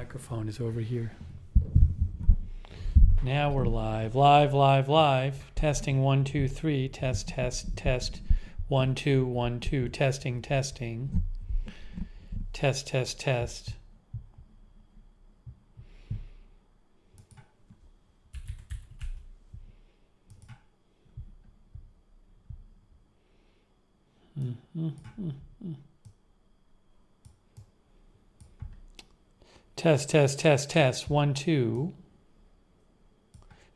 microphone is over here. Now we're live. Live. Testing 1, 2, 3. Test. 1, 2, 1, 2. Testing. Test. Test. 1, 2.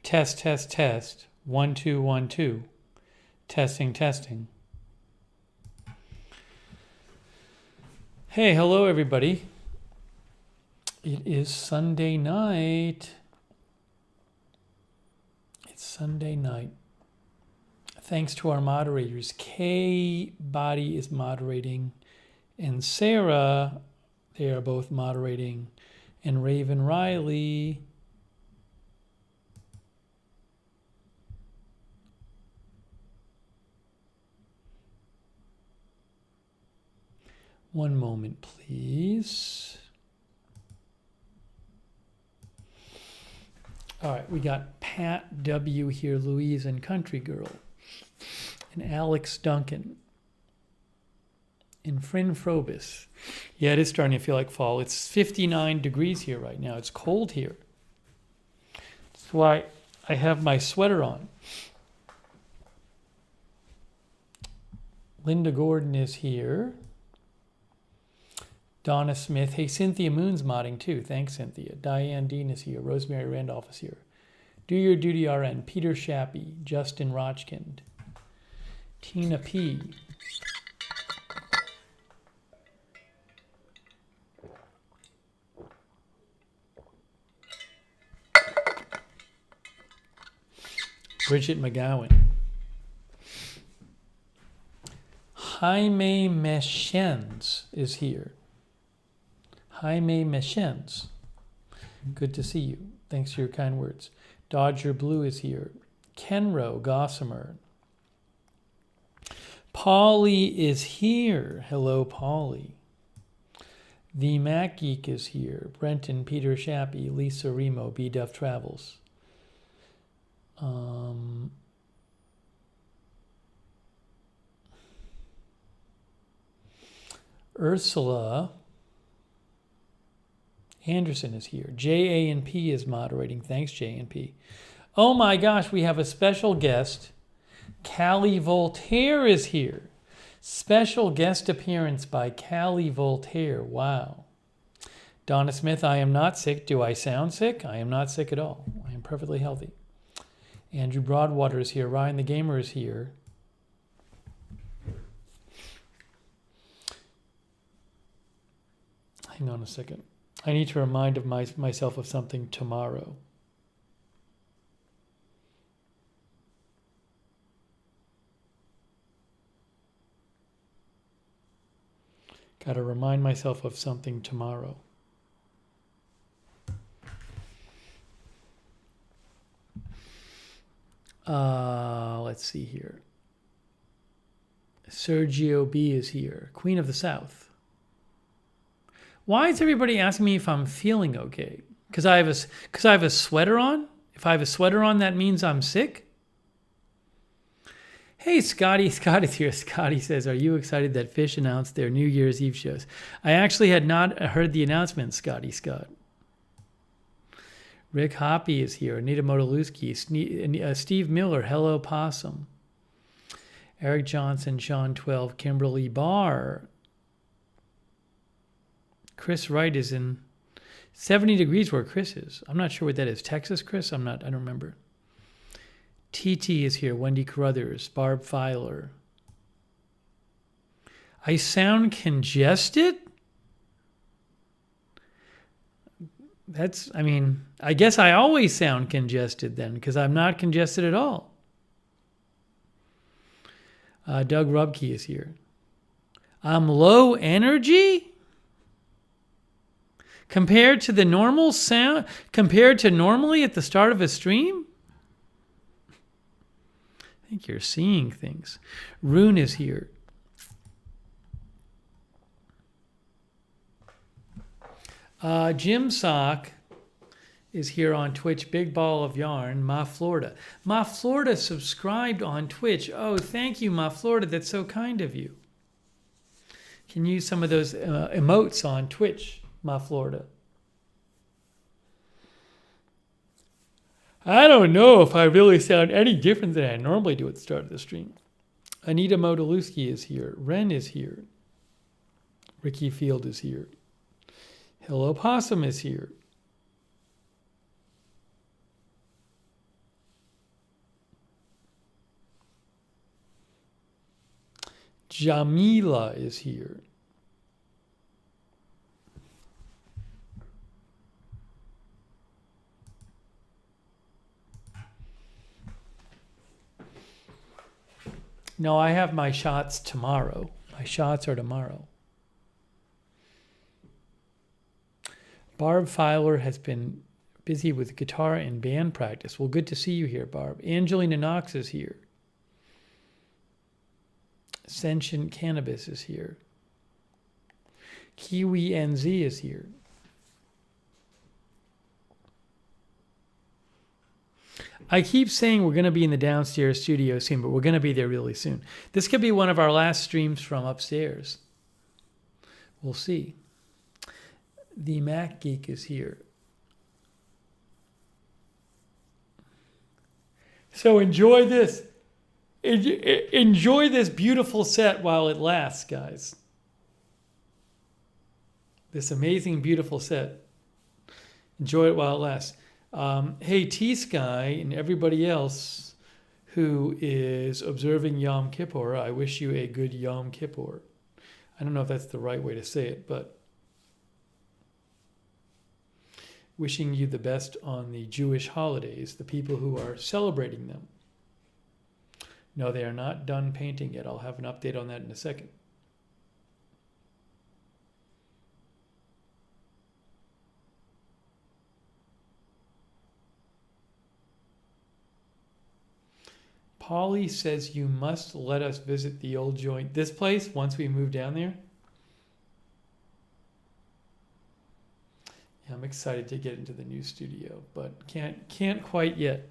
Test. 1, 2, 1, 2. Testing. Hey, hello everybody. It is Sunday night. It's Sunday night. Thanks to our moderators. Kay Body is moderating, and Sarah, they are both moderating, and Raven Riley. One moment, please. All right, we got Pat W. here, Louise and Country Girl, and Alex Duncan, and Frin Frobis. Yeah, it is starting to feel like fall. It's 59 degrees here right now. It's cold here. That's why I have my sweater on. Linda Gordon is here. Donna Smith. Hey, Cynthia Moon's modding too. Thanks, Cynthia. Diane Dean is here. Rosemary Randolph is here. Do Your Duty RN. Peter Shappy. Justin Rochkind. Tina P. Bridget McGowan. Jaime Meschens is here. Jaime Meschens. Good to see you. Thanks for your kind words. Dodger Blue is here. Kenro Gossamer. Polly is here. Hello, Polly. The Mac Geek is here. Brenton, Peter Shappy, Lisa Remo, B Duff Travels. Ursula Anderson is here. J.A.N.P. is moderating. Thanks, J.N.P. Oh my gosh, we have a special guest. Callie Voltaire is here. Special guest appearance by Callie Voltaire. Wow. Donna Smith, I am not sick. Do I sound sick? I am not sick at all. I am perfectly healthy. Andrew Broadwater is here. Ryan the Gamer is here. Hang on a second. I need to remind myself of something tomorrow. Got to remind myself of something tomorrow. Let's see here. Sergio B is here. Queen of the South. Why is everybody asking me if I'm feeling okay? Because I have a sweater on? If I have a sweater on, that means I'm sick? Hey, Scotty. Scotty's here. Scotty says, are you excited that Fish announced their New Year's Eve shows? I actually had not heard the announcement, Scott. Rick Hoppy is here. Anita Motolusky. Steve Miller. Hello, Possum. Eric Johnson. Sean 12. Kimberly Barr. Chris Wright is in 70 degrees where Chris is. I'm not sure what that is. Texas, Chris? I don't remember. TT is here. Wendy Carruthers. Barb Filer. I sound congested? I guess I always sound congested then because I'm not congested at all. Doug Rubke is here. I'm low energy? Compared to the normal sound, compared to normally at the start of a stream? I think you're seeing things. Rune is here. Jim Sock is here on Twitch. Big Ball of Yarn. Ma Florida. Ma Florida subscribed on Twitch. Oh, thank you, Ma Florida. That's so kind of you. Can use some of those emotes on Twitch, Ma Florida. I don't know if I really sound any different than I normally do at the start of the stream. Anita Modolewski is here. Ren is here. Ricky Field is here. Hello Possum is here. Jamila is here. No, I have my shots tomorrow. My shots are tomorrow. Barb Filer has been busy with guitar and band practice. Well, good to see you here, Barb. Angelina Knox is here. Sentient Cannabis is here. Kiwi NZ is here. I keep saying we're going to be in the downstairs studio soon, but we're going to be there really soon. This could be one of our last streams from upstairs. We'll see. The Mac Geek is here. So enjoy this. Enjoy this beautiful set while it lasts, guys. This amazing, beautiful set. Enjoy it while it lasts. Hey, T-Sky and everybody else who is observing Yom Kippur, I wish you a good Yom Kippur. I don't know if that's the right way to say it, but wishing you the best on the Jewish holidays, the people who are celebrating them. No, they are not done painting yet. I'll have an update on that in a second. Polly says you must let us visit the old joint. This place, once we move down there. Yeah, I'm excited to get into the new studio, but can't quite yet.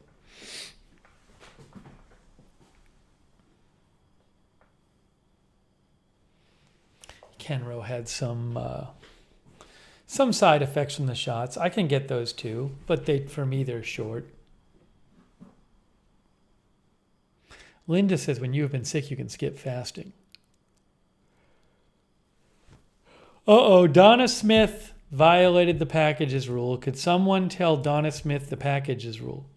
Kenro had some side effects from the shots. I can get those too, but for me they're short. Linda says when you have been sick, you can skip fasting. Uh-oh, Donna Smith violated the packages rule. Could someone tell Donna Smith the packages rule?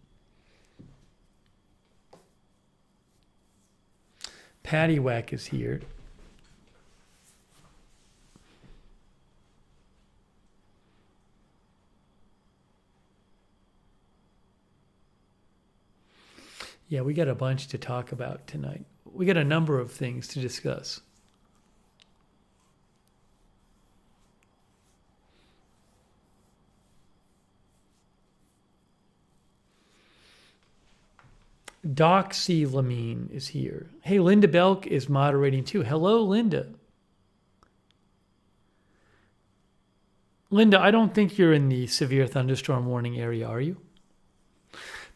Patty Whack is here. Yeah, we got a bunch to talk about tonight. We got a number of things to discuss. Doxy Lamine is here. Hey, Linda Belk is moderating too. Hello, Linda. Linda, I don't think you're in the severe thunderstorm warning area, are you?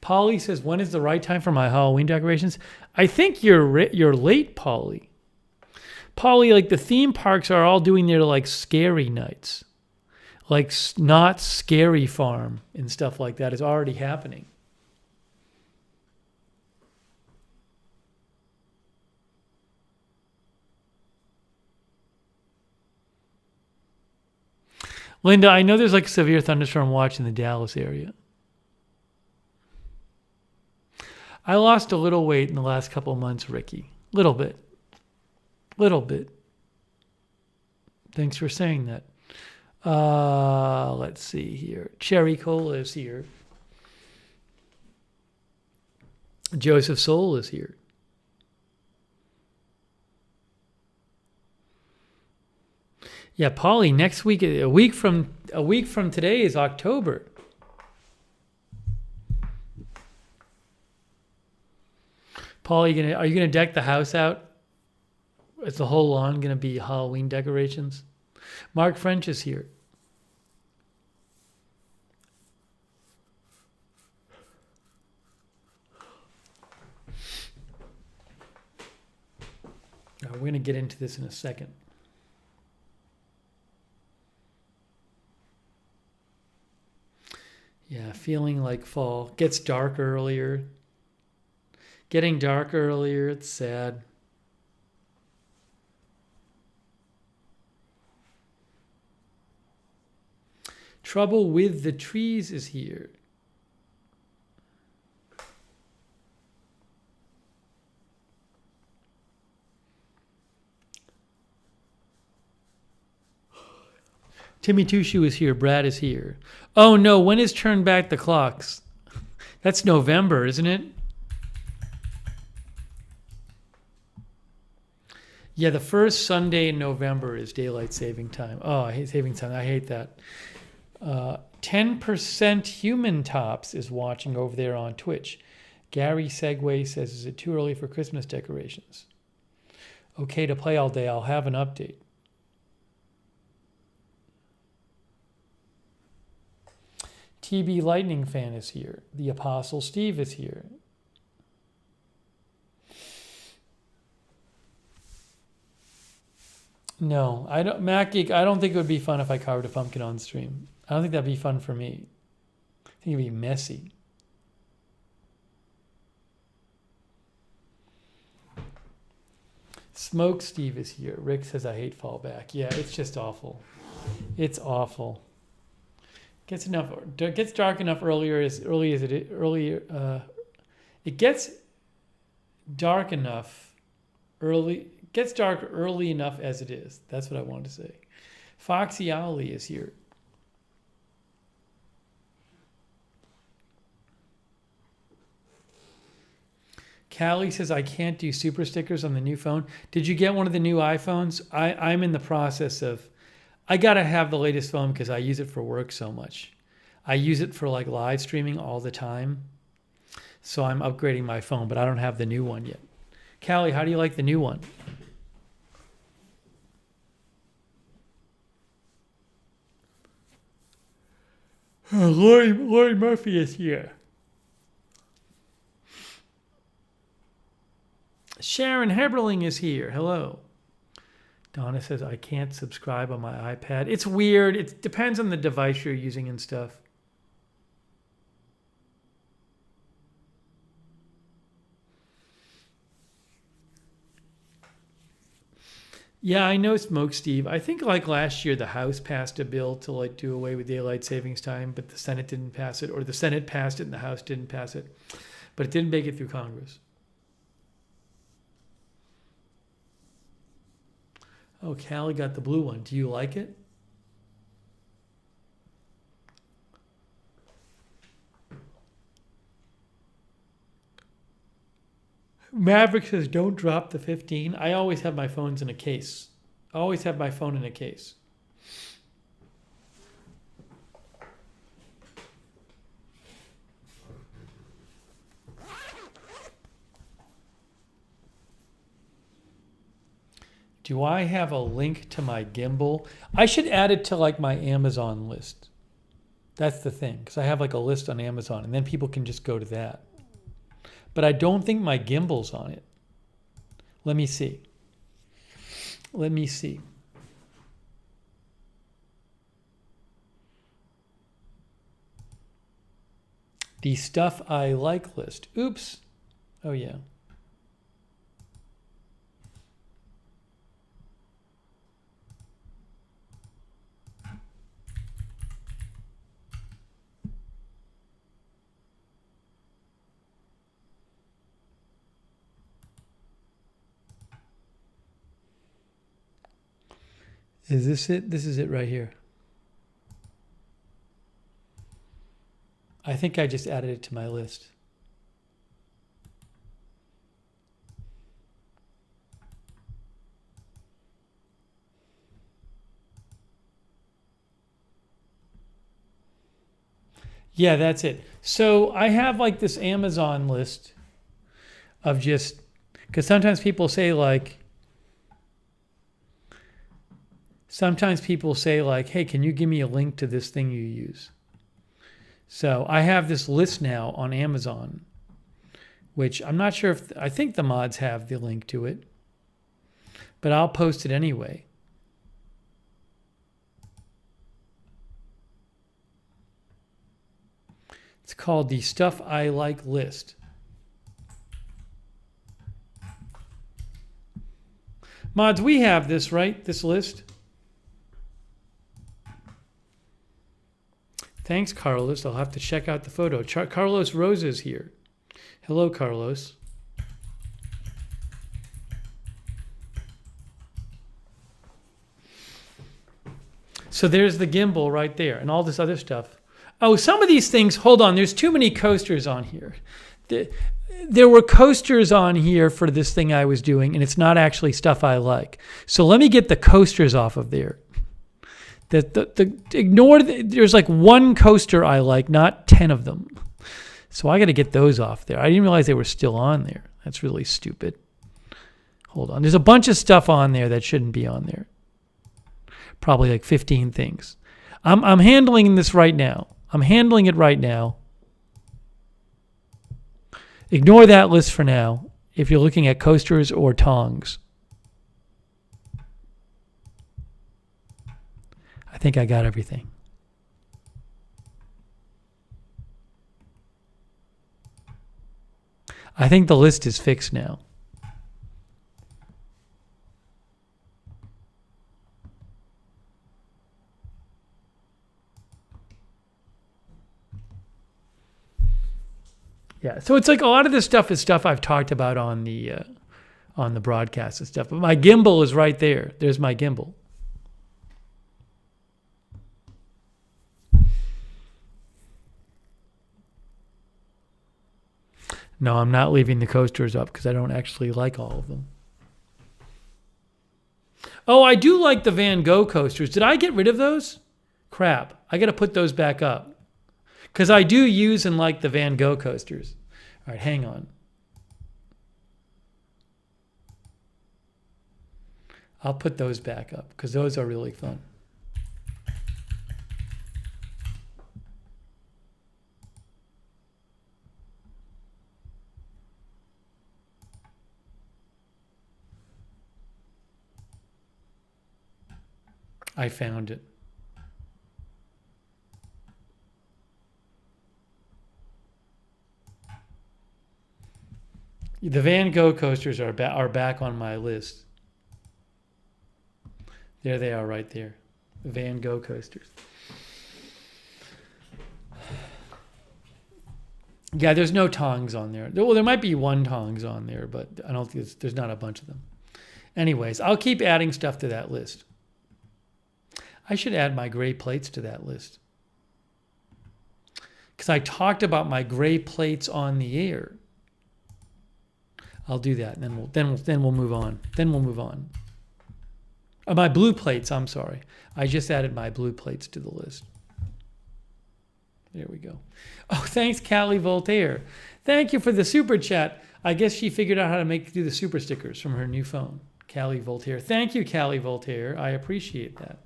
Polly says, when is the right time for my Halloween decorations? I think you're late, Polly. Polly, like the theme parks are all doing their like scary nights. Like not scary farm and stuff like that is already happening. Linda, I know there's like severe thunderstorm watch in the Dallas area. I lost a little weight in the last couple of months, Ricky. Little bit. Thanks for saying that. Let's see here. Cherry Cola is here. Joseph Soul is here. Yeah, Polly, next week, a week from today is October. Paul, are you gonna deck the house out? Is the whole lawn gonna be Halloween decorations? Mark French is here. We're going to get into this in a second. Yeah, feeling like fall. Gets dark earlier. Getting dark earlier. It's sad. Trouble with the trees is here. Timmy Two Shoe is here. Brad is here. Oh no, when is Turn Back the Clocks? That's November, isn't it? Yeah, the first Sunday in November is daylight saving time. Oh, I hate saving time. I hate that. 10% Human Tops is watching over there on Twitch. Gary Segway says, is it too early for Christmas decorations? Okay to play all day. I'll have an update. TB Lightning Fan is here. The Apostle Steve is here. No, I don't. Mac Geek, I don't think it would be fun if I carved a pumpkin on stream. I don't think that'd be fun for me. I think it'd be messy. Smoke Steve is here. Rick says I hate fallback. Yeah, it's just awful. It's awful. Gets dark enough earlier as early as it earlier. It gets dark enough early. Gets dark early enough as it is. That's what I wanted to say. Foxy Owly is here. Callie says I can't do super stickers on the new phone. Did you get one of the new iPhones? I'm in the process of. I gotta have the latest phone because I use it for work so much. I use it for like live streaming all the time. So I'm upgrading my phone, but I don't have the new one yet. Callie, how do you like the new one? Lori Murphy is here. Sharon Heberling is here. Hello. Donna says, I can't subscribe on my iPad. It's weird. It depends on the device you're using and stuff. Yeah, I know, Smoke Steve. I think like last year the House passed a bill to like do away with daylight savings time, but the Senate didn't pass it, or the Senate passed it and the House didn't pass it. But it didn't make it through Congress. Oh, Callie got the blue one. Do you like it? Maverick says, don't drop the 15. I always have my phones in a case. I always have my phone in a case. Do I have a link to my gimbal? I should add it to like my Amazon list. That's the thing, because I have like a list on Amazon, and then people can just go to that. But I don't think my gimbal's on it. Let me see. Let me see. The stuff I like list. Oops. Oh, yeah. Is this it? This is it right here. I think I just added it to my list. Yeah, that's it. So I have like this Amazon list of just, because sometimes people say like, hey, can you give me a link to this thing you use? So I have this list now on Amazon, which I'm not sure if, I think the mods have the link to it. but I'll post it anyway. It's called the Stuff I Like list. Mods, we have this, right? This list. Thanks, Carlos. I'll have to check out the photo. Carlos Rosa is here. Hello, Carlos. So there's the gimbal right there and all this other stuff. Oh, some of these things, hold on. There's too many coasters on here. There were coasters on here for this thing I was doing, and it's not actually stuff I like. So let me get the coasters off of there. There's like one coaster I like, not 10 of them. So I got to get those off there. I didn't realize they were still on there. That's really stupid. Hold on. There's a bunch of stuff on there that shouldn't be on there. Probably like 15 things. I'm handling this right now. I'm handling it right now. Ignore that list for now if you're looking at coasters or tongs. I think I got everything. I think the list is fixed now. Yeah, so it's like a lot of this stuff is stuff I've talked about on the broadcast and stuff. But my gimbal is right there. There's my gimbal. No, I'm not leaving the coasters up because I don't actually like all of them. Oh, I do like the Van Gogh coasters. Did I get rid of those? Crap. I got to put those back up. Because I do use and like the Van Gogh coasters. All right, hang on. I'll put those back up because those are really fun. I found it. The Van Gogh coasters are back on my list. There they are right there. The Van Gogh coasters. Yeah, there's no tongs on there. Well, there might be one tongs on there, but I don't think there's not a bunch of them. Anyways, I'll keep adding stuff to that list. I should add my gray plates to that list. Because I talked about my gray plates on the air. I'll do that, and then we'll move on. Then we'll move on. My blue plates, I'm sorry. I just added my blue plates to the list. There we go. Oh, thanks, Callie Voltaire. Thank you for the super chat. I guess she figured out how to do the super stickers from her new phone. Callie Voltaire. Thank you, Callie Voltaire. I appreciate that.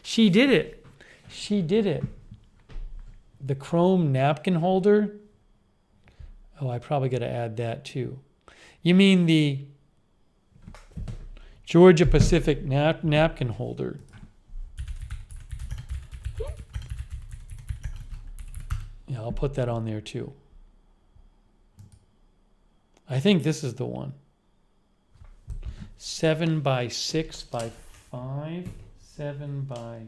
She did it. She did it. The chrome napkin holder. Oh, I probably got to add that too. You mean the Georgia Pacific napkin holder. Yeah, I'll put that on there too. I think this is the one. 7 by 6 by 5. 7 by...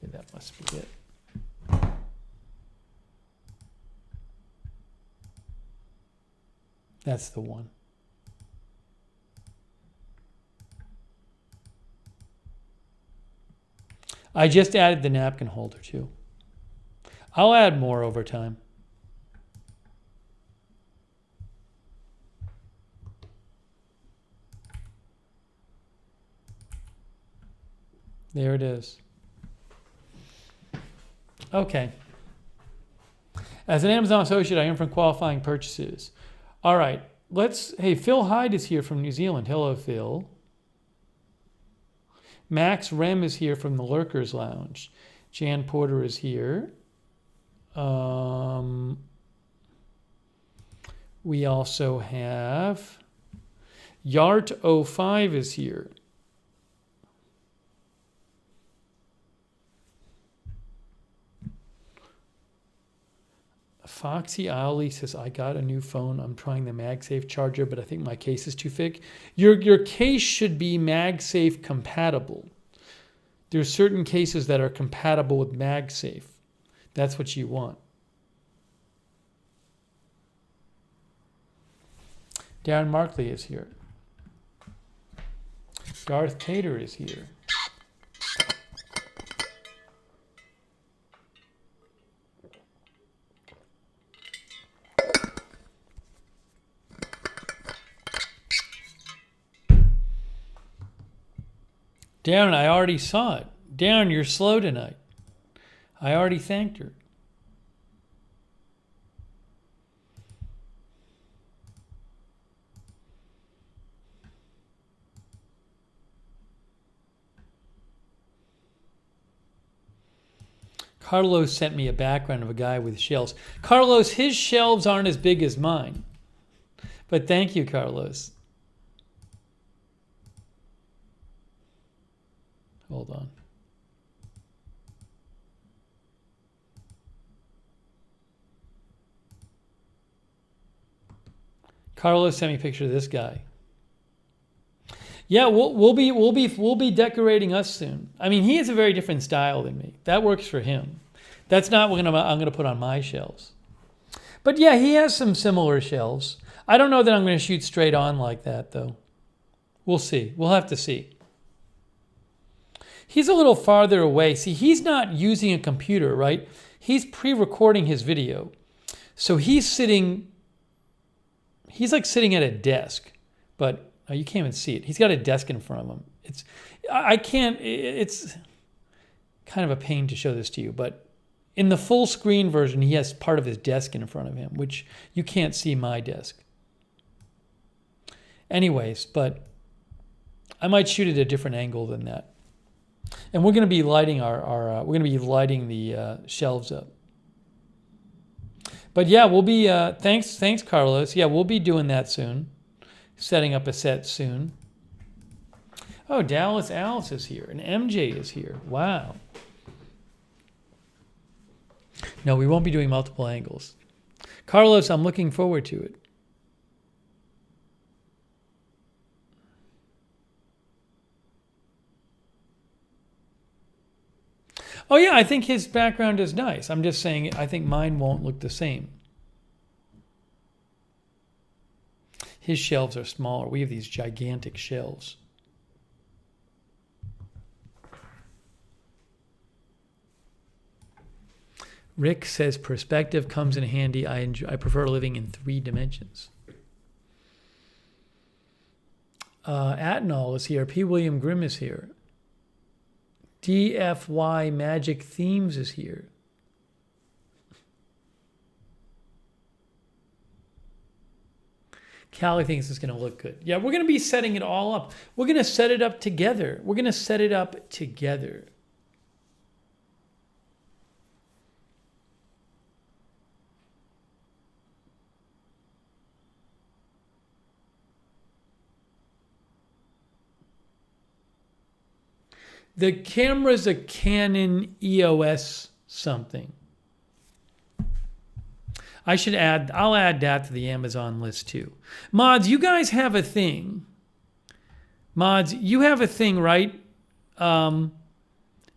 Yeah, that must be it. That's the one. I just added the napkin holder too. I'll add more over time. There it is. Okay. As an Amazon associate, I earn from qualifying purchases. All right. Hey, Phil Hyde is here from New Zealand. Hello, Phil. Max Rem is here from the Lurkers Lounge. Jan Porter is here. We also have... Yart05 is here. Foxy Owly says, I got a new phone. I'm trying the MagSafe charger, but I think my case is too thick. Your case should be MagSafe compatible. There's certain cases that are compatible with MagSafe. That's what you want. Darren Markley is here. Darth Tater is here. Darren, I already saw it. Darren, you're slow tonight. I already thanked her. Carlos sent me a background of a guy with shelves. Carlos, his shelves aren't as big as mine. But thank you, Carlos. Hold on. Carlos sent me a picture of this guy. Yeah, we'll be decorating us soon. I mean, he has a very different style than me. That works for him. That's not what I'm gonna put on my shelves. But yeah, he has some similar shelves. I don't know that I'm gonna shoot straight on like that though. We'll see. We'll have to see. He's a little farther away. See, he's not using a computer, right? He's pre-recording his video. So he's like sitting at a desk, but you can't even see it. He's got a desk in front of him. It's kind of a pain to show this to you, but in the full screen version, he has part of his desk in front of him, which you can't see my desk. Anyways, but I might shoot at a different angle than that. And we're going to be lighting the shelves up. But yeah, we'll be thanks Carlos. Yeah, we'll be doing that soon. Setting up a set soon. Oh, Dallas Alice is here and MJ is here. Wow. No, we won't be doing multiple angles. Carlos, I'm looking forward to it. Oh yeah, I think his background is nice. I'm just saying I think mine won't look the same. His shelves are smaller. We have these gigantic shelves. Rick says perspective comes in handy. I prefer living in 3 dimensions. Atnall is here. P. William Grimm is here. DFY Magic Themes is here. Callie thinks it's going to look good. Yeah, we're going to be setting it all up. We're going to set it up together. We're going to set it up together. The camera's a Canon EOS something. I'll add that to the Amazon list too. Mods, you guys have a thing. Mods, you have a thing, right?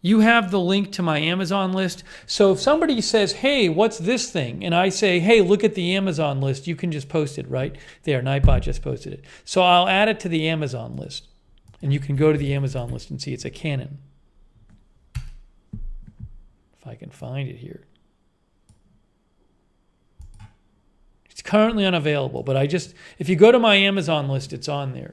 You have the link to my Amazon list. So if somebody says, hey, what's this thing? And I say, hey, look at the Amazon list, you can just post it, right? There, Nightbot just posted it. So I'll add it to the Amazon list. And you can go to the Amazon list and see it's a Canon. If I can find it here. It's currently unavailable, but if you go to my Amazon list, it's on there.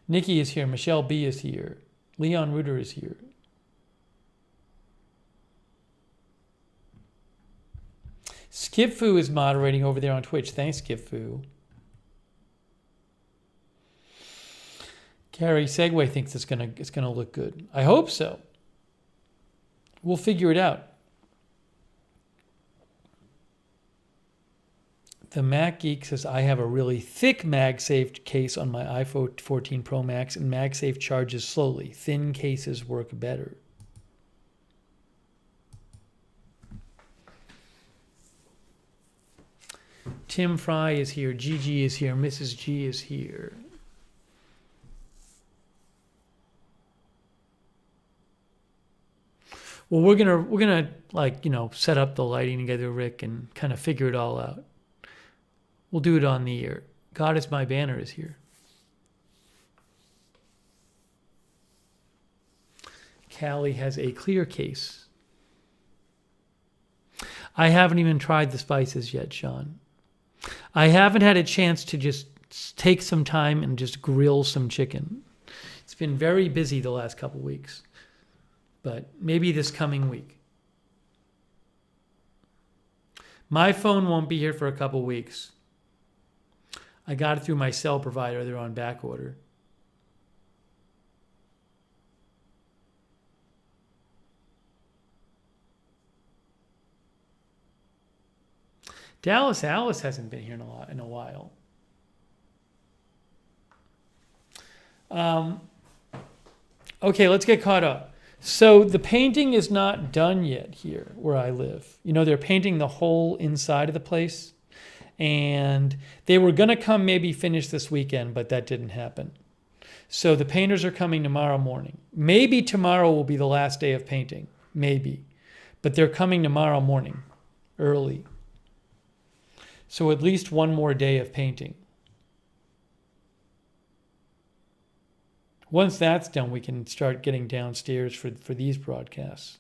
Nikki is here. Michelle B is here. Leon Reuter is here. Skipfu is moderating over there on Twitch. Thanks, Skipfu. Gary Segway thinks it's gonna look good. I hope so. We'll figure it out. The Mac Geek says, I have a really thick MagSafe case on my iPhone 14 Pro Max, and MagSafe charges slowly. Thin cases work better. Tim Fry is here. Gigi is here. Mrs. G is here. Well, we're gonna like, set up the lighting together, Rick, and kind of figure it all out. We'll do it on the air. God is my banner is here. Callie has a clear case. I haven't even tried the spices yet, Sean. I haven't had a chance to just take some time and just grill some chicken. It's been very busy the last couple weeks, but maybe this coming week. My phone won't be here for a couple weeks. I got it through my cell provider. They're on back order. Dallas Alice hasn't been here in a while. Okay, let's get caught up. So the painting is not done yet here where I live. They're painting the whole inside of the place. And they were going to come maybe finish this weekend, but that didn't happen. So the painters are coming tomorrow morning. Maybe tomorrow will be the last day of painting. Maybe. But they're coming tomorrow morning, early. So at least one more day of painting. Once that's done, we can start getting downstairs for these broadcasts.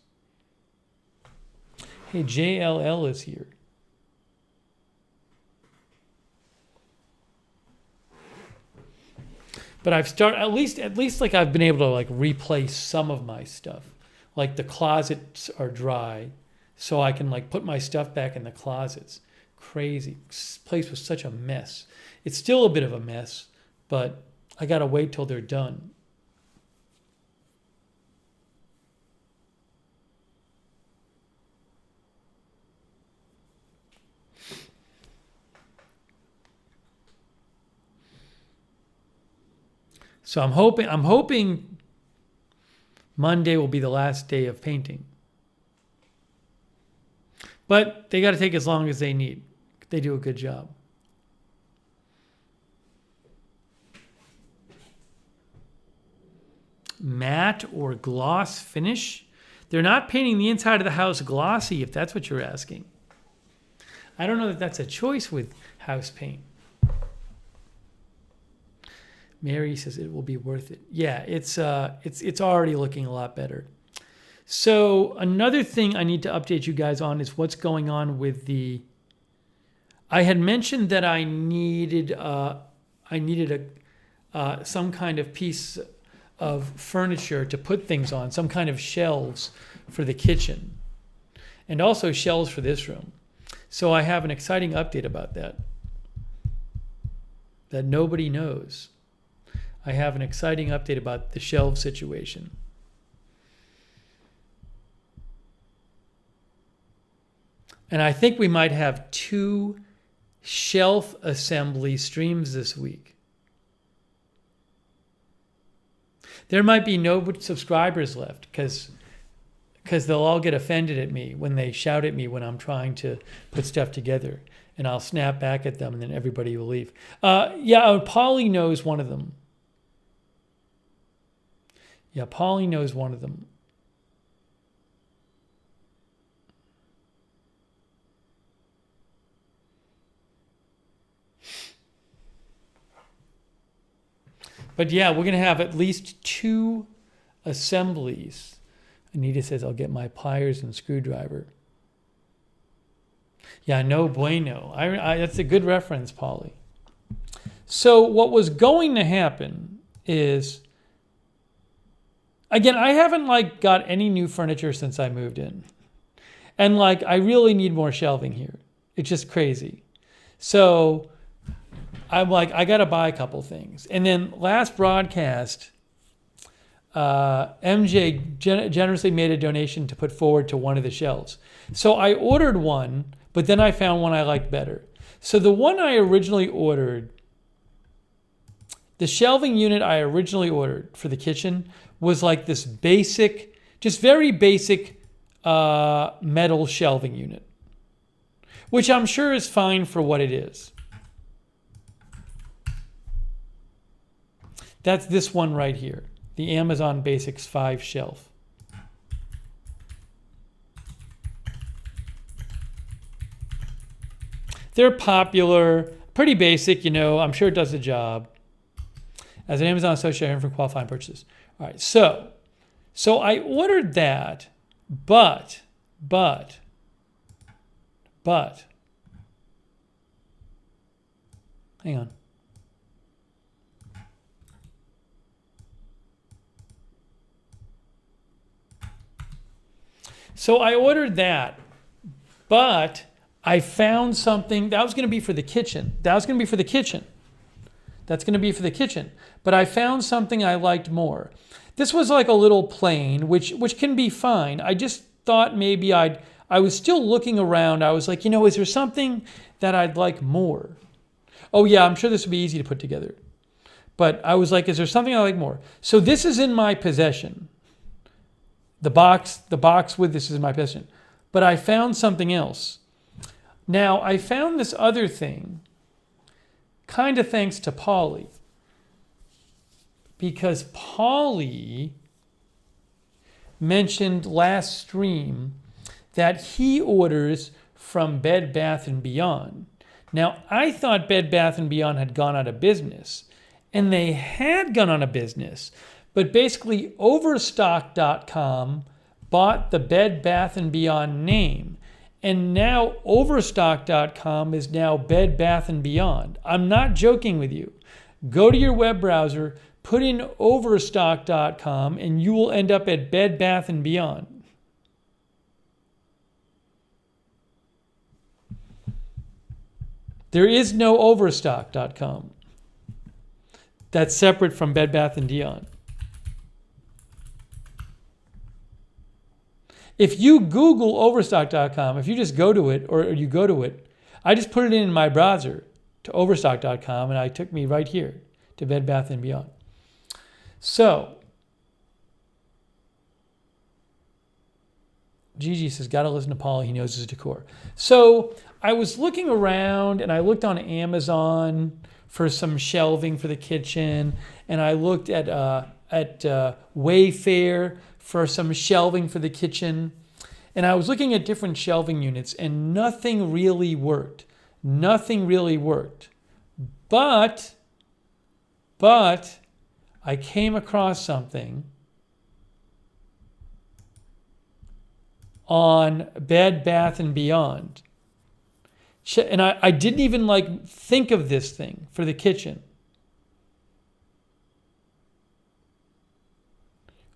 Hey, JLL is here. But I've started, at least like I've been able to like replace some of my stuff. Like the closets are dry, so I can like put my stuff back in the closets. Crazy. This place was such a mess. It's still a bit of a mess, but I gotta wait till they're done. So I'm hoping Monday will be the last day of painting. But they got to take as long as they need. They do a good job. Matte or gloss finish? They're not painting the inside of the house glossy, if that's what you're asking. I don't know that that's a choice with house paint. Mary says it will be worth it. Yeah, it's already looking a lot better. So another thing I need to update you guys on is what's going on with the. I had mentioned that I needed some kind of piece of furniture to put things on, some kind of shelves for the kitchen, and also shelves for this room. So I have an exciting update about that nobody knows. I have an exciting update about the shelf situation. And I think we might have 2 shelf assembly streams this week. There might be no subscribers left because they'll all get offended at me when they shout at me when I'm trying to put stuff together. And I'll snap back at them and then everybody will leave. Polly knows one of them. Yeah, Polly knows one of them. But yeah, we're going to have at least 2 assemblies. Anita says, I'll get my pliers and screwdriver. Yeah, no bueno. That's a good reference, Polly. So what was going to happen is, again, I haven't got any new furniture since I moved in. And I really need more shelving here. It's just crazy. So I'm I got to buy a couple things. And then last broadcast, MJ generously made a donation to put forward to one of the shelves. So I ordered one, but then I found one I liked better. So the one I originally ordered, the shelving unit I originally ordered for the kitchen was like this basic, just very basic metal shelving unit, which I'm sure is fine for what it is. That's this one right here, the Amazon Basics 5 shelf. They're popular, pretty basic, you know, I'm sure it does the job. As an Amazon associate for qualifying purchases. All right, so I ordered that, but, hang on. So I ordered that, but I found something that was going to be for the kitchen. That's going to be for the kitchen. But I found something I liked more. This was like a little plane, which can be fine. I just thought maybe I was still looking around. I was like, you know, is there something that I'd like more? Oh yeah, I'm sure this would be easy to put together. But I was like, is there something I like more? So this is in my possession. The box with this is in my possession. But I found something else. Now, I found this other thing, kind of thanks to Polly. Because Polly mentioned last stream that he orders from Bed Bath & Beyond. Now, I thought Bed Bath & Beyond had gone out of business. And they had gone out of business. But basically, Overstock.com bought the Bed Bath & Beyond name. And now Overstock.com is now Bed Bath & Beyond. I'm not joking with you. Go to your web browser, put in Overstock.com, and you will end up at Bed Bath & Beyond. There is no Overstock.com. That's separate from Bed Bath & Beyond. If you Google Overstock.com, if you just go to it, or you go to it, I just put it in my browser to Overstock.com, and it took me right here to Bed Bath & Beyond. So, Gigi says, gotta listen to Paul, he knows his decor. So, I was looking around, and I looked on Amazon for some shelving for the kitchen, and I looked at Wayfair for some shelving for the kitchen. And I was looking at different shelving units and nothing really worked. But I came across something on Bed Bath & Beyond. And I didn't even think of this thing for the kitchen.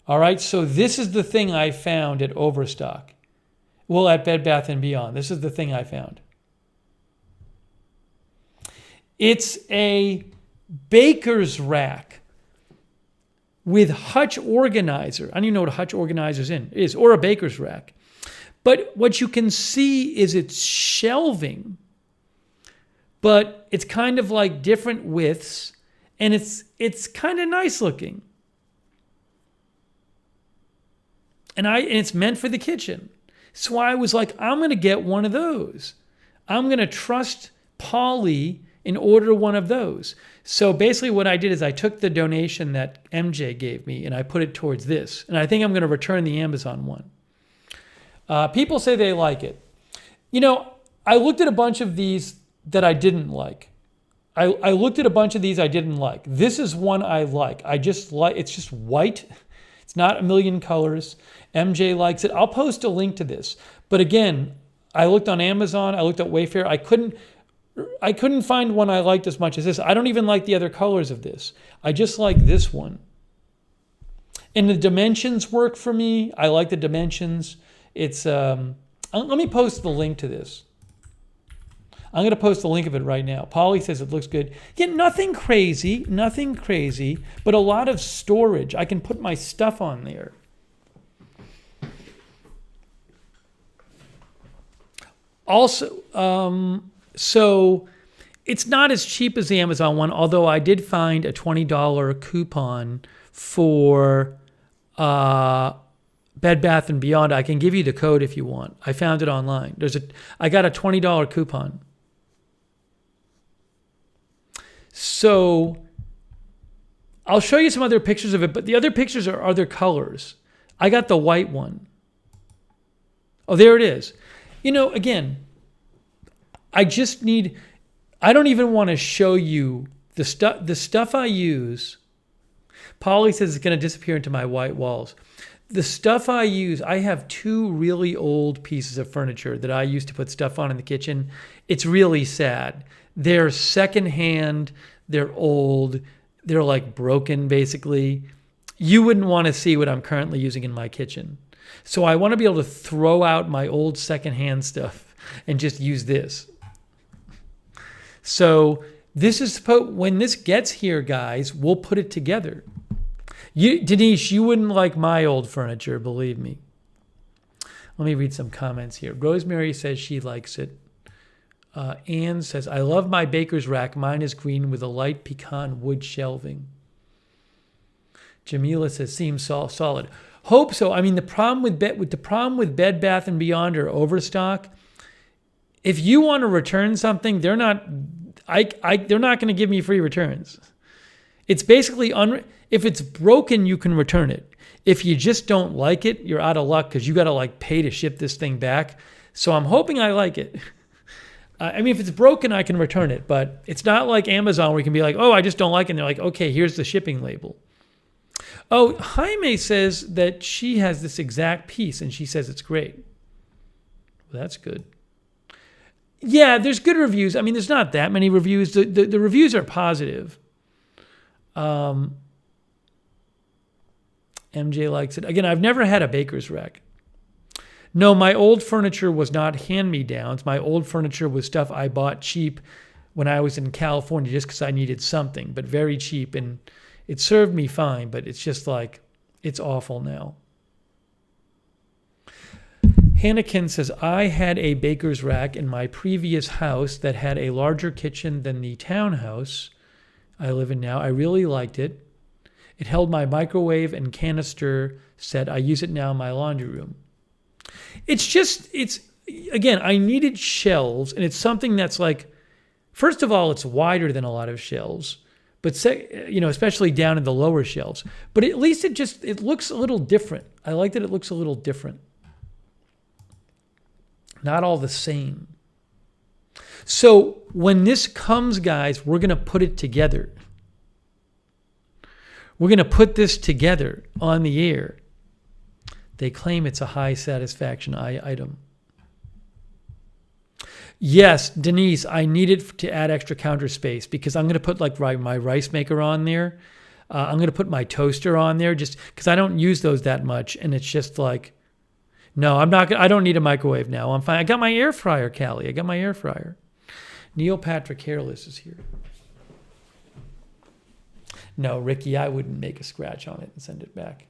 All right, so this is the thing I found at Overstock. Well, at Bed Bath & Beyond. This is the thing I found. It's a baker's rack with hutch organizer. I don't even know what a hutch organizer is, or a baker's rack. But what you can see is it's shelving, but it's kind of like different widths, and it's kind of nice looking. And it's meant for the kitchen. So I was like, I'm going to get one of those. I'm going to trust Polly and order one of those. So basically what I did is I took the donation that MJ gave me and I put it towards this. And I think I'm going to return the Amazon one. People say they like it. You know, I looked at a bunch of these that I didn't like. I looked at a bunch of these I didn't like. This is one I like. It's just white. It's not a million colors. MJ likes it. I'll post a link to this. But again, I looked on Amazon. I looked at Wayfair. I couldn't find one I liked as much as this. I don't even like the other colors of this. I just like this one. And the dimensions work for me. I like the dimensions. It's let me post the link to this. I'm going to post the link of it right now. Polly says it looks good. Yeah, nothing crazy, but a lot of storage. I can put my stuff on there. Also, so it's not as cheap as the Amazon one, although I did find a $20 coupon for Bed Bath & Beyond. I can give you the code if you want. I found it online. I got a $20 coupon. So I'll show you some other pictures of it, but the other pictures are other colors. I got the white one. Oh, there it is. You know, again, I don't even want to show you the stuff I use. Polly says it's going to disappear into my white walls. The stuff I use, I have 2 really old pieces of furniture that I used to put stuff on in the kitchen. It's really sad. They're secondhand, they're old, they're like broken basically. You wouldn't want to see what I'm currently using in my kitchen. So I want to be able to throw out my old secondhand stuff and just use this. So this is when this gets here, guys, we'll put it together. Denise, you wouldn't like my old furniture, believe me. Let me read some comments here. Rosemary says she likes it. Anne says, I love my baker's rack. Mine is green with a light pecan wood shelving. Jamila says, seems solid. Hope so. I mean, the problem with Bed Bath & Beyond or Overstock, if you want to return something, they're not going to give me free returns. It's basically, if it's broken, you can return it. If you just don't like it, you're out of luck because you got to like pay to ship this thing back. So I'm hoping I like it. I mean, if it's broken, I can return it, but it's not like Amazon where you can be like, oh, I just don't like it. And they're like, okay, here's the shipping label. Oh, Jaime says that she has this exact piece and she says it's great. Well, that's good. Yeah, there's good reviews. I mean, there's not that many reviews. The reviews are positive. MJ likes it. Again, I've never had a baker's rack. No, my old furniture was not hand-me-downs. My old furniture was stuff I bought cheap when I was in California just because I needed something, but very cheap. And it served me fine, but it's just like, it's awful now. Hannikin says, I had a baker's rack in my previous house that had a larger kitchen than the townhouse I live in now. I really liked it. It held my microwave and canister set. I use it now in my laundry room. Again, I needed shelves, and it's something that's like, first of all, it's wider than a lot of shelves, but especially down in the lower shelves. But at least it looks a little different. I like that it looks a little different. Not all the same. So when this comes, guys, we're going to put it together. We're going to put this together on the air. They claim it's a high satisfaction item. Yes, Denise, I need it to add extra counter space because I'm going to put like my rice maker on there. I'm going to put my toaster on there just because I don't use those that much. And it's just like, no, I don't need a microwave now. I'm fine. I got my air fryer, Callie. I got my air fryer. Neil Patrick Hairless is here. No, Ricky, I wouldn't make a scratch on it and send it back.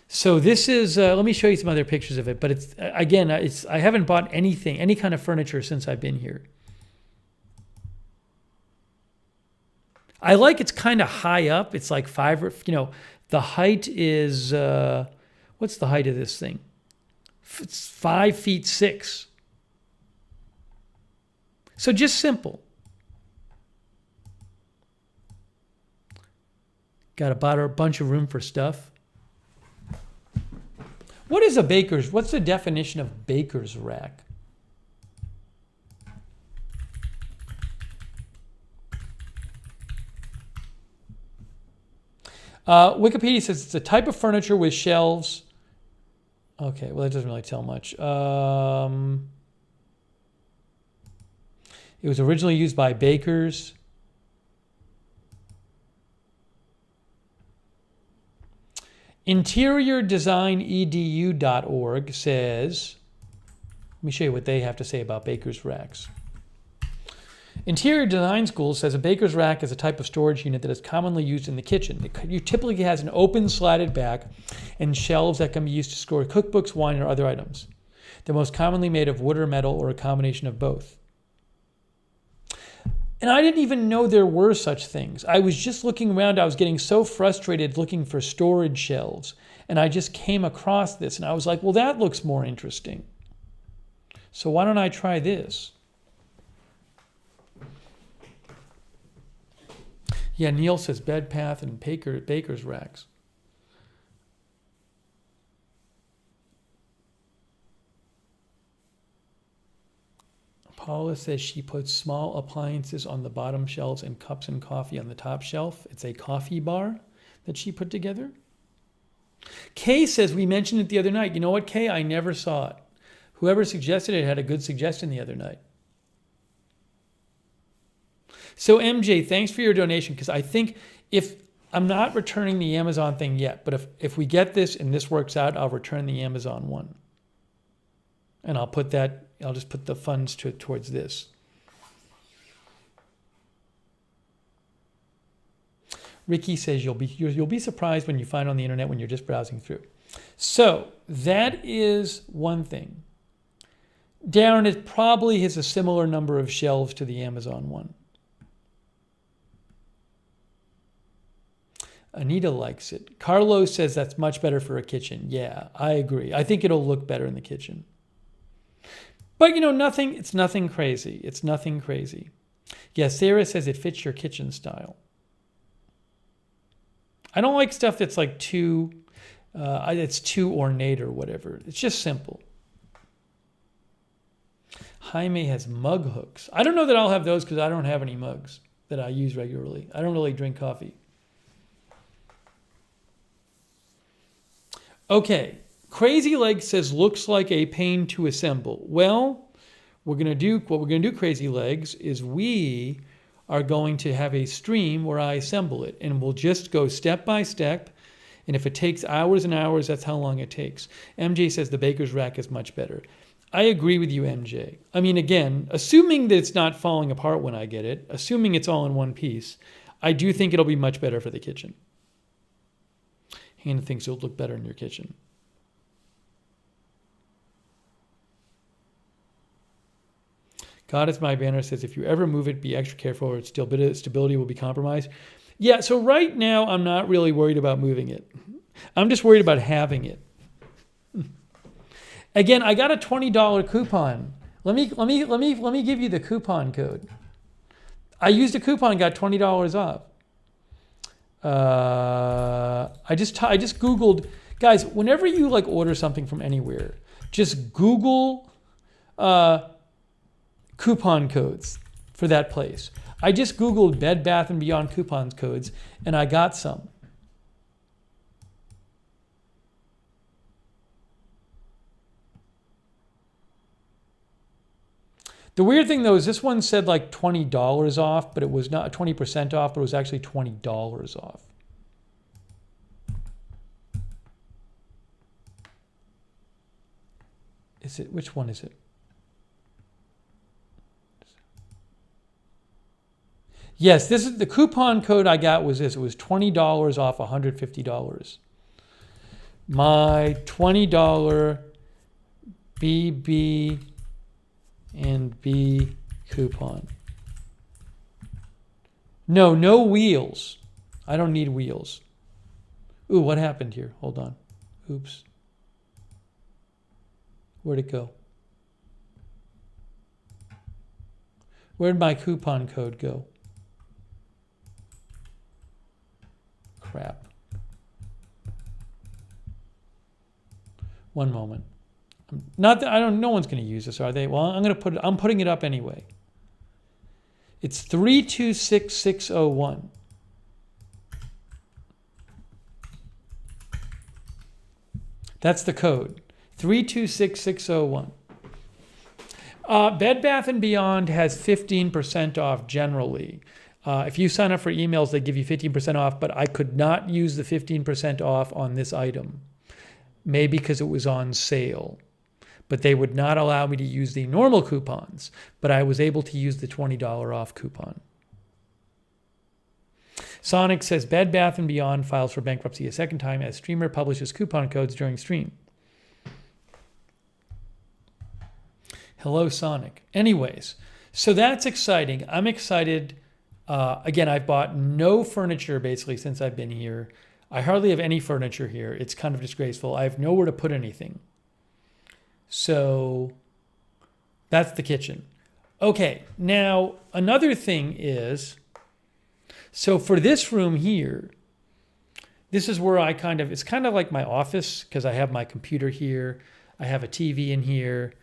So this is, let me show you some other pictures of it. But it's, again, I haven't bought any kind of furniture since I've been here. I like it's kind of high up. It's like the height is, what's the height of this thing? It's 5'6". So just simple. Got about a bunch of room for stuff. What's the definition of baker's rack? Wikipedia says it's a type of furniture with shelves. Okay, well, that doesn't really tell much. It was originally used by bakers. InteriorDesignEDU.org says, let me show you what they have to say about baker's racks. Interior Design School says a baker's rack is a type of storage unit that is commonly used in the kitchen. It typically has an open, slatted back and shelves that can be used to store cookbooks, wine, or other items. They're most commonly made of wood or metal or a combination of both. And I didn't even know there were such things. I was just looking around. I was getting so frustrated looking for storage shelves. And I just came across this. And I was like, well, that looks more interesting. So why don't I try this? Yeah, Neil says bed, bath, and baker's racks. Paula says she puts small appliances on the bottom shelves and cups and coffee on the top shelf. It's a coffee bar that she put together. Kay says, we mentioned it the other night. You know what, Kay? I never saw it. Whoever suggested it had a good suggestion the other night. So MJ, thanks for your donation, because I think if I'm not returning the Amazon thing yet, but if we get this and this works out, I'll return the Amazon one. And I'll just put the funds towards this. Ricky says you'll be surprised when you find on the internet when you're just browsing through. So that is one thing. Darren, it probably has a similar number of shelves to the Amazon one. Anita likes it. Carlos says that's much better for a kitchen. Yeah, I agree. I think it'll look better in the kitchen. But, you know, it's nothing crazy. It's nothing crazy. Yeah, Sarah says it fits your kitchen style. I don't like stuff that's like it's too ornate or whatever. It's just simple. Jaime has mug hooks. I don't know that I'll have those because I don't have any mugs that I use regularly. I don't really drink coffee. Okay. Crazy Leg says, looks like a pain to assemble. Well, what we're going to do, Crazy Legs, is we are going to have a stream where I assemble it. And we'll just go step by step. And if it takes hours and hours, that's how long it takes. MJ says the baker's rack is much better. I agree with you, MJ. I mean, again, assuming that it's not falling apart when I get it, assuming it's all in one piece, I do think it'll be much better for the kitchen. Hannah thinks it'll look better in your kitchen. God is my banner says, if you ever move it, be extra careful or its stability will be compromised. Yeah, so right now I'm not really worried about moving it. I'm just worried about having it. Again, I got a $20 coupon. Let me give you the coupon code. I used a coupon and got $20 off. I just Googled, guys, whenever you like order something from anywhere, just Google coupon codes for that place. I just Googled Bed Bath & Beyond coupon codes, and I got some. The weird thing, though, is this one said like $20 off, but it was not 20% off, but it was actually $20 off. Is it? Which one is it? Yes, this is the coupon code I got was this. It was $20 off $150. My $20 BB and B coupon. No wheels. I don't need wheels. Ooh, what happened here? Hold on. Oops. Where'd it go? Where'd my coupon code go? Crap. One moment. Not that no one's going to use this, are they? Well, I'm putting it up anyway. It's 326601. That's the code. 326601. Bed Bath & Beyond has 15% off generally. If you sign up for emails, they give you 15% off, but I could not use the 15% off on this item. Maybe because it was on sale. but they would not allow me to use the normal coupons, but I was able to use the $20 off coupon. Sonic says Bed Bath & Beyond files for bankruptcy a second time as streamer publishes coupon codes during stream. Hello, Sonic. Anyways, so that's exciting. I'm excited. Again, I've bought no furniture basically since I've been here. I hardly have any furniture here. It's kind of disgraceful. I have nowhere to put anything. So that's the kitchen. Okay, now another thing is, so for this room here, this is where it's kind of like my office because I have my computer here. I have a TV in here.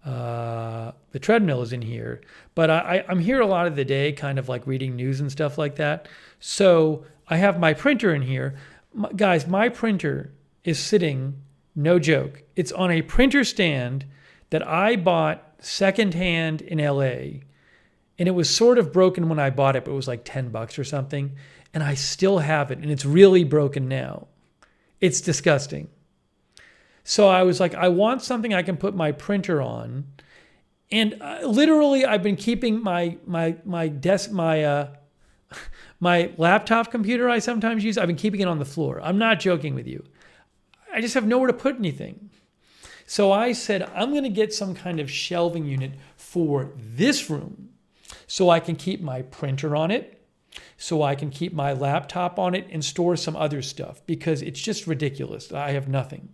The treadmill is in here, but I'm here a lot of the day, kind of like reading news and stuff like that. So I have my printer in here. Guys, my printer is sitting, no joke, it's on a printer stand that I bought secondhand in LA. And it was sort of broken when I bought it, but it was like $10 or something. And I still have it, and it's really broken now. It's disgusting. So I was like, I want something I can put my printer on. And literally, I've been keeping my laptop computer I sometimes use, I've been keeping it on the floor. I'm not joking with you. I just have nowhere to put anything. So I said, I'm going to get some kind of shelving unit for this room so I can keep my printer on it, so I can keep my laptop on it and store some other stuff because it's just ridiculous. I have nothing.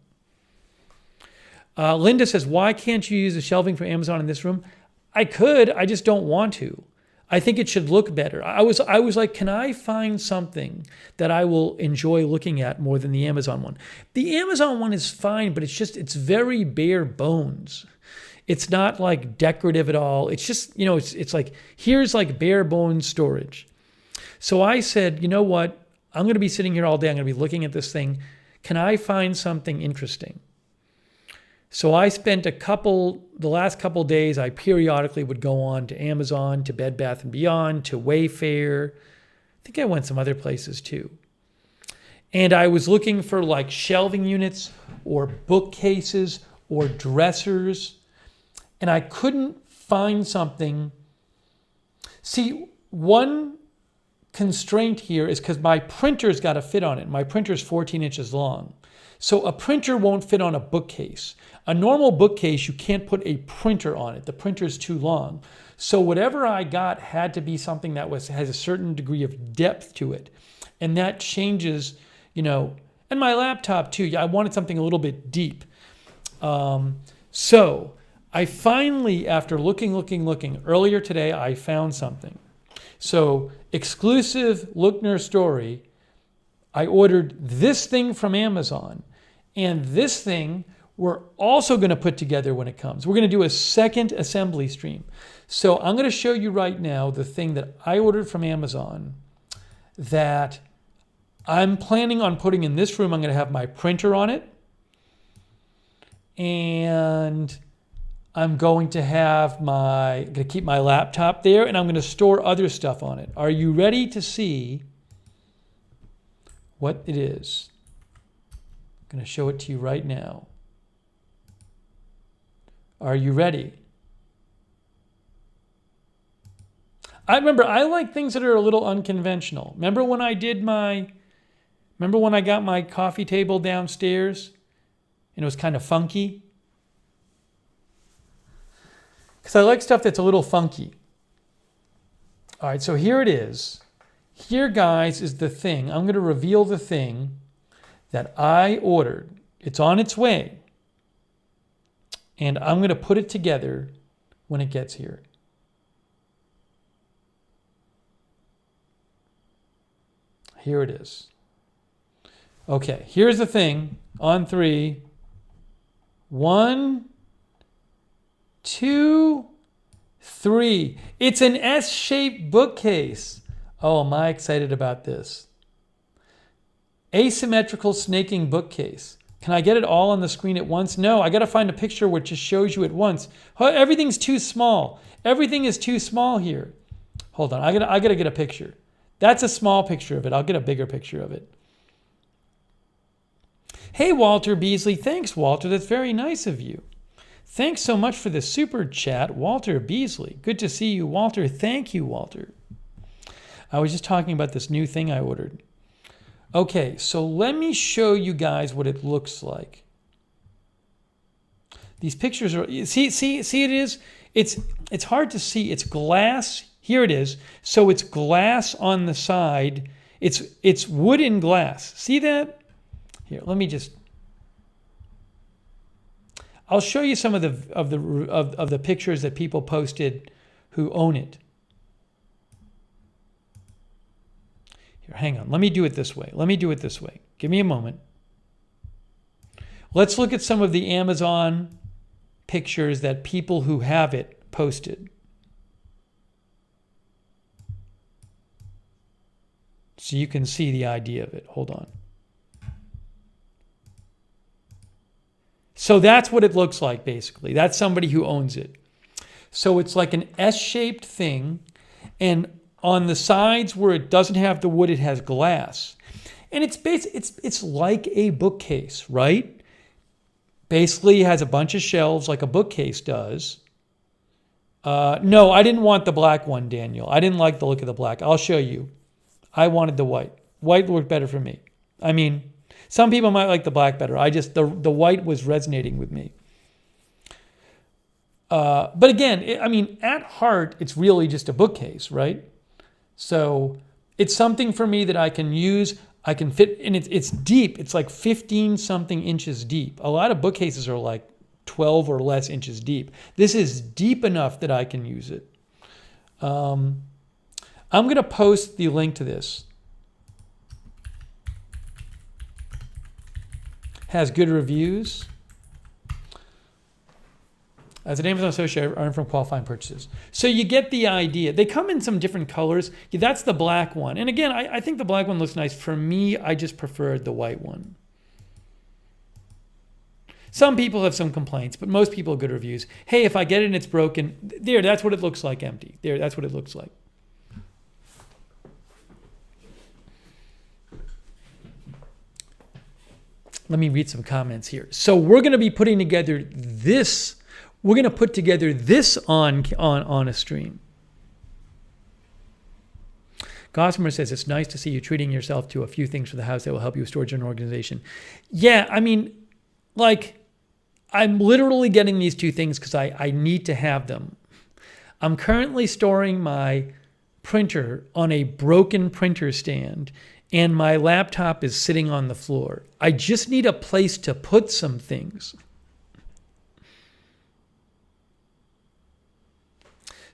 Linda says, why can't you use the shelving from Amazon in this room? I could, I just don't want to. I think it should look better. I was like, can I find something that I will enjoy looking at more than the Amazon one? The Amazon one is fine, but it's very bare bones. It's not like decorative at all. It's just, it's like, here's like bare bones storage. So I said, you know what? I'm going to be sitting here all day. I'm going to be looking at this thing. Can I find something interesting? So I spent the last couple days, I periodically would go on to Amazon, to Bed Bath & Beyond, to Wayfair. I think I went some other places too. And I was looking for like shelving units or bookcases or dressers. And I couldn't find something. See, one constraint here is because my printer's got to fit on it. My printer's 14 inches long. So a printer won't fit on a bookcase. A normal bookcase, you can't put a printer on it. The printer's too long. So whatever I got had to be something that has a certain degree of depth to it. And that changes, and my laptop too. I wanted something a little bit deep. So I finally, after looking, earlier today, I found something. So exclusive Lookner story, I ordered this thing from Amazon. And this thing we're also going to put together when it comes. We're going to do a second assembly stream. So I'm going to show you right now the thing that I ordered from Amazon that I'm planning on putting in this room. I'm going to have my printer on it. And I'm going to keep my laptop there, and I'm going to store other stuff on it. Are you ready to see what it is? I'm going to show it to you right now. Are you ready? I like things that are a little unconventional. Remember when I got my coffee table downstairs and it was kind of funky? Because I like stuff that's a little funky. All right, so here it is. Here, guys, is the thing. I'm going to reveal the thing that I ordered. It's on its way. And I'm going to put it together when it gets here. Here it is. Okay, here's the thing. On 3. 1, 2, 3. It's an S-shaped bookcase. Oh, am I excited about this. Asymmetrical snaking bookcase. Can I get it all on the screen at once? No, I got to find a picture which just shows you at once. Everything's too small. Everything is too small here. Hold on, I got to get a picture. That's a small picture of it. I'll get a bigger picture of it. Hey, Walter Beasley. Thanks, Walter. That's very nice of you. Thanks so much for the super chat, Walter Beasley. Good to see you, Walter. Thank you, Walter. I was just talking about this new thing I ordered. Okay, so let me show you guys what it looks like. These pictures are, see it is, it's hard to see. It's glass. Here it is. So it's glass on the side. It's wood and glass. See that? Here, let me just, I'll show you some of the pictures that people posted who own it. Here, hang on. Let me do it this way. Give me a moment. Let's look at some of the Amazon pictures that people who have it posted. So you can see the idea of it. Hold on. So that's what it looks like, basically. That's somebody who owns it. So it's like an S-shaped thing, and on the sides where it doesn't have the wood, it has glass. And it's like a bookcase, right? Basically, it has a bunch of shelves like a bookcase does. No, I didn't want the black one, Daniel. I didn't like the look of the black. I'll show you. I wanted the white. White worked better for me. I mean, some people might like the black better. The white was resonating with me. But again, I mean, at heart, it's really just a bookcase, right? So it's something for me that I can use. I can fit, and it's deep. It's like 15 something inches deep. A lot of bookcases are like 12 or less inches deep. This is deep enough that I can use it. I'm going to post the link to this. Has good reviews. As an Amazon associate, I earn from qualifying purchases. So you get the idea. They come in some different colors. Yeah, that's the black one. And again, I think the black one looks nice. For me, I just preferred the white one. Some people have some complaints, but most people have good reviews. Hey, if I get it and it's broken, there, that's what it looks like empty. There, that's what it looks like. Let me read some comments here. So we're going to be putting together this. We're going to put together this on a stream. Gossamer says, it's nice to see you treating yourself to a few things for the house that will help you with storage and organization. Yeah, I mean, like, I'm literally getting these two things because I need to have them. I'm currently storing my printer on a broken printer stand, and my laptop is sitting on the floor. I just need a place to put some things.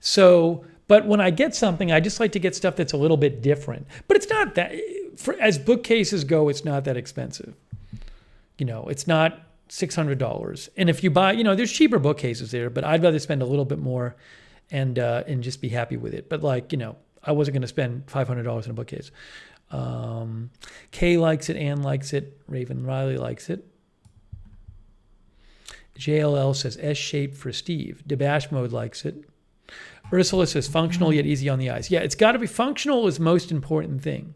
So, but when I get something, I just like to get stuff that's a little bit different. But it's not that, as bookcases go, it's not that expensive. You know, it's not $600. And if you buy, you know, there's cheaper bookcases there, but I'd rather spend a little bit more and just be happy with it. But like, you know, I wasn't going to spend $500 in a bookcase. Kay likes it, Ann likes it, Raven Riley likes it. JLL says S-shaped for Steve. Debash Mode likes it. Ursula says functional yet easy on the eyes. Yeah, it's got to be functional is the most important thing.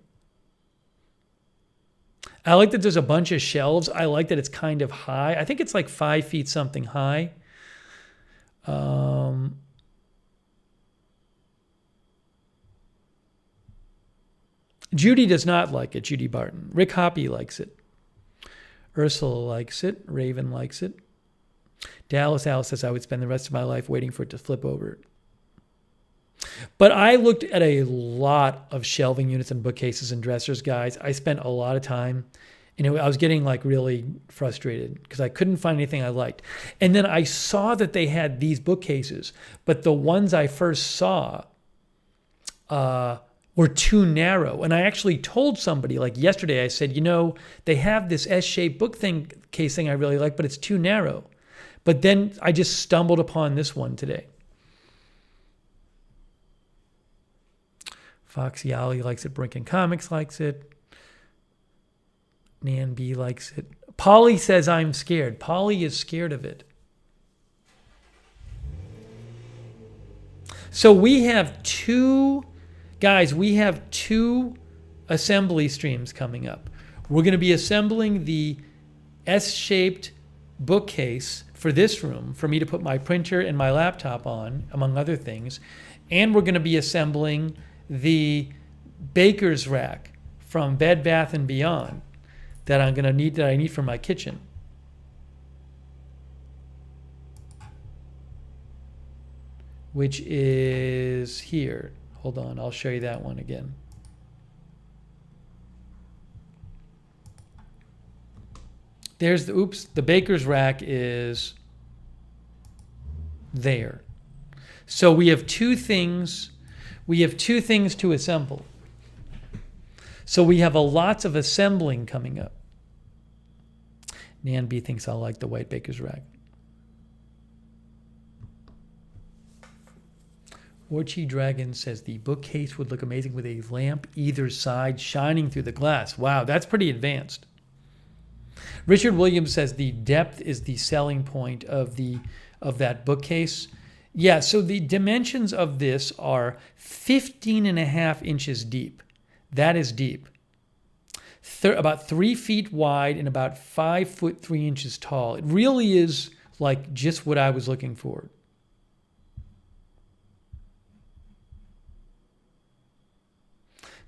I like that there's a bunch of shelves. I like that it's kind of high. I think it's like 5 feet something high. Judy does not like it, Judy Barton. Rick Hoppy likes it. Ursula likes it. Raven likes it. Dallas Alice says, I would spend the rest of my life waiting for it to flip over. But I looked at a lot of shelving units and bookcases and dressers, guys. I spent a lot of time. I was getting like really frustrated because I couldn't find anything I liked. And then I saw that they had these bookcases, but the ones I first saw were too narrow. And I actually told somebody, like yesterday, I said, you know, they have this S-shaped bookcase thing I really like, but it's too narrow. But then I just stumbled upon this one today. Foxy Ollie likes it. Brinken Comics likes it. Nan B likes it. Polly says, I'm scared. Polly is scared of it. So we have two assembly streams coming up. We're going to be assembling the S-shaped bookcase for this room for me to put my printer and my laptop on, among other things. And we're going to be assembling the baker's rack from Bed Bath & Beyond that I need for my kitchen. Which is here. Hold on, I'll show you that one again. There's the baker's rack is there. So we have two things. We have two things to assemble. So we have lots of assembling coming up. Nan B thinks I'll like the white baker's rack. Orchie Dragon says the bookcase would look amazing with a lamp either side shining through the glass. Wow, that's pretty advanced. Richard Williams says the depth is the selling point of that bookcase. Yeah, so the dimensions of this are 15.5 inches deep. That is deep. About 3 feet wide and about 5 foot 3 inches tall. It really is like just what I was looking for.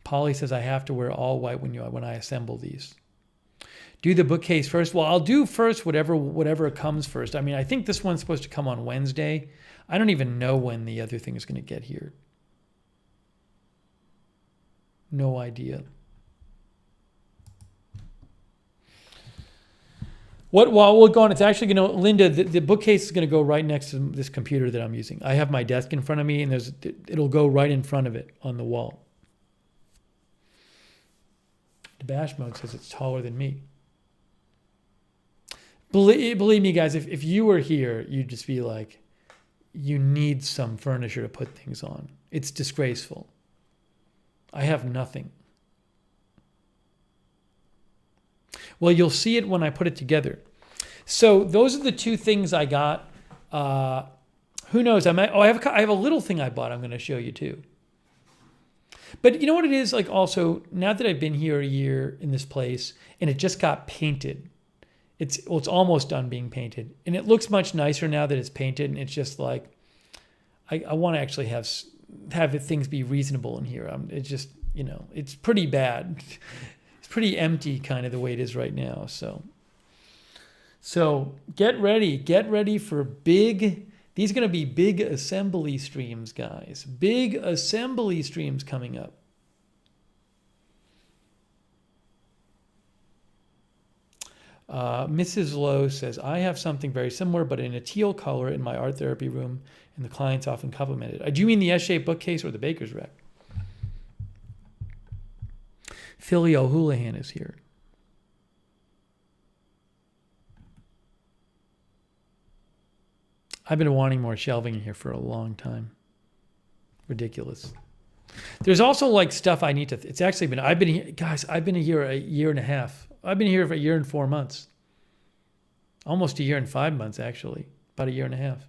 Polly says I have to wear all white when I assemble these. Do the bookcase first. Well, I'll do first whatever comes first. I mean, I think this one's supposed to come on Wednesday. I don't even know when the other thing is going to get here. No idea. While we're going, it's actually going to, Linda, the bookcase is going to go right next to this computer that I'm using. I have my desk in front of me, and it'll go right in front of it on the wall. The bash mode says it's taller than me. Believe me, guys, if you were here, you'd just be like, you need some furniture to put things on. It's disgraceful. I have nothing. Well, you'll see it when I put it together. So those are the two things I got. Who knows? I have a little thing I bought I'm going to show you too. But you know what it is? Like also, now that I've been here a year in this place and it just got painted, it's almost done being painted. And it looks much nicer now that it's painted, and it's just like, I want to actually have things be reasonable in here. It's just, it's pretty bad. It's pretty empty kind of the way it is right now. So get ready for these are going to be big assembly streams, guys. Big assembly streams coming up. Mrs. Lowe says, I have something very similar, but in a teal color in my art therapy room, and the clients often compliment it. Do you mean the S-shaped bookcase or the baker's rack? Philly O'Houlihan is here. I've been wanting more shelving in here for a long time. Ridiculous. There's also like stuff I need to, it's actually been, I've been here a year and a half. I've been here for a year and 4 months. Almost a year and 5 months, actually. About a year and a half.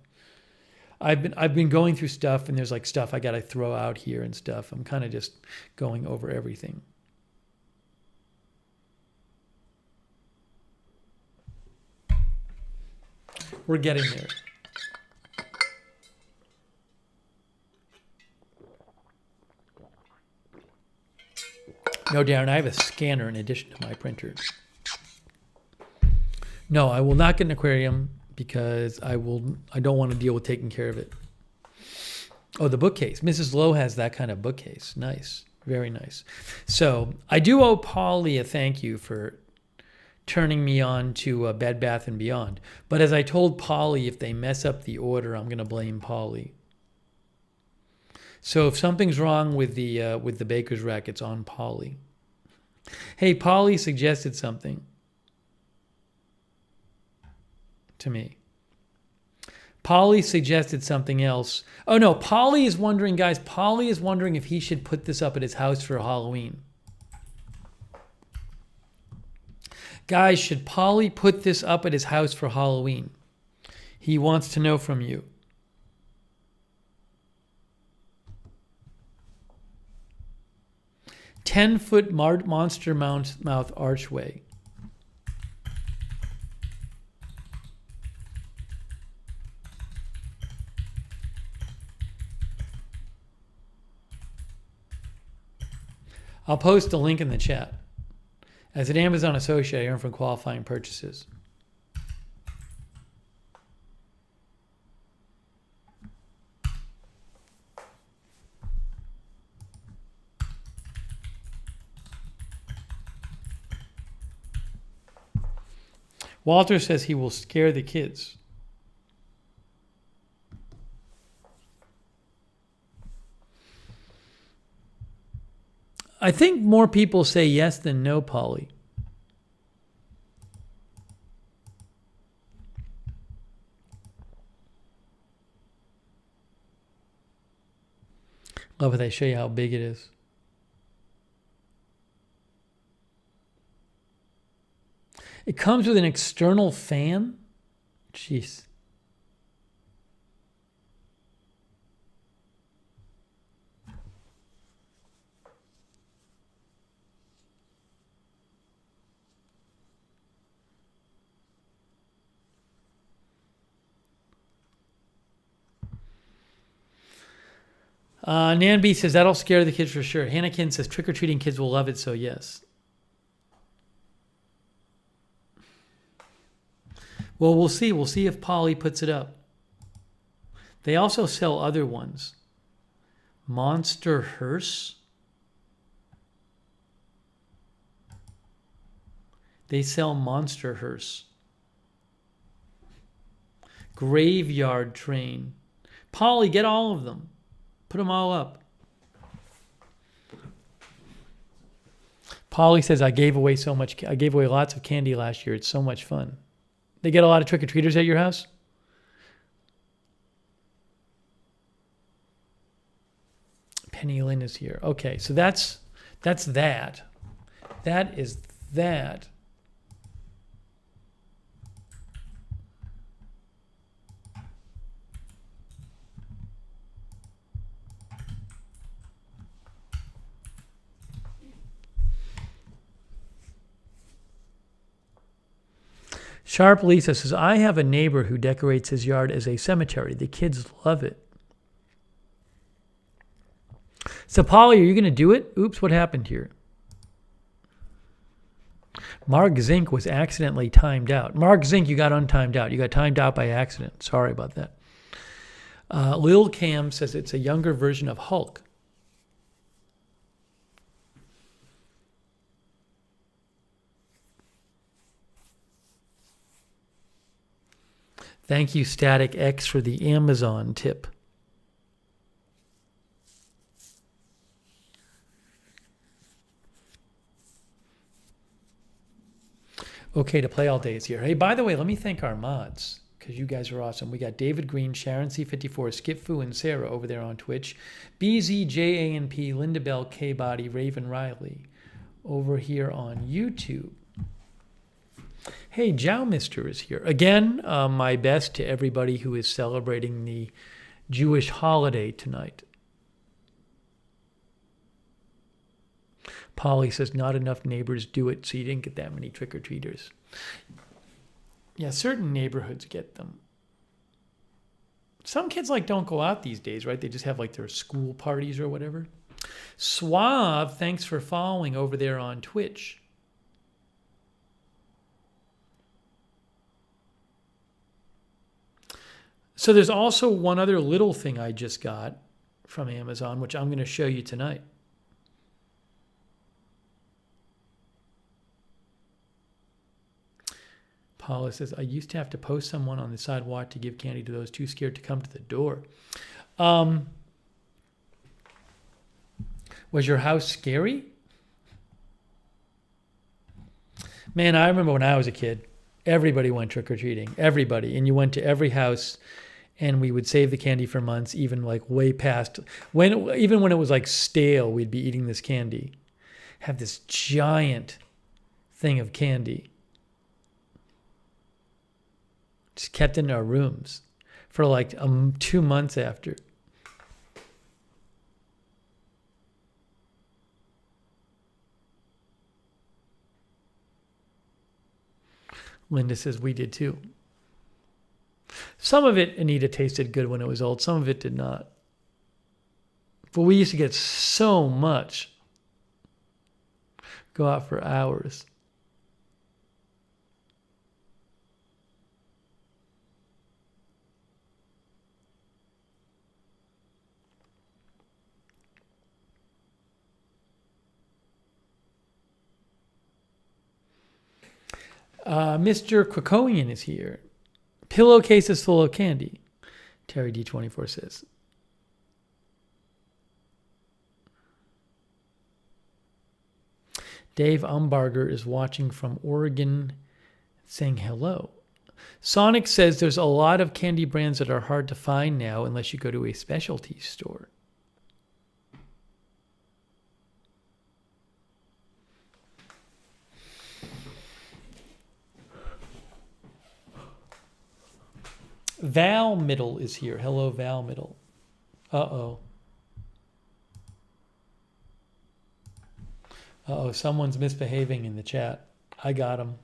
I've been going through stuff, and there's like stuff I got to throw out here and stuff. I'm kind of just going over everything. We're getting there. No, Darren, I have a scanner in addition to my printer. No, I will not get an aquarium because I don't want to deal with taking care of it. Oh, the bookcase. Mrs. Lowe has that kind of bookcase. Nice. Very nice. So I do owe Polly a thank you for turning me on to Bed Bath & Beyond. But as I told Polly, if they mess up the order, I'm going to blame Polly. So if something's wrong with the baker's rack, it's on Polly. Hey, Polly suggested something to me. Polly suggested something else. Oh no, Polly is wondering, guys, Polly is wondering if he should put this up at his house for Halloween. Guys, should Polly put this up at his house for Halloween? He wants to know from you. Ten-foot monster mouth archway. I'll post a link in the chat. As an Amazon associate, I earn from qualifying purchases. Walter says he will scare the kids. I think more people say yes than no, Polly. Love it. They show you how big it is. It comes with an external fan. Jeez. Nan B says, that'll scare the kids for sure. Hannahkin says, trick-or-treating kids will love it, so yes. Well, we'll see. We'll see if Polly puts it up. They also sell other ones. Monster Hearse. They sell Monster Hearse. Graveyard Train. Polly, get all of them. Put them all up. Polly says, I gave away lots of candy last year. It's so much fun. They get a lot of trick-or-treaters at your house? Penny Lynn is here. Okay, so that's that. That is that. Sharp Lisa says, I have a neighbor who decorates his yard as a cemetery. The kids love it. So, Polly, are you going to do it? Oops, what happened here? Mark Zink was accidentally timed out. Mark Zink, you got untimed out. You got timed out by accident. Sorry about that. Lil Cam says it's a younger version of Hulk. Thank you, Static X, for the Amazon tip. Okay to play all day is here. Hey, by the way, let me thank our mods, because you guys are awesome. We got David Green, Sharon C54, Skip Fu, and Sarah over there on Twitch. BZJANP, Linda Bell, K-Body, Raven Riley over here on YouTube. Hey, Jow Mister is here. Again, my best to everybody who is celebrating the Jewish holiday tonight. Polly says, not enough neighbors do it, so you didn't get that many trick-or-treaters. Yeah, certain neighborhoods get them. Some kids don't go out these days, right? They just have their school parties or whatever. Suave, thanks for following over there on Twitch. So there's also one other little thing I just got from Amazon, which I'm going to show you tonight. Paula says, I used to have to post someone on the sidewalk to give candy to those too scared to come to the door. Was your house scary? Man, I remember when I was a kid, everybody went trick-or-treating. Everybody. And you went to every house, and we would save the candy for months, even way past. Even when it was stale, we'd be eating this candy. Have this giant thing of candy. Just kept in our rooms for 2 months after. Linda says we did too. Some of it, Anita, tasted good when it was old. Some of it did not. But we used to get so much. Go out for hours. Mr. Krakowian is here. Pillowcase is full of candy. Terry D24 says. Dave Umbarger is watching from Oregon saying hello. Sonic says there's a lot of candy brands that are hard to find now unless you go to a specialty store. Val Middle is here. Hello, Val Middle. Uh-oh. Uh-oh, someone's misbehaving in the chat. I got him.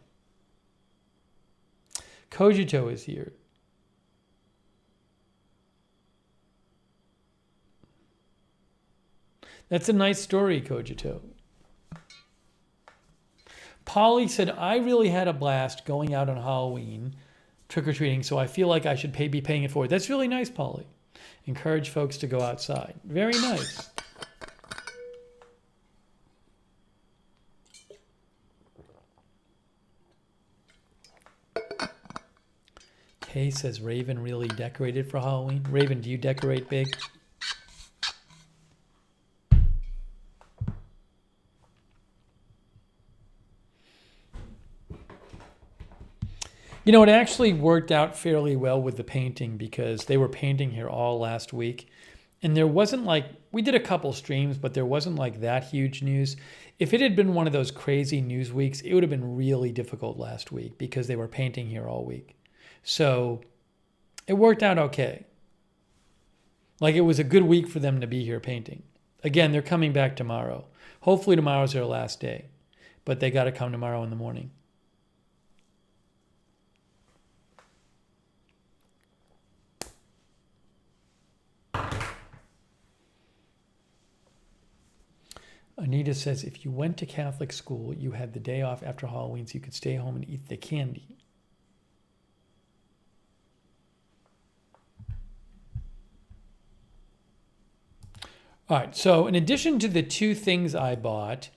Kojito is here. That's a nice story, Kojito. Polly said, I really had a blast going out on Halloween trick-or-treating, so I feel like I should be paying it forward. That's really nice, Polly. Encourage folks to go outside. Very nice. Kay says Raven really decorated for Halloween. Raven, do you decorate big? You know, it actually worked out fairly well with the painting because they were painting here all last week. And there wasn't like, we did a couple streams, but there wasn't like that huge news. If it had been one of those crazy news weeks, it would have been really difficult last week because they were painting here all week. So it worked out okay. Like it was a good week for them to be here painting. Again, they're coming back tomorrow. Hopefully tomorrow's their last day, but they got to come tomorrow in the morning. Anita says, if you went to Catholic school, you had the day off after Halloween so you could stay home and eat the candy. All right, so in addition to the two things I bought,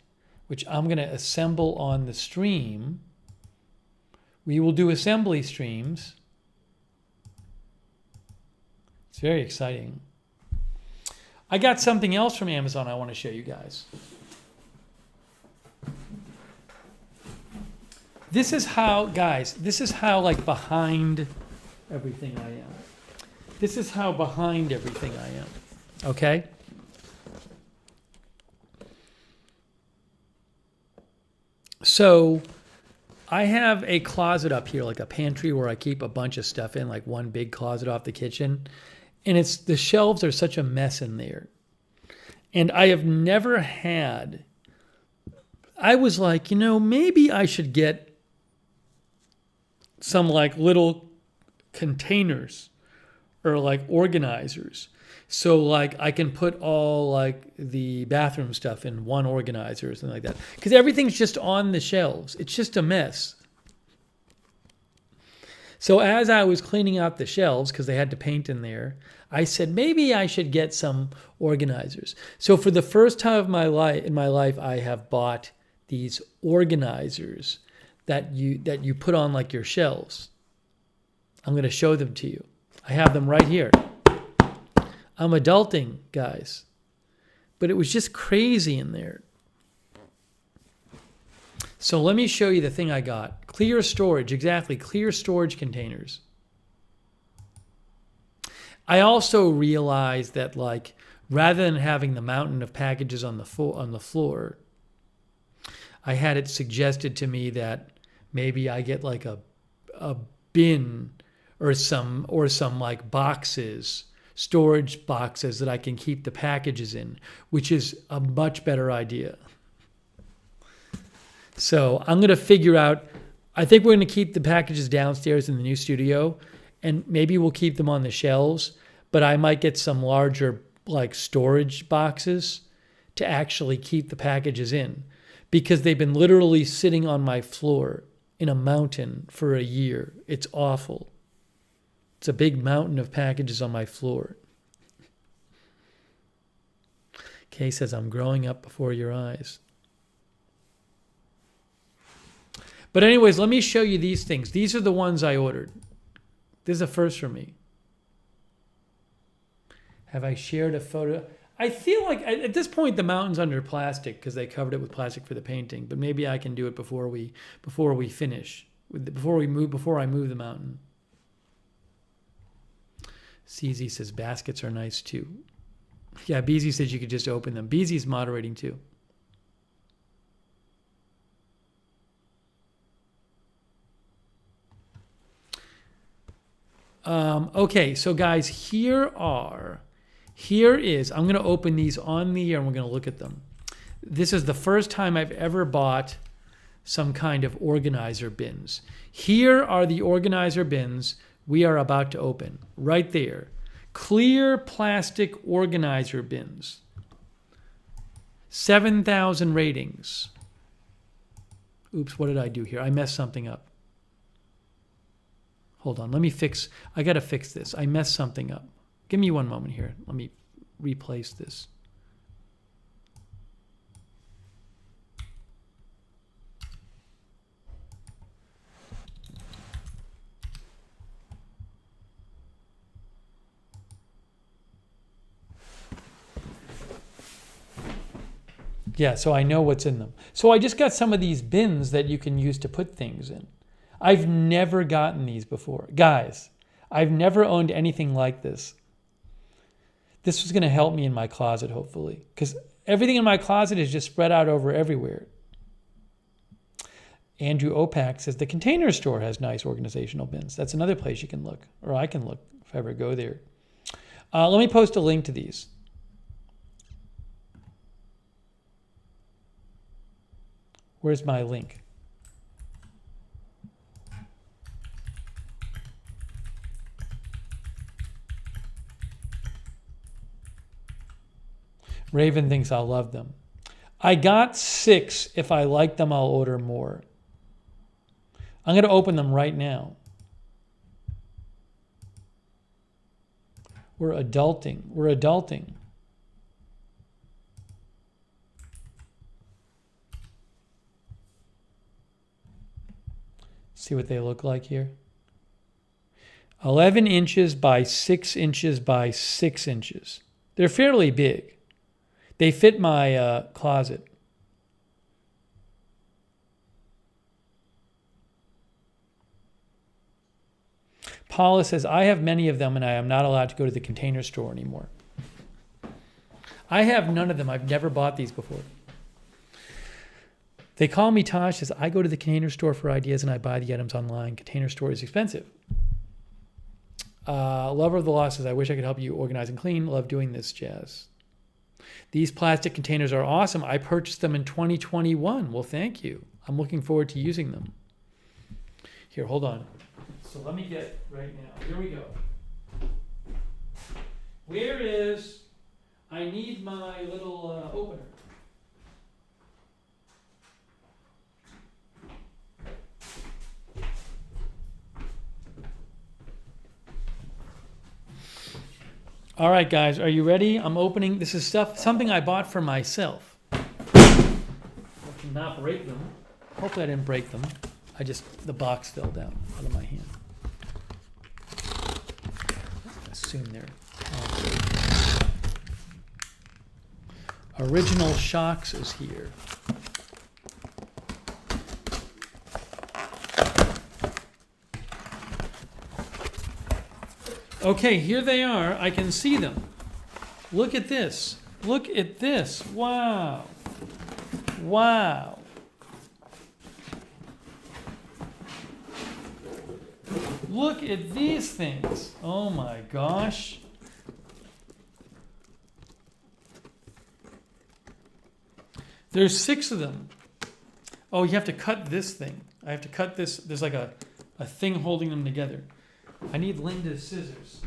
which I'm going to assemble on the stream, we will do assembly streams. It's very exciting. I got something else from Amazon I want to show you guys. This is how, guys, this is how like behind everything I am. This is how behind everything I am. Okay? So I have a closet up here, like a pantry where I keep a bunch of stuff in, like one big closet off the kitchen. And it's the shelves are such a mess in there. And I have never had, I was like, you know, maybe I should get some like little containers or like organizers. So like I can put all like the bathroom stuff in one organizer or something like that. Because everything's just on the shelves. It's just a mess. So as I was cleaning out the shelves, because they had to paint in there, I said, maybe I should get some organizers. So for the first time in my life, I have bought these organizers that you put on like your shelves. I'm going to show them to you. I have them right here. I'm adulting, guys. But it was just crazy in there. So let me show you the thing I got. Clear storage, exactly, clear storage containers. I also realized that like rather than having the mountain of packages on the floor, I had it suggested to me that maybe I get like a bin or some like boxes, storage boxes that I can keep the packages in, which is a much better idea. So I'm going to figure out, I think we're going to keep the packages downstairs in the new studio, and maybe we'll keep them on the shelves, but I might get some larger like storage boxes to actually keep the packages in. because they've been literally sitting on my floor in a mountain for a year. It's awful. It's a big mountain of packages on my floor. Kay says, I'm growing up before your eyes. But anyways, let me show you these things. These are the ones I ordered. This is a first for me. Have I shared a photo? I feel like at this point the mountain's under plastic because they covered it with plastic for the painting. But maybe I can do it before we finish, before I move the mountain. CZ says baskets are nice too. Yeah, BZ says you could just open them. BZ's moderating too. Okay, so guys, here is, I'm going to open these on the air and we're going to look at them. This is the first time I've ever bought some kind of organizer bins. Here are the organizer bins we are about to open, right there. Clear plastic organizer bins. 7,000 ratings. Oops, what did I do here? I messed something up. Hold on, I gotta fix this. I messed something up. Give me one moment here. Let me replace this. Yeah, so I know what's in them. So I just got some of these bins that you can use to put things in. I've never gotten these before. Guys, I've never owned anything like this. This was going to help me in my closet, hopefully, because everything in my closet is just spread out over everywhere. Andrew Opak says the Container Store has nice organizational bins. That's another place you can look, or I can look if I ever go there. Let me post a link to these. Where's my link? Raven thinks I'll love them. I got 6. If I like them, I'll order more. I'm going to open them right now. We're adulting. We're adulting. See what they look like here. 11 inches by 6 inches by 6 inches. They're fairly big. They fit my closet. Paula says, I have many of them and I am not allowed to go to the Container Store anymore. I have none of them. I've never bought these before. They call me Tosh. Says, I go to the Container Store for ideas and I buy the items online. Container Store is expensive. Lover of the Law says, I wish I could help you organize and clean. Love doing this, Jazz. These plastic containers are awesome. I purchased them in 2021. Well, thank you. I'm looking forward to using them. Here, hold on. So let me get right now. Here we go. Where is, I need my little opener. All right, guys, are you ready? I'm opening. This is something I bought for myself. I cannot break them. Hopefully I didn't break them. The box fell down out of my hand. I assume they're Original Shocks is here. Okay, here they are. I can see them. Look at this. Look at this. Wow. Wow. Look at these things. Oh my gosh. There's 6 of them. Oh, you have to cut this thing. I have to cut this. There's like a thing holding them together. I need Linda's scissors.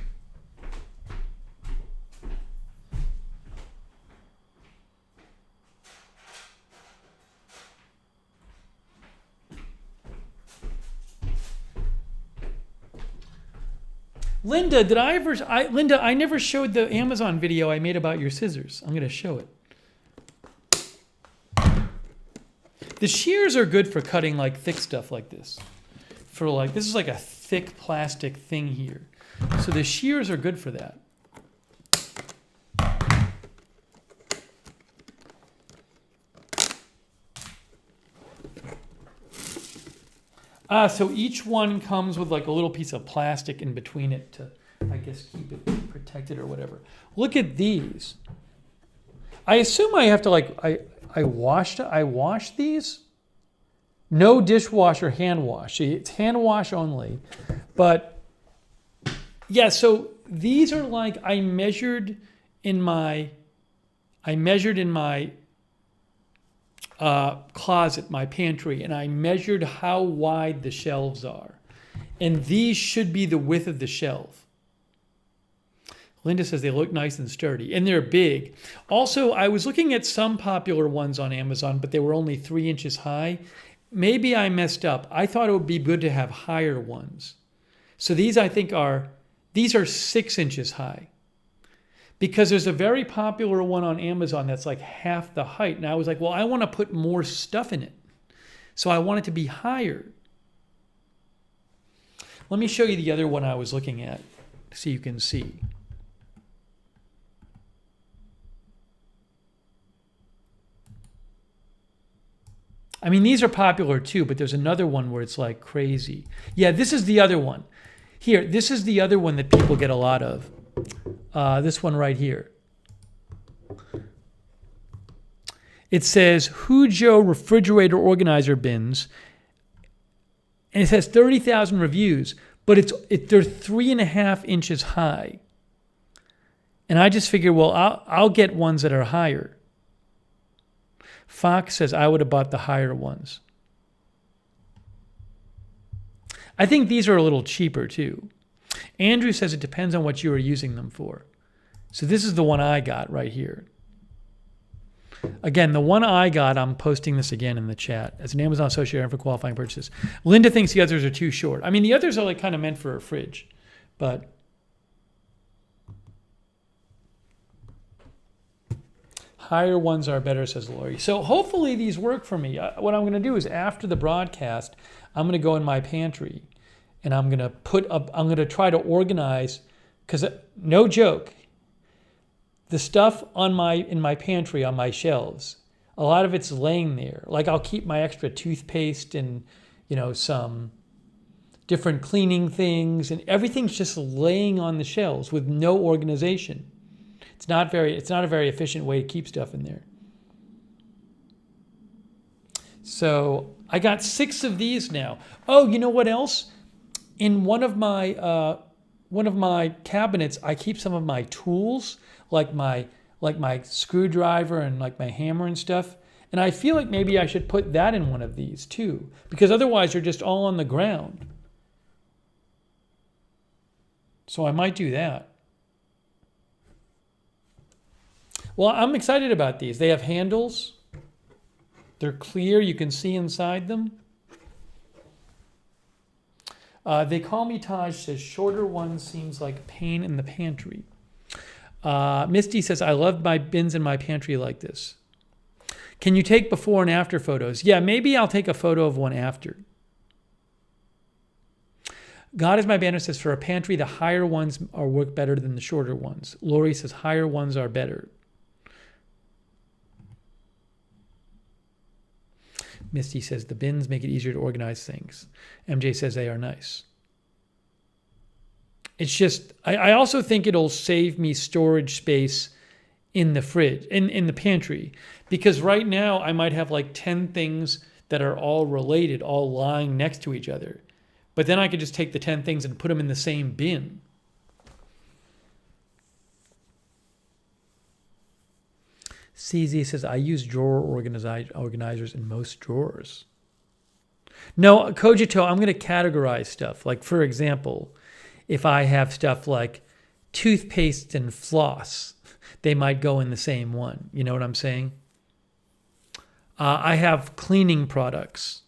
Linda, Linda, I never showed the Amazon video I made about your scissors. I'm going to show it. The shears are good for cutting like thick stuff like this. This is like a thick plastic thing here. So the shears are good for that. So each one comes with like a little piece of plastic in between it to, I guess, keep it protected or whatever. Look at these. I assume I have to I wash these. No dishwasher hand wash. It's hand wash only. But yeah, so these are like I measured in my closet, my pantry, and I measured how wide the shelves are. And these should be the width of the shelf. Linda says they look nice and sturdy, and they're big. Also, I was looking at some popular ones on Amazon, but they were only 3 inches high. Maybe I messed up. I thought it would be good to have higher ones. So these I think these are 6 inches high. Because there's a very popular one on Amazon that's like half the height. And I was like, well, I want to put more stuff in it. So I want it to be higher. Let me show you the other one I was looking at so you can see. I mean, these are popular too, but there's another one where it's like crazy. Yeah, this is the other one. Here, this is the other one that people get a lot of. This one right here. It says Hujo refrigerator organizer bins, and it has 30,000 reviews, but they're 3.5 inches high. And I just figured, well, I'll get ones that are higher. Fox says I would have bought the higher ones. I think these are a little cheaper too. Andrew says it depends on what you are using them for. So this is the one I got right here. Again, the one I got, I'm posting this again in the chat as an Amazon associate for qualifying purchases. Linda thinks the others are too short. I mean, the others are like kind of meant for a fridge, but higher ones are better, says Lori. So hopefully these work for me. What I'm going to do is after the broadcast, I'm going to go in my pantry and I'm going to try to organize, because no joke, the stuff in my pantry on my shelves, a lot of it's laying there. Like I'll keep my extra toothpaste and, some different cleaning things, and everything's just laying on the shelves with no organization. It's not a very efficient way to keep stuff in there. So I got 6 of these now. Oh, you know what else? In one of my cabinets, I keep some of my tools, like my screwdriver and like my hammer and stuff. And I feel like maybe I should put that in one of these too, because otherwise they're just all on the ground. So I might do that. Well, I'm excited about these. They have handles. They're clear. You can see inside them. They call me Taj says shorter ones seems like a pain in the pantry. Misty says, I love my bins in my pantry like this. Can you take before and after photos? Yeah, maybe I'll take a photo of one after. God is my banner says, for a pantry, the higher ones work better than the shorter ones. Lori says, higher ones are better. Misty says, the bins make it easier to organize things. MJ says they are nice. It's just, I also think it'll save me storage space in the fridge, in the pantry. Because right now I might have like 10 things that are all related, all lying next to each other. But then I could just take the 10 things and put them in the same bin. CZ says, I use drawer organizers in most drawers. No, Cogito, I'm going to categorize stuff. Like, for example, if I have stuff like toothpaste and floss, they might go in the same one. You know what I'm saying? I have cleaning products.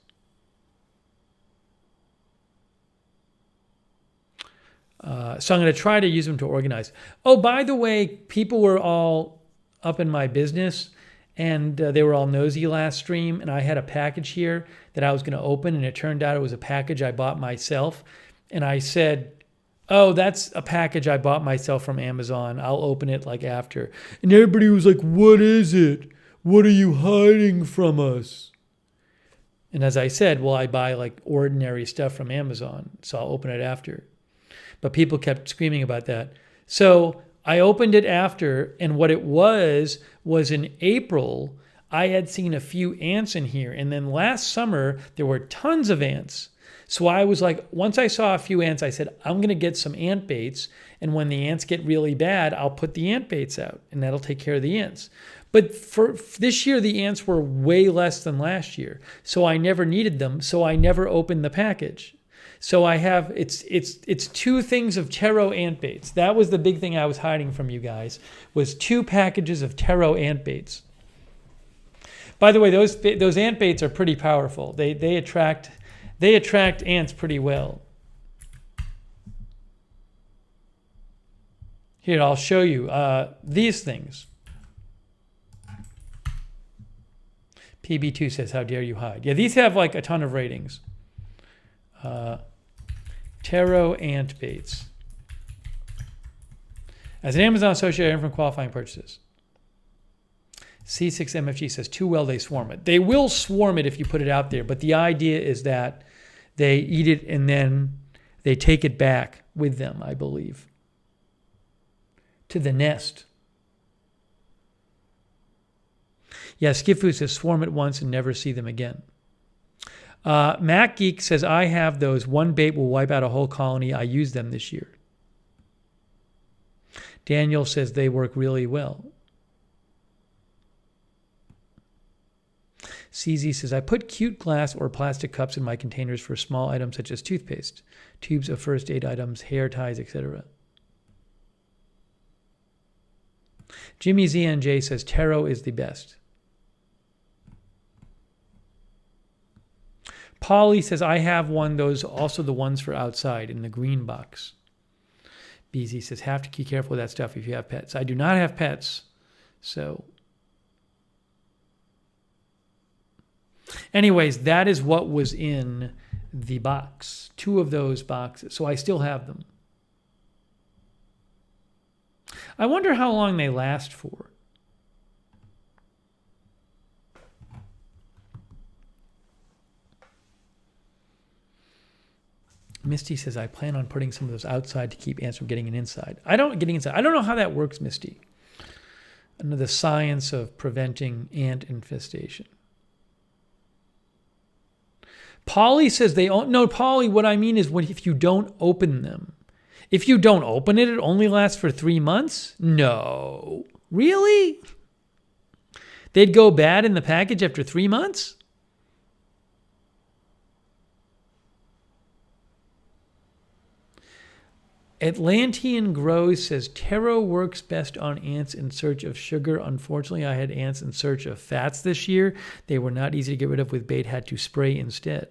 So I'm going to try to use them to organize. Oh, by the way, people were all up in my business and they were all nosy last stream. And I had a package here that I was going to open, and it turned out it was a package I bought myself. And I said, oh, that's a package I bought myself from Amazon. I'll open it like after. And everybody was like, what is it? What are you hiding from us? And as I said, well, I buy like ordinary stuff from Amazon, so I'll open it after. But people kept screaming about that. So I opened it after, and what it was in April, I had seen a few ants in here. And then last summer, there were tons of ants. So I was like, once I saw a few ants, I said, I'm going to get some ant baits. And when the ants get really bad, I'll put the ant baits out, and that'll take care of the ants. But for this year, the ants were way less than last year. So I never needed them. So I never opened the package. So I have, it's 2 things of Taro ant baits. That was the big thing I was hiding from you guys, was 2 packages of Taro ant baits. By the way, those ant baits are pretty powerful. They attract ants pretty well. Here, I'll show you these things. PB2 says, how dare you hide? Yeah, these have like a ton of ratings. Taro ant baits. As an Amazon associate, I earn from qualifying purchases. C6MFG says, too well they swarm it. They will swarm it if you put it out there, but the idea is that they eat it and then they take it back with them, I believe, to the nest. Yeah, Skifu says, swarm it once and never see them again. Mac Geek says, I have those. One bait will wipe out a whole colony. I used them this year. Daniel says they work really well. CZ says, I put cute glass or plastic cups in my containers for small items such as toothpaste, tubes of first aid items, hair ties, etc. Jimmy ZNJ says, Taro is the best. Polly says, I have one, those also the ones for outside in the green box. BZ says, have to be careful with that stuff if you have pets. I do not have pets. So anyways, that is what was in the box. 2 of those boxes. So I still have them. I wonder how long they last for. Misty says, I plan on putting some of those outside to keep ants from getting in inside. I don't know how that works, Misty. I know the science of preventing ant infestation. Polly says no, Polly, what I mean is if you don't open them. If you don't open it, it only lasts for 3 months? No. Really? They'd go bad in the package after 3 months? Atlantean Grows says, Taro works best on ants in search of sugar. Unfortunately, I had ants in search of fats this year. They were not easy to get rid of with bait, had to spray instead.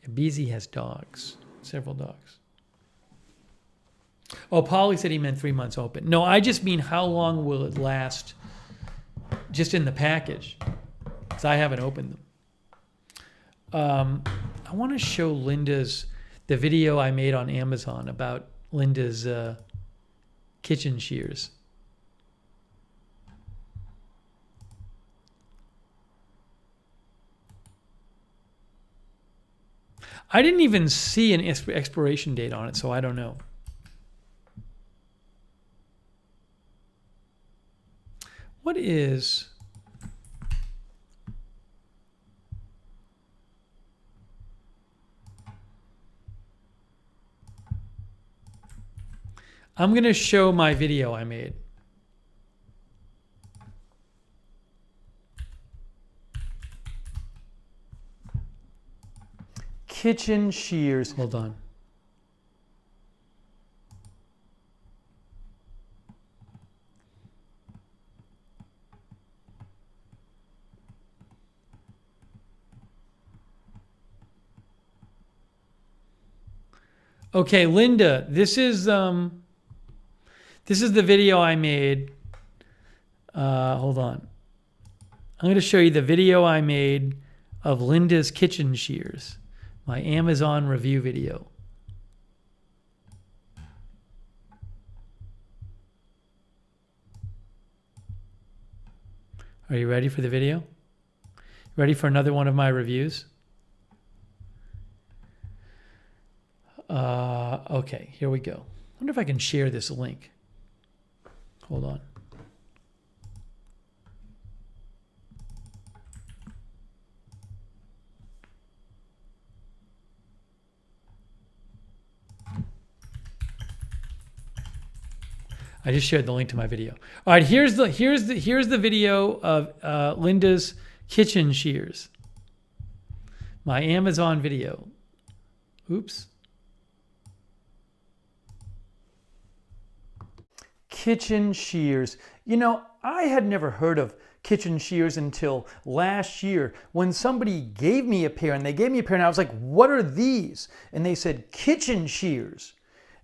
Yeah, BZ has dogs, several dogs. Oh, Polly said he meant 3 months open. No, I just mean how long will it last just in the package? Because I haven't opened them. I want to show the video I made on Amazon about Linda's kitchen shears. I didn't even see an expiration date on it, so I don't know. What is... I'm going to show my video I made. Kitchen shears. Hold on. Okay, Linda, this is the video I made. Hold on. I'm going to show you the video I made of Linda's kitchen shears, my Amazon review video. Are you ready for the video? Ready for another one of my reviews? Okay, here we go. I wonder if I can share this link. Hold on. I just shared the link to my video. All right, here's the video of Linda's kitchen shears. My Amazon video. Oops. Kitchen shears. You know, I had never heard of kitchen shears until last year when somebody gave me a pair, and they gave me a pair and I was like, what are these? And they said kitchen shears.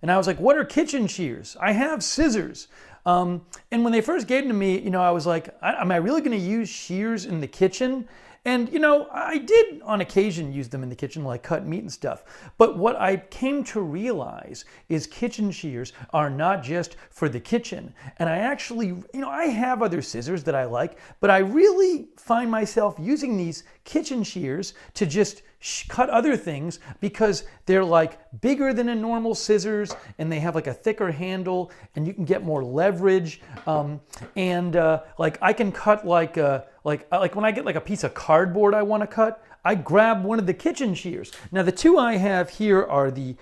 And I was like, what are kitchen shears? I have scissors. And when they first gave them to me, you know, I was like, am I really going to use shears in the kitchen? And, you know, I did on occasion use them in the kitchen, like cut meat and stuff. But what I came to realize is kitchen shears are not just for the kitchen. And I actually, you know, I have other scissors that I like, but I really find myself using these kitchen shears to just cut other things because they're like bigger than a normal scissors and they have like a thicker handle and you can get more leverage. Like I can cut like when I get like a piece of cardboard I want to cut, I grab one of the kitchen shears. Now the two I have here are the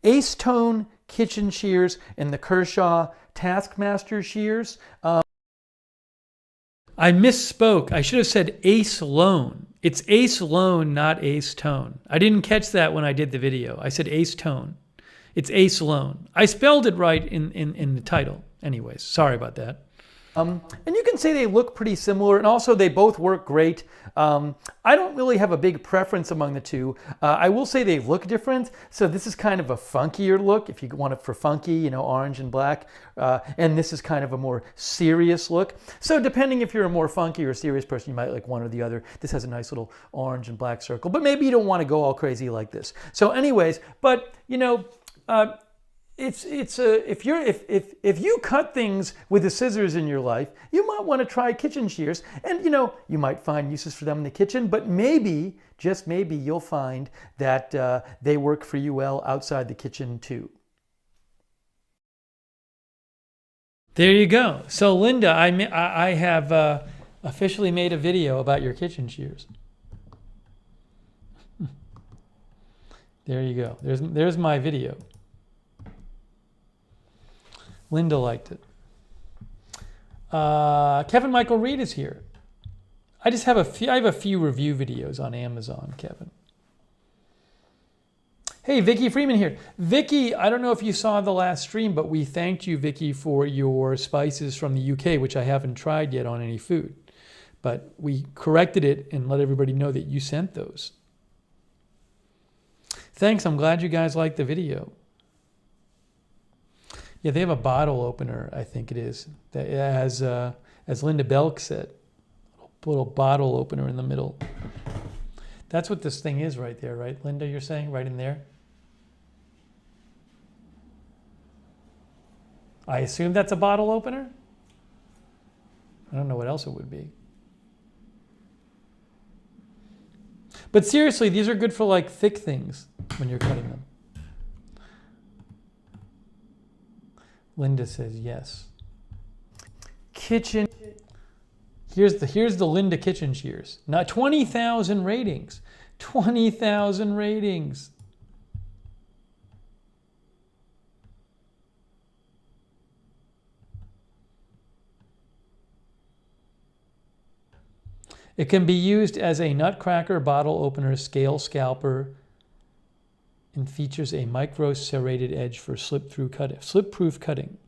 Ace Tone kitchen shears and the Kershaw Taskmaster shears. I misspoke. I should have said Ace Lone. It's Ace Lone, not Ace Tone. I didn't catch that when I did the video. I said Ace Tone. It's Ace Lone. I spelled it right in the title. Anyways, sorry about that. And you can say they look pretty similar, and also they both work great. I don't really have a big preference among the two. I will say they look different. So this is kind of a funkier look, if you want it for funky, you know, orange and black. And this is kind of a more serious look. So depending if you're a more funky or serious person, you might like one or the other. This has a nice little orange and black circle, but maybe you don't want to go all crazy like this. So anyways, but you know, if you cut things with the scissors in your life, you might want to try kitchen shears, and you know you might find uses for them in the kitchen, but maybe, just maybe, you'll find that they work for you well outside the kitchen too. There you go. So Linda, I have officially made a video about your kitchen shears. There you go. There's my video. Linda liked it. Kevin Michael Reed is here. I have a few review videos on Amazon, Kevin. Hey, Vicky Freeman here. Vicky, I don't know if you saw the last stream, but we thanked you, Vicky, for your spices from the UK, which I haven't tried yet on any food. But we corrected it and let everybody know that you sent those. Thanks. I'm glad you guys liked the video. Yeah, they have a bottle opener, I think it is, that has, as Linda Belk said, a little bottle opener in the middle. That's what this thing is right there, right, Linda, you're saying, right in there? I assume that's a bottle opener? I don't know what else it would be. But seriously, these are good for like thick things when you're cutting them. Linda says yes. Kitchen. Here's the Linda kitchen shears. Now 20,000 ratings. 20,000 ratings. It can be used as a nutcracker, bottle opener, scale scalper, and features a micro serrated edge for slip-proof cutting.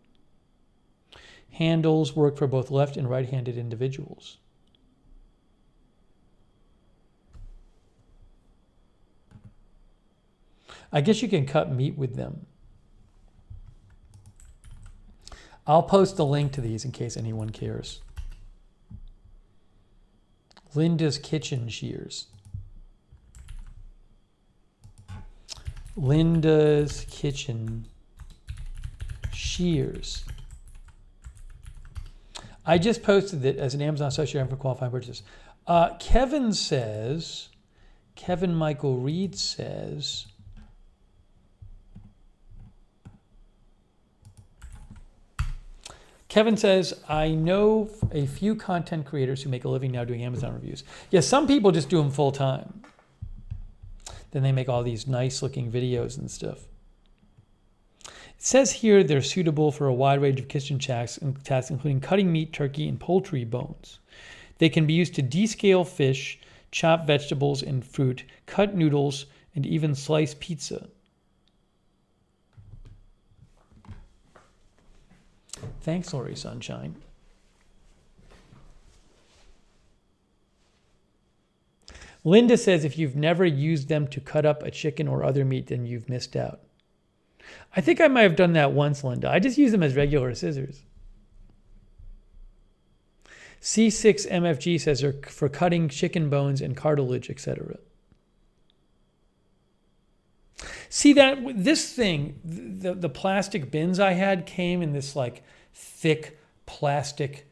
Handles work for both left and right-handed individuals. I guess you can cut meat with them. I'll post a link to these in case anyone cares. Linda's Kitchen Shears. Linda's Kitchen Shears. I just posted it as an Amazon associate for qualifying purchases. Kevin Michael Reed says, I know a few content creators who make a living now doing Amazon reviews. Yeah, some people just do them full time. Then they make all these nice looking videos and stuff. It says here they're suitable for a wide range of kitchen tasks, including cutting meat, turkey, and poultry bones. They can be used to descale fish, chop vegetables and fruit, cut noodles, and even slice pizza. Thanks, Lori Sunshine. Linda says if you've never used them to cut up a chicken or other meat, then you've missed out. I think I might have done that once, Linda. I just use them as regular scissors. C6MFG says they're for cutting chicken bones and cartilage, etc. See this thing, the plastic bins I had came in this like thick plastic,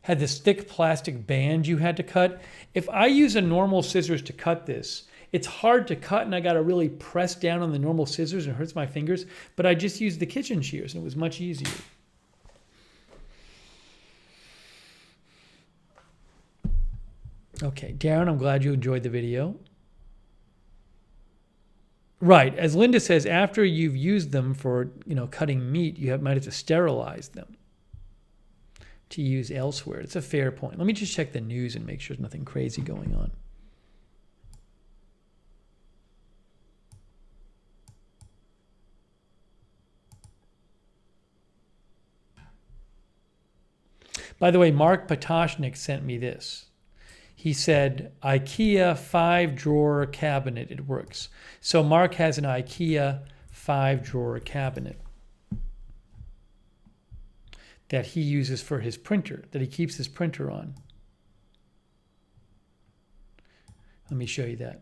had this thick plastic band you had to cut. If I use a normal scissors to cut this, it's hard to cut and I got to really press down on the normal scissors and it hurts my fingers, but I just used the kitchen shears and it was much easier. Okay, Darren, I'm glad you enjoyed the video. Right, as Linda says, after you've used them for cutting meat, you might have to sterilize them to use elsewhere. It's a fair point. Let me just check the news and make sure there's nothing crazy going on. By the way, Mark Patoshnik sent me this. He said, Ikea 5-drawer cabinet, it works. So Mark has an Ikea 5-drawer cabinet that he uses for his printer, that he keeps his printer on. Let me show you that.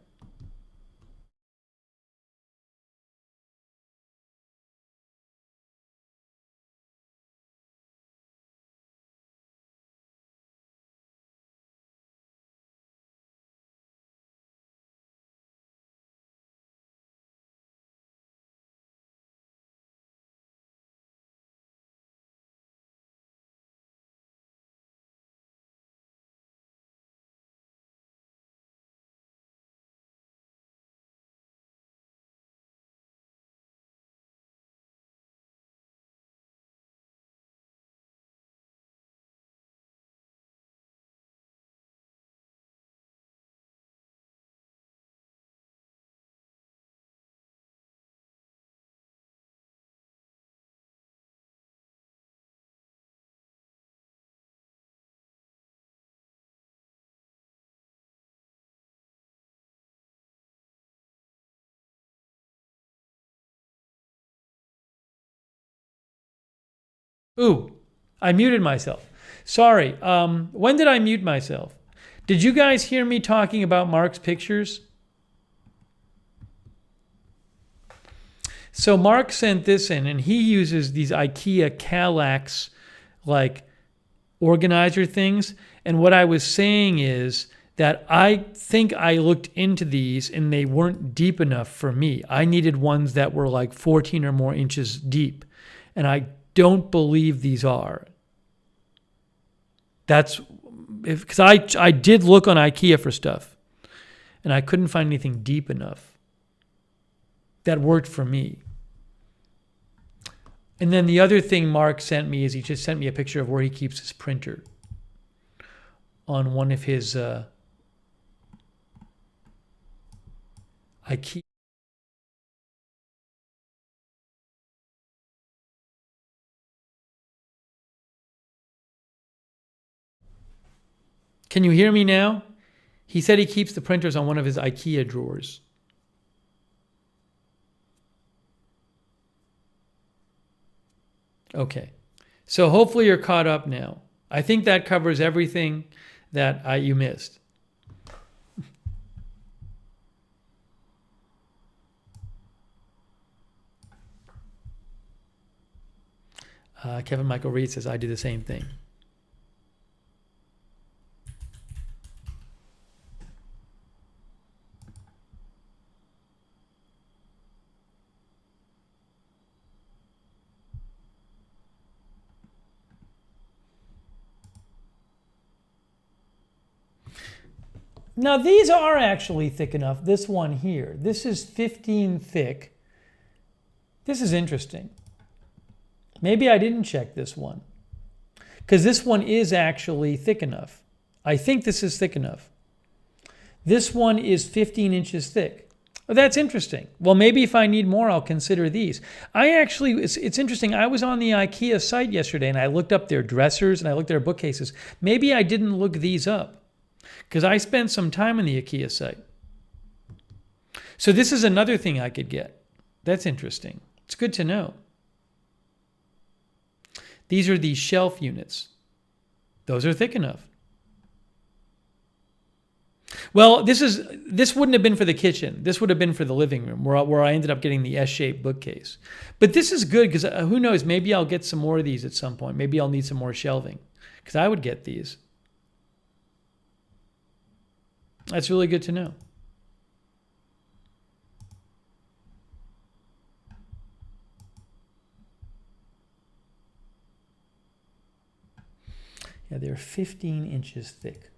Ooh, I muted myself. Sorry. When did I mute myself? Did you guys hear me talking about Mark's pictures? So Mark sent this in, and he uses these IKEA Kallax like organizer things. And what I was saying is that I think I looked into these and they weren't deep enough for me. I needed ones that were like 14 or more inches deep. And I don't believe these are. That's because I did look on IKEA for stuff and I couldn't find anything deep enough that worked for me. And then the other thing Mark sent me is he just sent me a picture of where he keeps his printer on one of his IKEA. Can you hear me now? He said he keeps the printers on one of his IKEA drawers. Okay. So hopefully you're caught up now. I think that covers everything that you missed. Kevin Michael Reed says, I do the same thing. Now these are actually thick enough. This one here, this is 15 thick. This is interesting. Maybe I didn't check this one, because this one is actually thick enough. I think this is thick enough. This one is 15 inches thick. Oh, that's interesting. Well, maybe if I need more, I'll consider these. It's interesting. I was on the Ikea site yesterday and I looked up their dressers and I looked at their bookcases. Maybe I didn't look these up because I spent some time on the Ikea site. So this is another thing I could get. That's interesting. It's good to know. These are the shelf units. Those are thick enough. Well, this wouldn't have been for the kitchen. This would have been for the living room, where I ended up getting the S-shaped bookcase. But this is good because who knows? Maybe I'll get some more of these at some point. Maybe I'll need some more shelving because I would get these. That's really good to know. Yeah, they're 15 inches thick.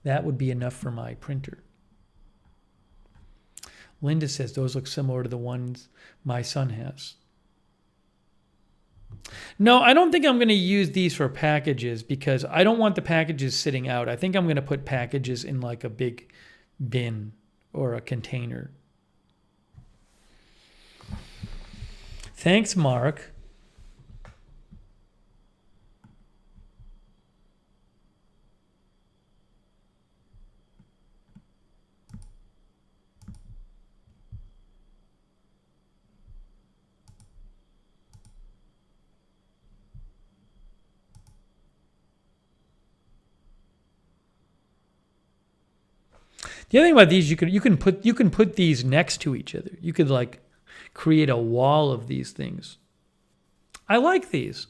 That would be enough for my printer. Linda says those look similar to the ones my son has. No, I don't think I'm going to use these for packages because I don't want the packages sitting out. I think I'm going to put packages in like a big bin or a container. Thanks, Mark. The other thing about these, you can put these next to each other. You could like create a wall of these things. I like these.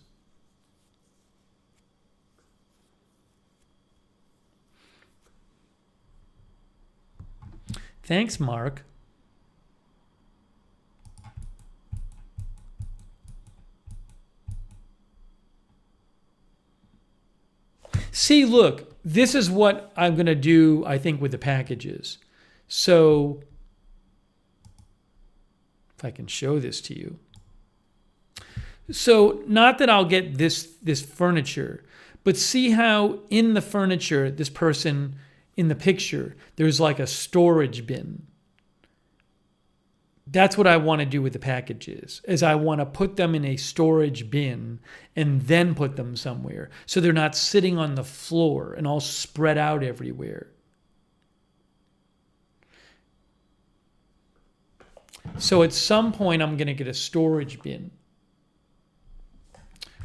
Thanks, Mark. See, look. This is what I'm going to do, I think, with the packages. So, if I can show this to you. So, not that I'll get this furniture, but see how in the furniture, this person in the picture, there's like a storage bin. That's what I want to do with the packages, is I want to put them in a storage bin and then put them somewhere so they're not sitting on the floor and all spread out everywhere. So at some point, I'm going to get a storage bin.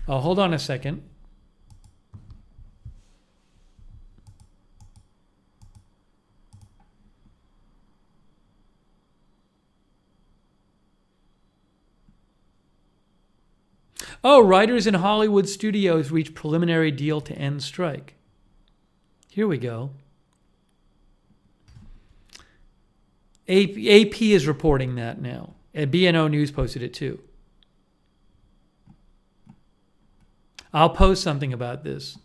Hold on a second. Oh, writers in Hollywood studios reach preliminary deal to end strike. Here we go. AP is reporting that now. And BNO News posted it too. I'll post something about this.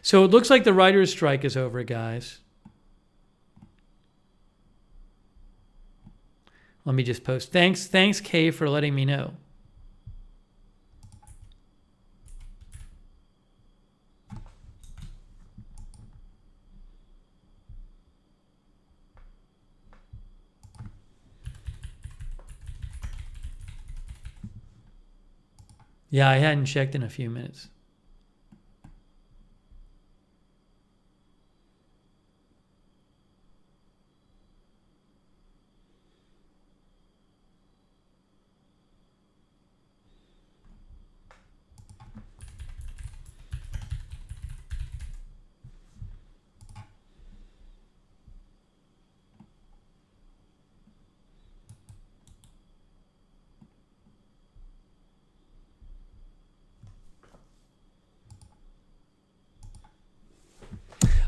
So it looks like the writers' strike is over, guys. Let me just post. Thanks, Kay, for letting me know. Yeah, I hadn't checked in a few minutes.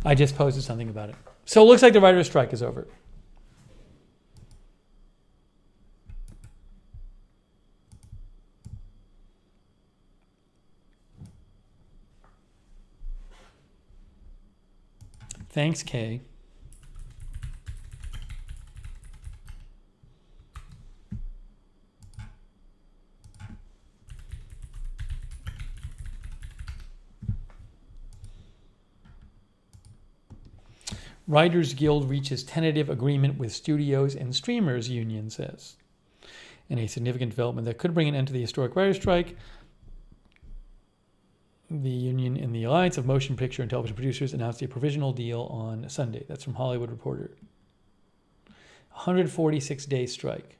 I just posted something about it. So it looks like the writer's strike is over. Thanks, Kay. Writers Guild reaches tentative agreement with studios and streamers, union says. In a significant development that could bring an end to the historic writer's strike, the union and the Alliance of Motion Picture and Television Producers announced a provisional deal on Sunday. That's from Hollywood Reporter. 146-day strike.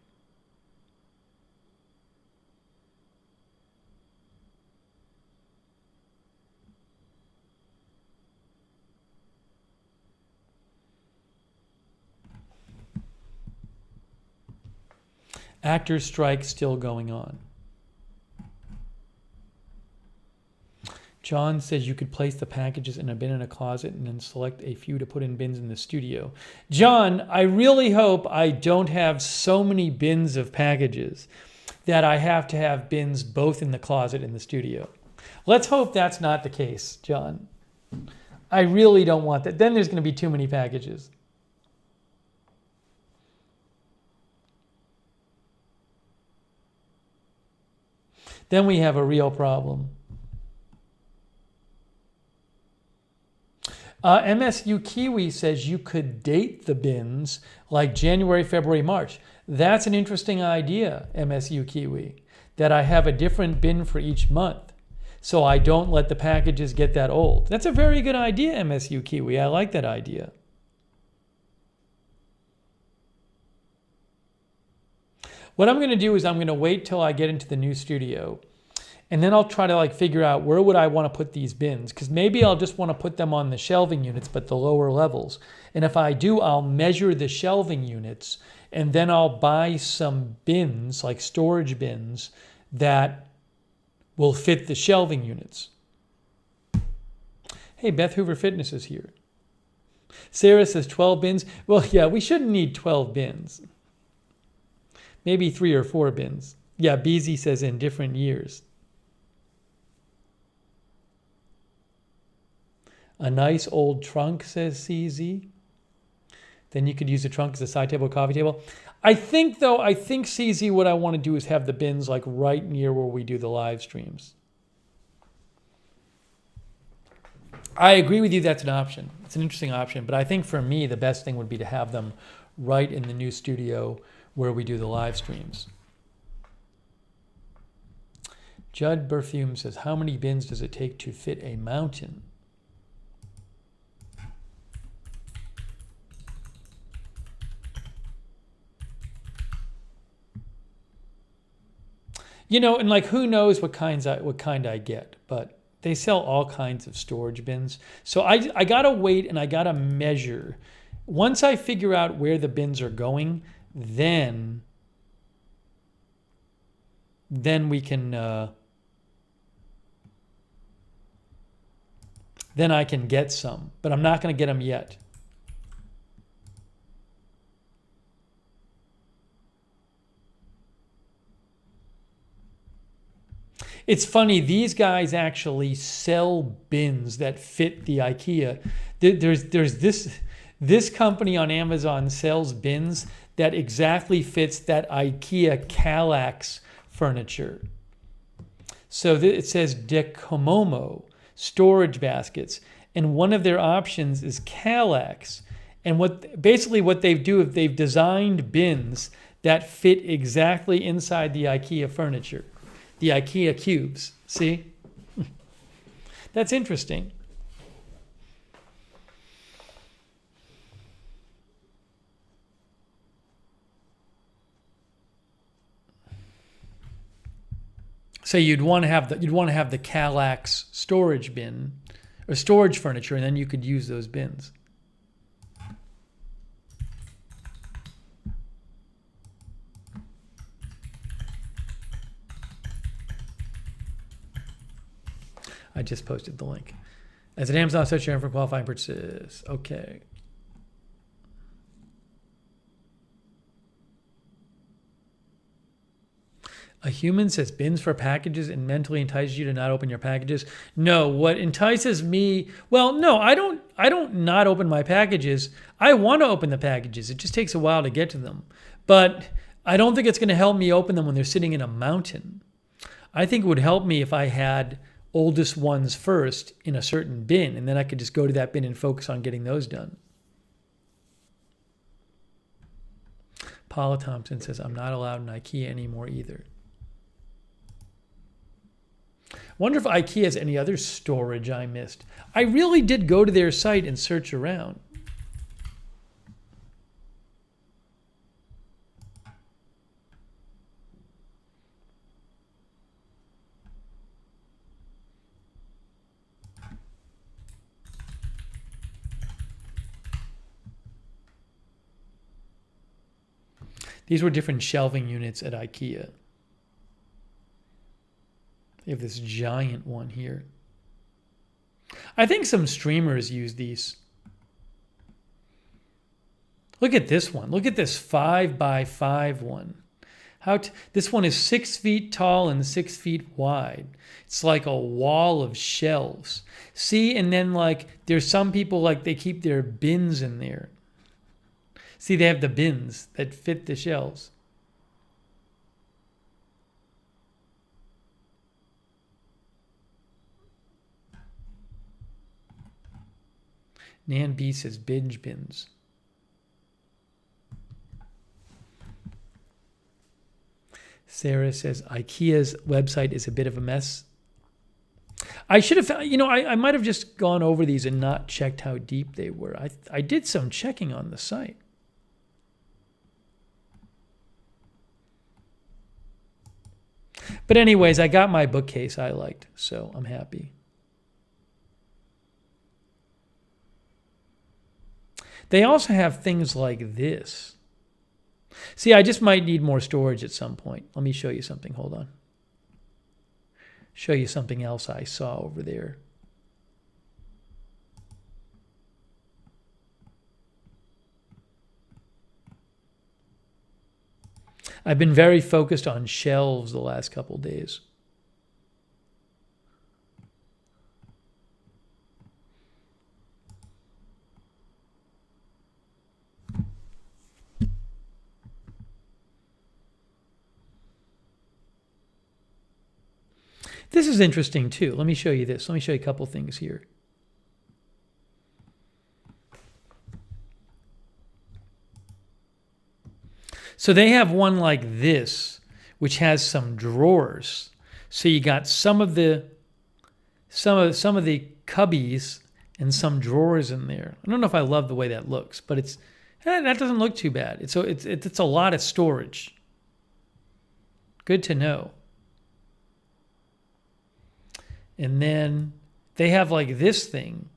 Actors' strike still going on. John says you could place the packages in a bin in a closet and then select a few to put in bins in the studio. John, I really hope I don't have so many bins of packages that I have to have bins both in the closet and the studio. Let's hope that's not the case, John. I really don't want that. Then there's going to be too many packages. Then we have a real problem. MSU Kiwi says you could date the bins like January, February, March. That's an interesting idea, MSU Kiwi, that I have a different bin for each month so I don't let the packages get that old. That's a very good idea, MSU Kiwi. I like that idea. What I'm going to do is I'm going to wait till I get into the new studio. And then I'll try to figure out where would I want to put these bins, because maybe I'll just want to put them on the shelving units, but the lower levels. And if I do, I'll measure the shelving units, and then I'll buy some bins, like storage bins, that will fit the shelving units. Hey, Beth Hoover Fitness is here. Sarah says 12 bins. Well, yeah, we shouldn't need 12 bins. Maybe 3 or 4 bins. Yeah, Beezy says in different years. A nice old trunk, says CZ. Then you could use the trunk as a side table, coffee table. I think CZ, what I want to do is have the bins right near where we do the live streams. I agree with you, that's an option. It's an interesting option, but I think for me, the best thing would be to have them right in the new studio where we do the live streams. Judd Perfume says, how many bins does it take to fit a mountain? And who knows what kind I get, but they sell all kinds of storage bins. So I gotta wait and I gotta measure. Once I figure out where the bins are going, then we can then I can get some, but I'm not gonna get them yet. It's funny, these guys actually sell bins that fit the Ikea. There's this company on Amazon sells bins that exactly fits that Ikea Kallax furniture. So it says Decomomo storage baskets, and one of their options is Kallax. And what they do is they've designed bins that fit exactly inside the Ikea furniture. The Ikea cubes, see? That's interesting. So you'd want to have the Kallax storage bin or storage furniture, and then you could use those bins. I just posted the link. As an Amazon search term for qualifying purchases. Okay. A human says bins for packages and mentally entices you to not open your packages. No, what entices me, well, no, I don't not open my packages. I want to open the packages. It just takes a while to get to them. But I don't think it's going to help me open them when they're sitting in a mountain. I think it would help me if I had oldest ones first in a certain bin, and then I could just go to that bin and focus on getting those done. Paula Thompson says, I'm not allowed in Ikea anymore either. Wonder if Ikea has any other storage I missed. I really did go to their site and search around. These were different shelving units at Ikea. They have this giant one here. I think some streamers use these. Look at this one. Look at this 5x5 one. This one is 6 feet tall and 6 feet wide. It's like a wall of shelves. See, and then like there's some people like they keep their bins in there. See, they have the bins that fit the shelves. Nan B says binge bins. Sarah says IKEA's website is a bit of a mess. I should have, I might have just gone over these and not checked how deep they were. I did some checking on the site. But anyways, I got my bookcase I liked, so I'm happy. They also have things like this. See, I just might need more storage at some point. Let me show you something. Hold on. Show you something else I saw over there. I've been very focused on shelves the last couple of days. This is interesting too. Let me show you this. Let me show you a couple things here. So they have one like this, which has some drawers. So you got some of the cubbies and some drawers in there. I don't know if I love the way that looks, but that doesn't look too bad. It's a lot of storage. Good to know. And then they have like this thing,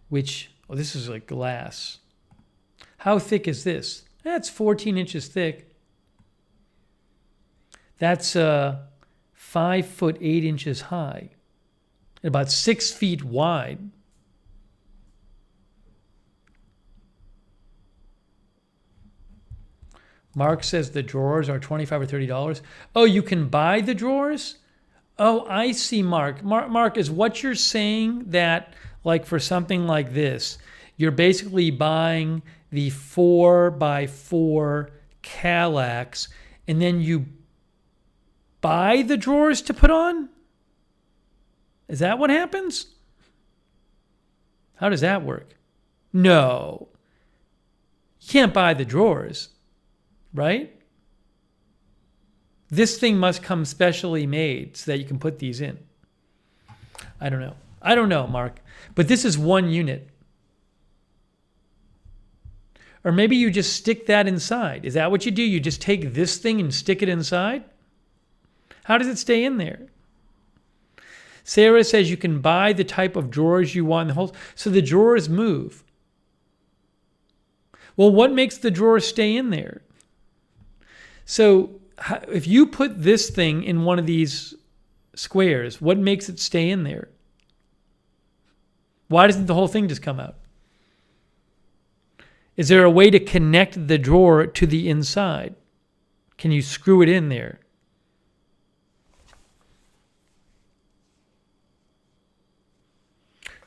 which, oh, this is like glass. How thick is this? That's 14 inches thick. That's 5 foot 8 inches high and about 6 feet wide. Mark says the drawers are $25 or $30. Oh, you can buy the drawers? Oh, I see, Mark. Mark, is what you're saying that, like, for something like this, you're basically buying the 4x4 Kallax, and then you buy the drawers to put on? Is that what happens? How does that work? No. You can't buy the drawers, right? This thing must come specially made so that you can put these in. I don't know. I don't know, Mark. But this is one unit. Or maybe you just stick that inside. Is that what you do? You just take this thing and stick it inside? How does it stay in there? Sarah says you can buy the type of drawers you want in the whole. So the drawers move. Well, what makes the drawers stay in there? So if you put this thing in one of these squares, what makes it stay in there? Why doesn't the whole thing just come out? Is there a way to connect the drawer to the inside? Can you screw it in there?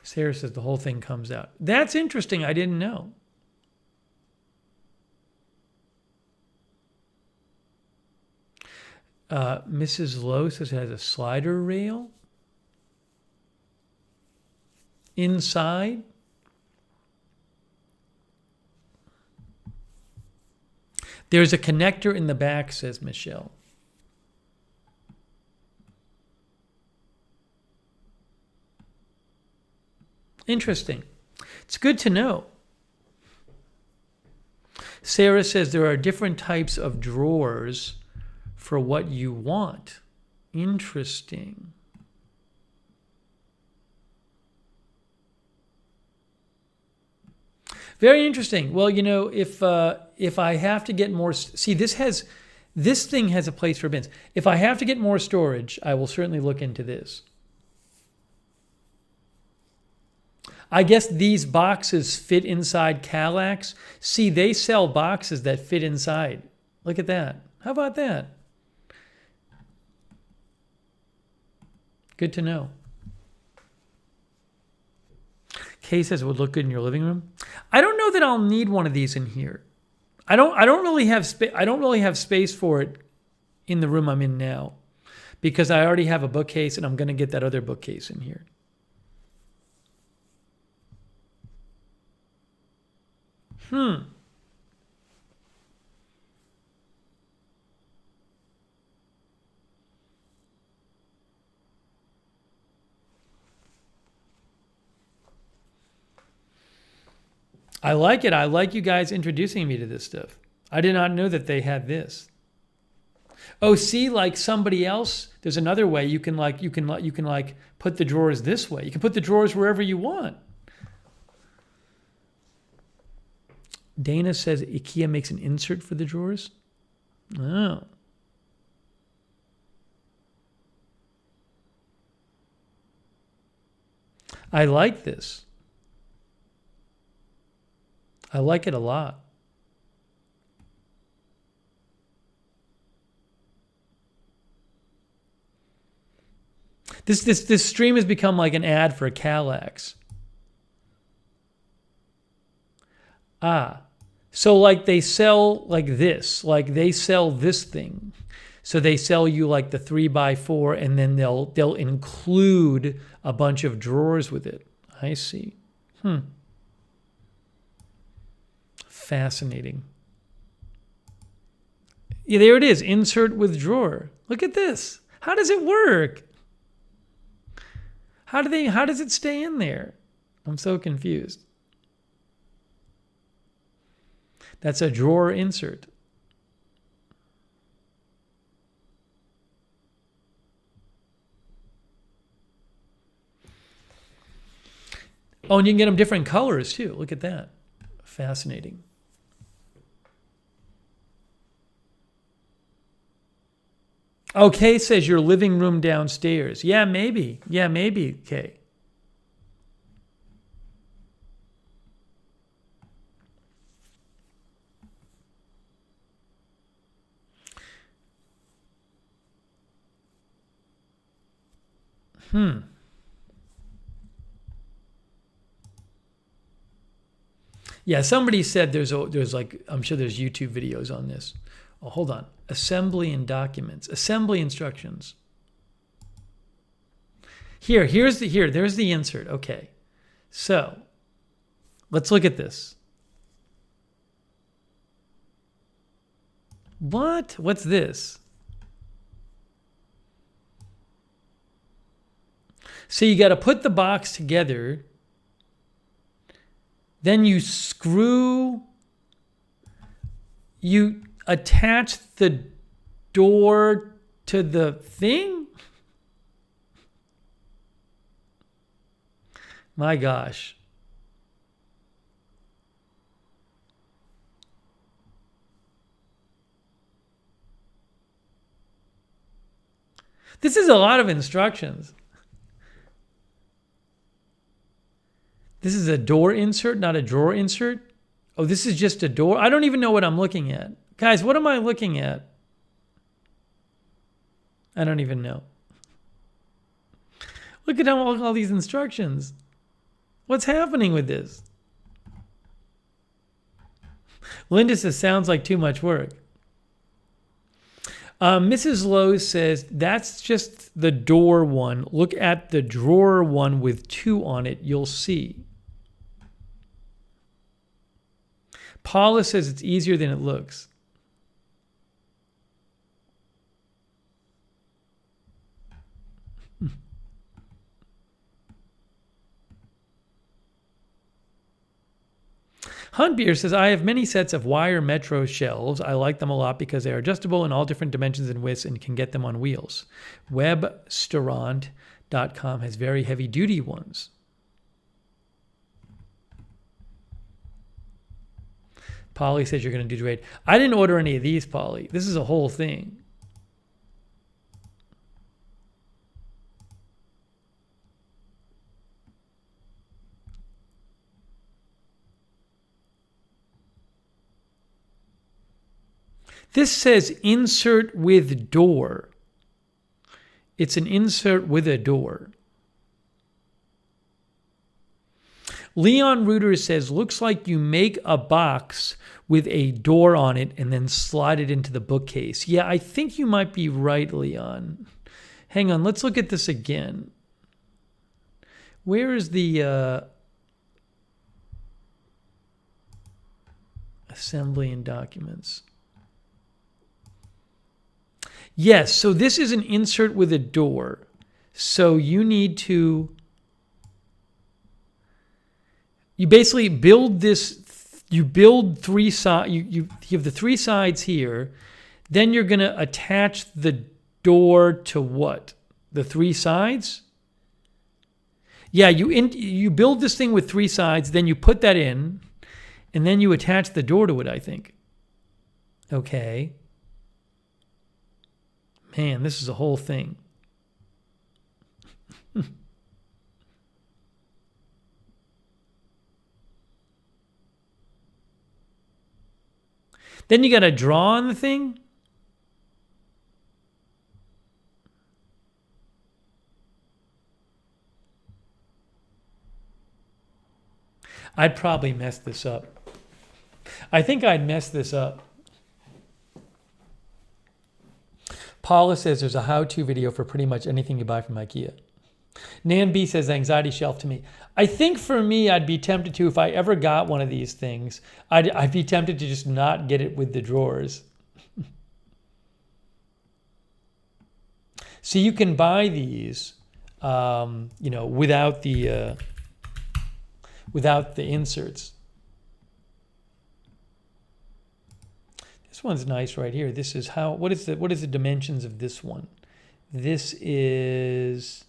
Sarah says the whole thing comes out. That's interesting. I didn't know. Mrs. Lowe says it has a slider rail inside. There's a connector in the back, says Michelle. Interesting. It's good to know. Sarah says there are different types of drawers for what you want. Interesting. Very interesting. Well, you know, if I have to get more, see, this thing has a place for bins. If I have to get more storage, I will certainly look into this. I guess these boxes fit inside Kallax. See, they sell boxes that fit inside. Look at that. How about that? Good to know. Kay says it would look good in your living room. I don't know that I'll need one of these in here. I don't really have space for it in the room I'm in now, because I already have a bookcase and I'm going to get that other bookcase in here. I like it. I like you guys introducing me to this stuff. I did not know that they had this. Oh, see, like somebody else, there's another way you can put the drawers this way. You can put the drawers wherever you want. Dana says Ikea makes an insert for the drawers. Oh. I like this. I like it a lot. This stream has become like an ad for a Kallax. So like they sell like this, like they sell this thing. So they sell you like the 3x4 and then they'll include a bunch of drawers with it. I see. Fascinating. Yeah, there it is. Insert with drawer. Look at this. How does it work? How does it stay in there? I'm so confused. That's a drawer insert. Oh, and you can get them different colors too. Look at that. Fascinating. Oh, Kay says your living room downstairs. Yeah, maybe. Yeah, maybe, Kay. Yeah, somebody said there's like, I'm sure there's YouTube videos on this. Oh, hold on. Assembly and documents. Assembly instructions. There's the insert. Okay. So, let's look at this. What's this? So you got to put the box together. Then you attach the door to the thing? My gosh. This is a lot of instructions. This is a door insert, not a drawer insert. Oh, this is just a door. I don't even know what I'm looking at. Guys, what am I looking at? I don't even know. Look at all these instructions. What's happening with this? Linda says, sounds like too much work. Mrs. Lowe says, that's just the door one. Look at the drawer one with 2 on it. You'll see. Paula says it's easier than it looks. Huntbeer says, I have many sets of wire metro shelves. I like them a lot because they are adjustable in all different dimensions and widths and can get them on wheels. Webstaurant.com has very heavy duty ones. Polly says you're going to do great. I didn't order any of these, Polly. This is a whole thing. This says insert with door. It's an insert with a door. Leon Reuter says, looks like you make a box with a door on it and then slide it into the bookcase. Yeah, I think you might be right, Leon. Hang on, let's look at this again. Where is the assembly and documents? Yes, so this is an insert with a door. So you need to... You basically build this, you build 3 sides, you have the 3 sides here, then you're going to attach the door to what? The 3 sides? Yeah, you build this thing with 3 sides, then you put that in, and then you attach the door to it, I think. Okay. Man, this is a whole thing. Then you got to draw on the thing. I'd probably mess this up. I think I'd mess this up. Paula says there's a how-to video for pretty much anything you buy from Ikea. Nan B says anxiety shelf to me. I think for me, I'd be tempted to, if I ever got one of these things, I'd be tempted to just not get it with the drawers. So you can buy these, without the inserts. This one's nice right here. This is what is the dimensions of this one? This is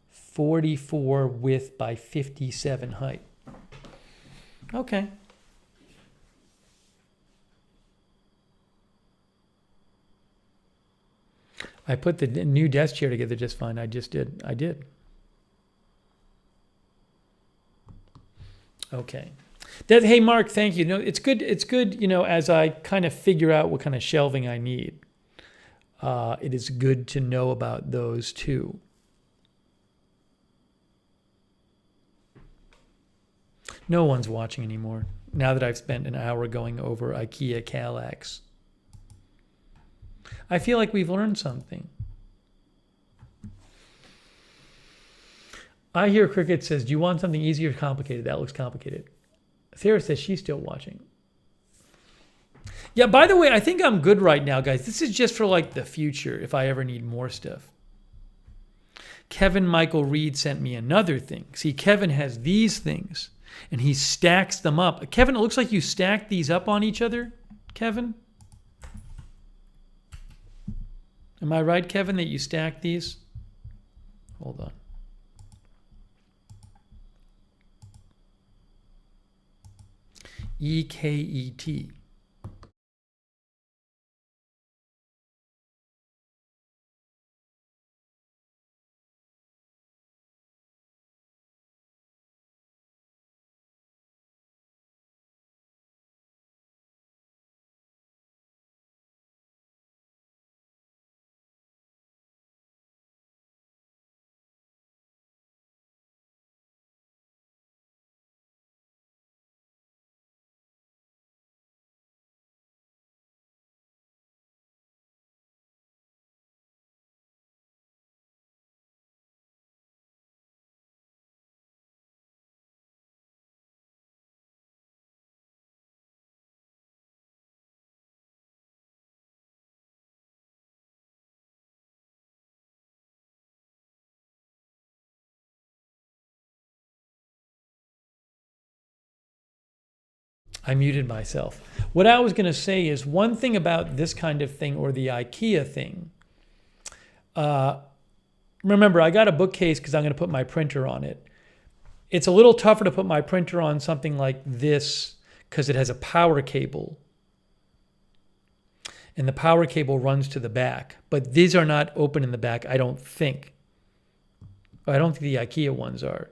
44 width by 57 height. Okay. I put the new desk chair together just fine. I did. Okay. Hey, Mark, thank you. No, it's good, as I kind of figure out what kind of shelving I need. It is good to know about those too. No one's watching anymore now that I've spent an hour going over IKEA Kallax. I feel like we've learned something. I hear Cricket says, do you want something easier or complicated? That looks complicated. Sarah says she's still watching. Yeah, by the way, I think I'm good right now, guys. This is just for like the future if I ever need more stuff. Kevin Michael Reed sent me another thing. See, Kevin has these things and he stacks them up. Kevin, it looks like you stacked these up on each other, Kevin. Am I right, Kevin, that you stacked these? Hold on. EKET. I muted myself. What I was going to say is one thing about this kind of thing or the IKEA thing. Remember, I got a bookcase because I'm going to put my printer on it. It's a little tougher to put my printer on something like this because it has a power cable. And the power cable runs to the back. But these are not open in the back, I don't think. I don't think the IKEA ones are.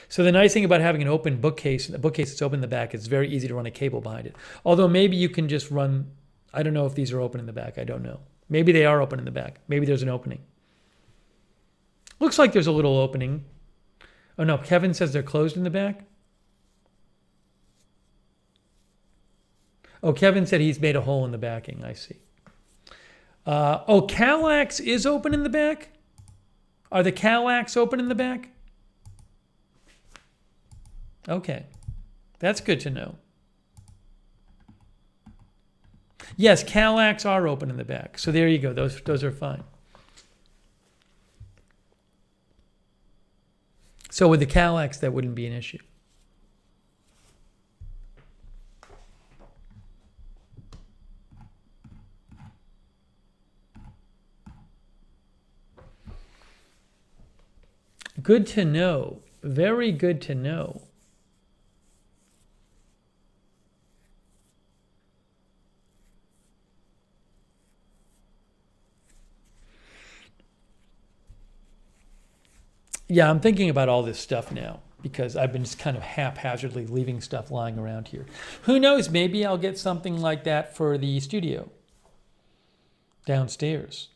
So the nice thing about having an open bookcase, a bookcase that's open in the back, it's very easy to run a cable behind it. Although maybe you can just run, I don't know if these are open in the back, I don't know. Maybe they are open in the back. Maybe there's an opening. Looks like there's a little opening. Oh no, Kevin says they're closed in the back. Oh, Kevin said he's made a hole in the backing, I see. Oh, Kallax is open in the back? Are the Kallax open in the back? Okay, that's good to know. Yes, Kallax are open in the back. So there you go. Those are fine. So with the Kallax, that wouldn't be an issue. Good to know. Very good to know. Yeah, I'm thinking about all this stuff now because I've been just kind of haphazardly leaving stuff lying around here. Who knows? Maybe I'll get something like that for the studio downstairs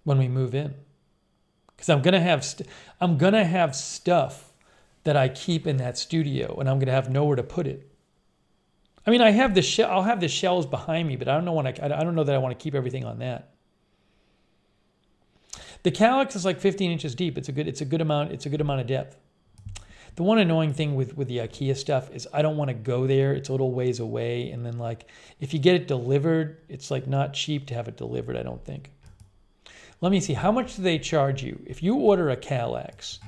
when we move in. Because I'm gonna have stuff that I keep in that studio, and I'm gonna have nowhere to put it. I mean, I'll have the shelves behind me, but I don't know that I want to keep everything on that. The Kallax is like 15 inches deep. It's a good amount of depth. The one annoying thing with the IKEA stuff is I don't want to go there. It's a little ways away, and then like if you get it delivered, it's like not cheap to have it delivered, I don't think. Let me see, how much do they charge you if you order a Kallax?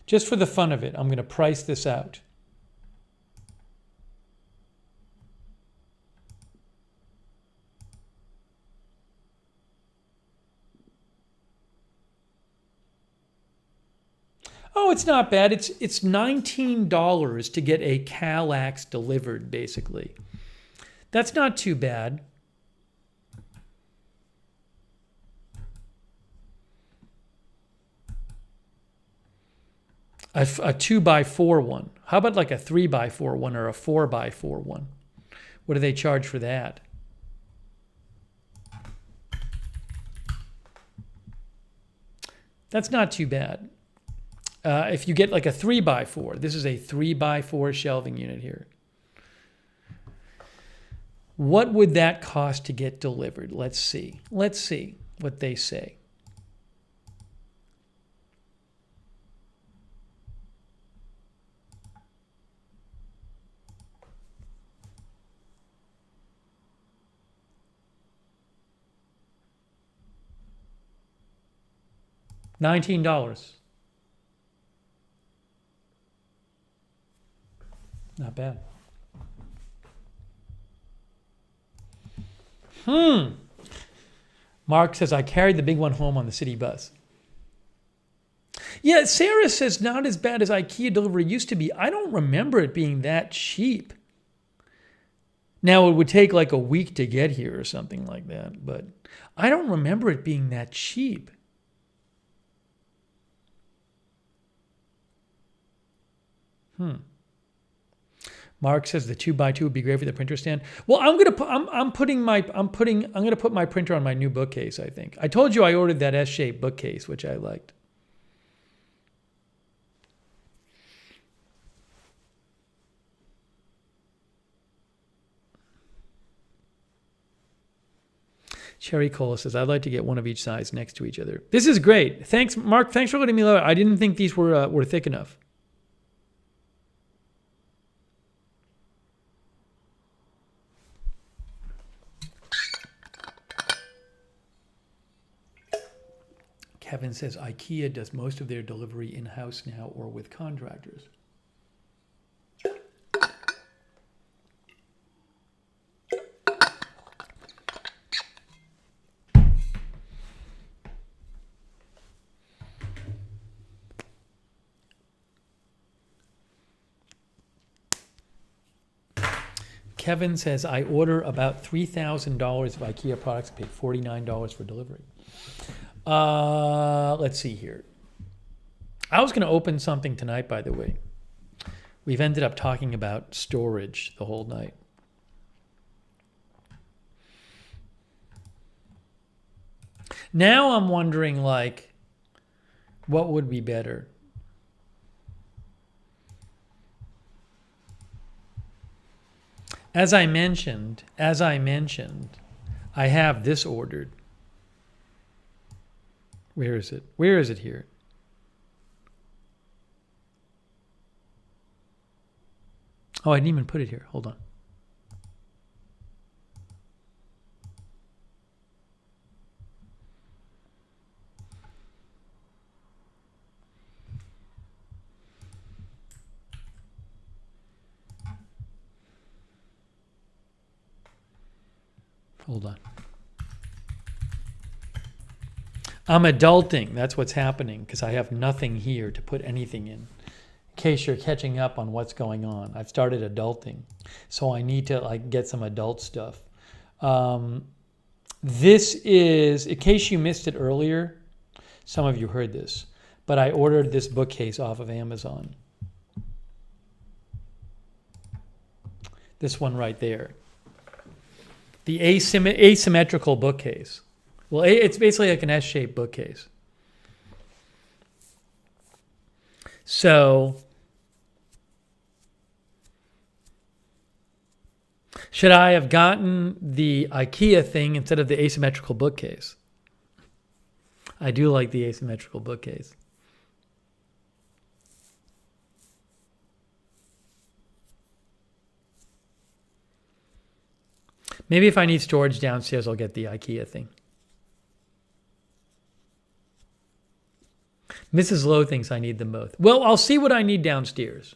Just for the fun of it, I'm going to price this out. Oh, it's not bad. It's $19 to get a Kallax delivered, basically. That's not too bad. A 2x4 one. How about like a 3x4 one or a 4x4 one? What do they charge for that? That's not too bad. If you get like a 3x4, this is a 3x4 shelving unit here. What would that cost to get delivered? Let's see. Let's see what they say. $19. Not bad. Mark says, I carried the big one home on the city bus. Yeah, Sarah says, not as bad as IKEA delivery used to be. I don't remember it being that cheap. Now, it would take like a week to get here or something like that, but I don't remember it being that cheap. Mark says the 2x2 would be great for the printer stand. Well, I'm gonna put my printer on my new bookcase. I think I told you I ordered that S-shaped bookcase, which I liked. Cherry Cola says, I'd like to get one of each size next to each other. This is great. Thanks, Mark. Thanks for letting me know. I didn't think these were thick enough. Kevin says Ikea does most of their delivery in-house now or with contractors. Kevin says, I order about $3,000 of Ikea products, paid $49 for delivery. Let's see here. I was going to open something tonight, by the way. We've ended up talking about storage the whole night. Now I'm wondering, like, what would be better? As I mentioned, I have this ordered. Where is it? Where is it here? Oh, I didn't even put it here. Hold on. Hold on. I'm adulting. That's what's happening because I have nothing here to put anything in. In case you're catching up on what's going on, I've started adulting, so I need to like get some adult stuff. This is, in case you missed it earlier, some of you heard this, but I ordered this bookcase off of Amazon. This one right there. The asymmetrical bookcase. Well, it's basically like an S-shaped bookcase. So, should I have gotten the Ikea thing instead of the asymmetrical bookcase? I do like the asymmetrical bookcase. Maybe if I need storage downstairs, I'll get the Ikea thing. Mrs. Lowe thinks I need them both. Well, I'll see what I need downstairs.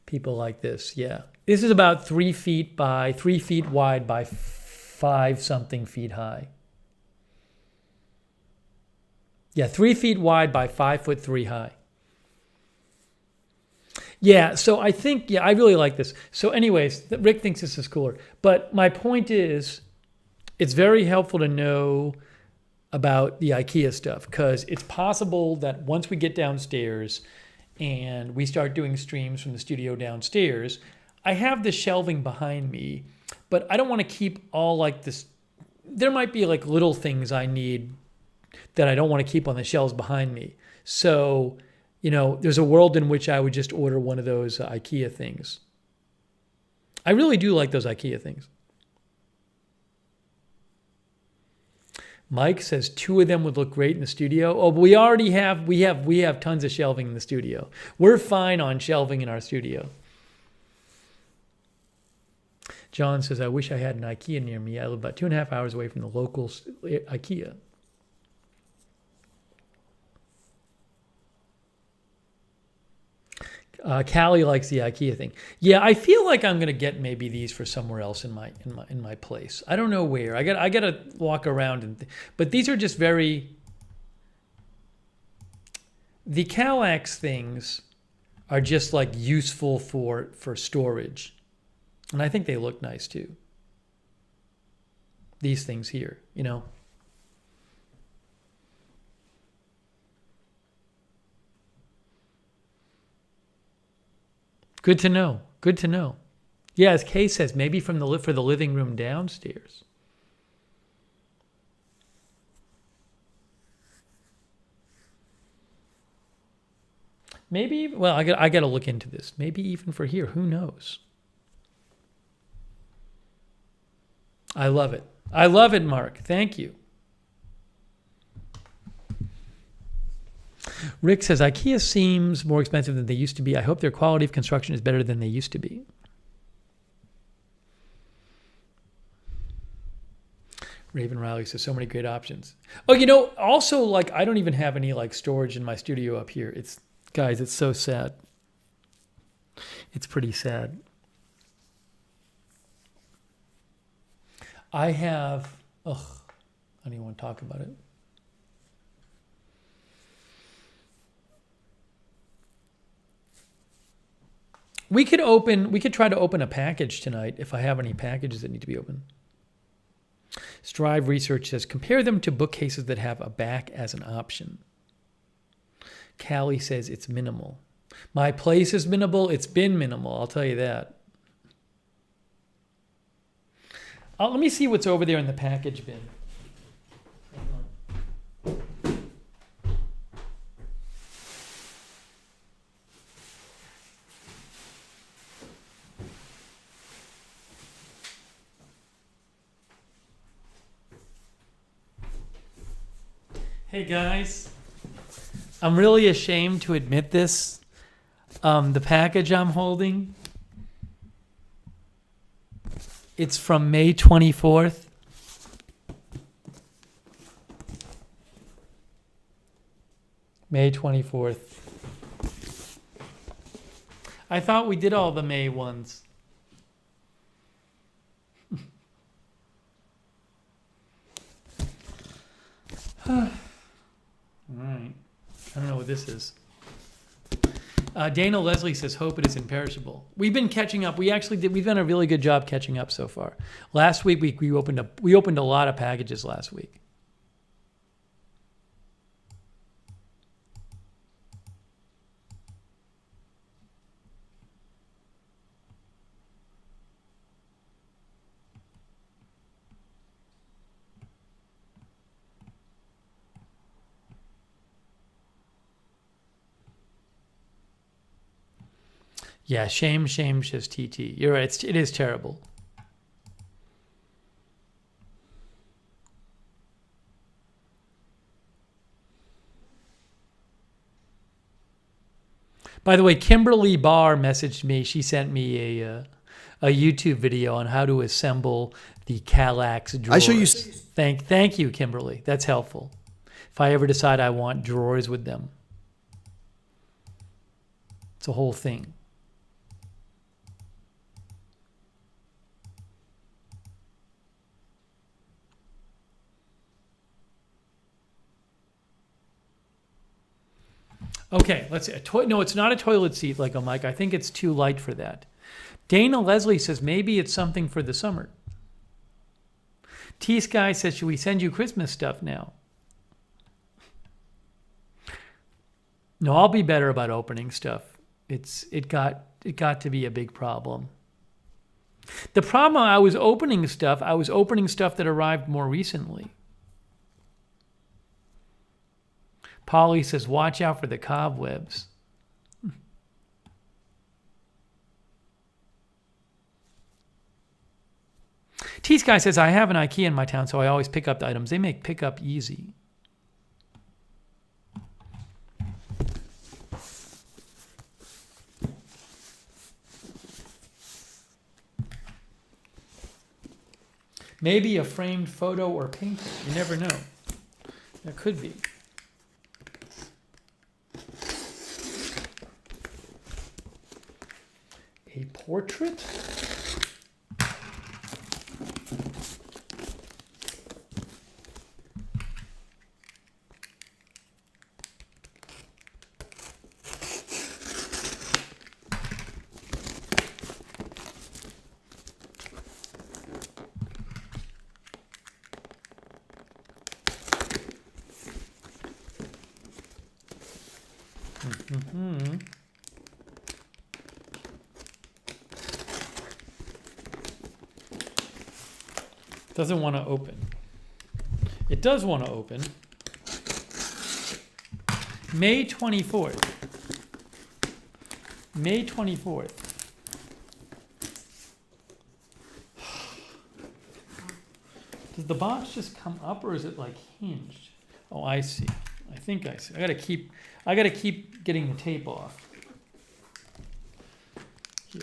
People like this, yeah. This is about 3 feet by 3 feet wide by 5-something feet high. Yeah, 3 feet wide by 5'3" high. Yeah, so I think, yeah, I really like this. So anyways, Rick thinks this is cooler. But my point is, it's very helpful to know about the Ikea stuff because it's possible that once we get downstairs and we start doing streams from the studio downstairs, I have the shelving behind me, but I don't want to keep all like this. There might be like little things I need that I don't want to keep on the shelves behind me. So, you know, there's a world in which I would just order one of those Ikea things. I really do like those Ikea things. Mike says 2 of them would look great in the studio. Oh, but we have tons of shelving in the studio. We're fine on shelving in our studio. John says, I wish I had an Ikea near me. I live about 2.5 hours away from the local Ikea. Callie likes the Ikea thing. Yeah, I feel like I'm gonna get maybe these for somewhere else in my place. I don't know where. I gotta walk around but these are just very. The Kallax things are just like useful for storage, and I think they look nice too. These things here, you know. Good to know. Good to know. Yeah, as Kay says, maybe for the living room downstairs. Maybe. Well, I got to look into this. Maybe even for here. Who knows? I love it. I love it, Mark. Thank you. Rick says, Ikea seems more expensive than they used to be. I hope their quality of construction is better than they used to be. Raven Riley says so many great options. Oh, you know, also like I don't even have any like storage in my studio up here. It's guys, it's so sad. It's pretty sad. I have I don't even want to talk about it. We could try to open a package tonight if I have any packages that need to be opened. Strive Research says, compare them to bookcases that have a back as an option. Callie says it's minimal. My place is minimal. It's been minimal, I'll tell you that. Let me see what's over there in the package bin. Hey guys, I'm really ashamed to admit this. The package I'm holding, it's from May 24th. May 24th. I thought we did all the May ones. All right. I don't know what this is. Dana Leslie says, hope it is imperishable. We've been catching up. We've done a really good job catching up so far. Last week, we opened a lot of packages last week. Yeah, shame, says TT. You're right. It is terrible. By the way, Kimberly Barr messaged me. She sent me a YouTube video on how to assemble the Kallax drawers. I show you. Thank you, Kimberly. That's helpful. If I ever decide I want drawers with them, it's a whole thing. Okay, let's see. No, it's not a toilet seat like a mic. I think it's too light for that. Dana Leslie says maybe it's something for the summer. T-Sky says, should we send you Christmas stuff now? No, I'll be better about opening stuff. It got to be a big problem. The problem, I was opening stuff that arrived more recently. Polly says, watch out for the cobwebs. T-Sky says, I have an Ikea in my town, so I always pick up the items. They make pickup easy. Maybe a framed photo or painting. You never know. That could be. A portrait? Mm-hmm. Doesn't want to open. It does want to open. May 24th. May 24th. Does the box just come up or is it like hinged? Oh, I see. I think I see. I gotta keep getting the tape off. Here.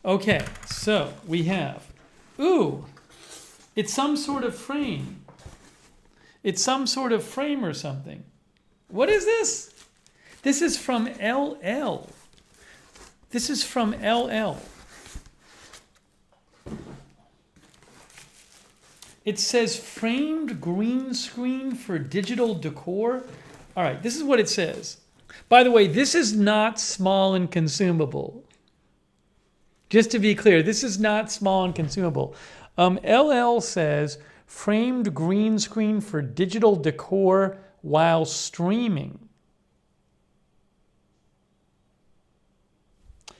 Okay, so we have, ooh, it's some sort of frame. It's some sort of frame or something. What is this? This is from LL. This is from LL. It says framed green screen for digital decor. All right, this is what it says. By the way, this is not small and consumable. Just to be clear, this is not small and consumable. LL says framed green screen for digital decor while streaming.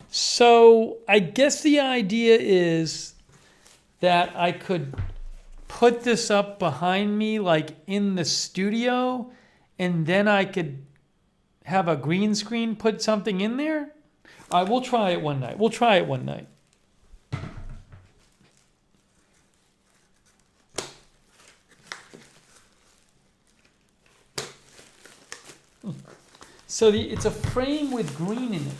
So I guess the idea is that I could put this up behind me like in the studio, and then I could have a green screen put something in there. All right, we'll try it one night. We'll try it one night. So it's a frame with green in it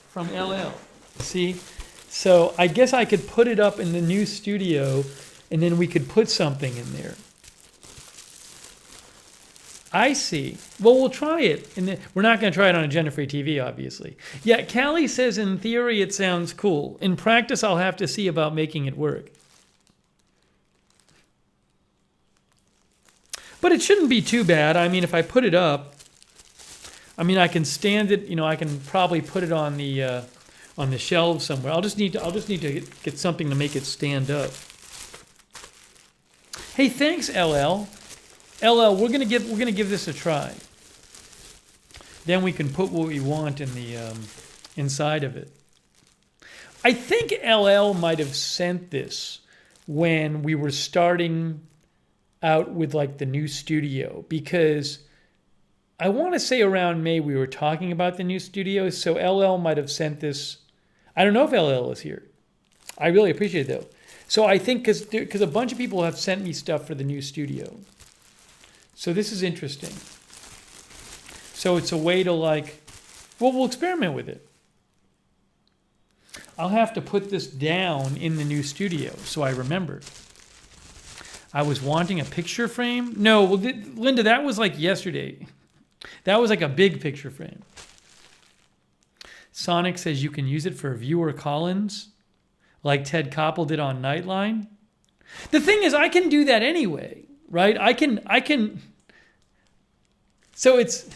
from LL. See? So I guess I could put it up in the new studio, and then we could put something in there. I see. Well, we'll try it. And we're not going to try it on a gender-free TV, obviously. Yeah, Callie says in theory it sounds cool. In practice, I'll have to see about making it work. But it shouldn't be too bad. I mean, if I put it up, I mean, I can stand it. You know, I can probably put it on the shelves somewhere. I'll just need to get something to make it stand up. Hey, thanks, LL. LL, we're gonna give this a try. Then we can put what we want in the inside of it. I think LL might have sent this when we were starting out with like the new studio, because I want to say around May we were talking about the new studio. So LL might have sent this. I don't know if LL is here. I really appreciate it though. So I think because a bunch of people have sent me stuff for the new studio. So this is interesting. So it's a way to like, well, we'll experiment with it. I'll have to put this down in the new studio so I remember. I was wanting a picture frame. No, well, Linda, that was like yesterday. That was like a big picture frame. Sonic says you can use it for viewer call-ins, like Ted Koppel did on Nightline. The thing is, I can do that anyway, right? I can. So it's,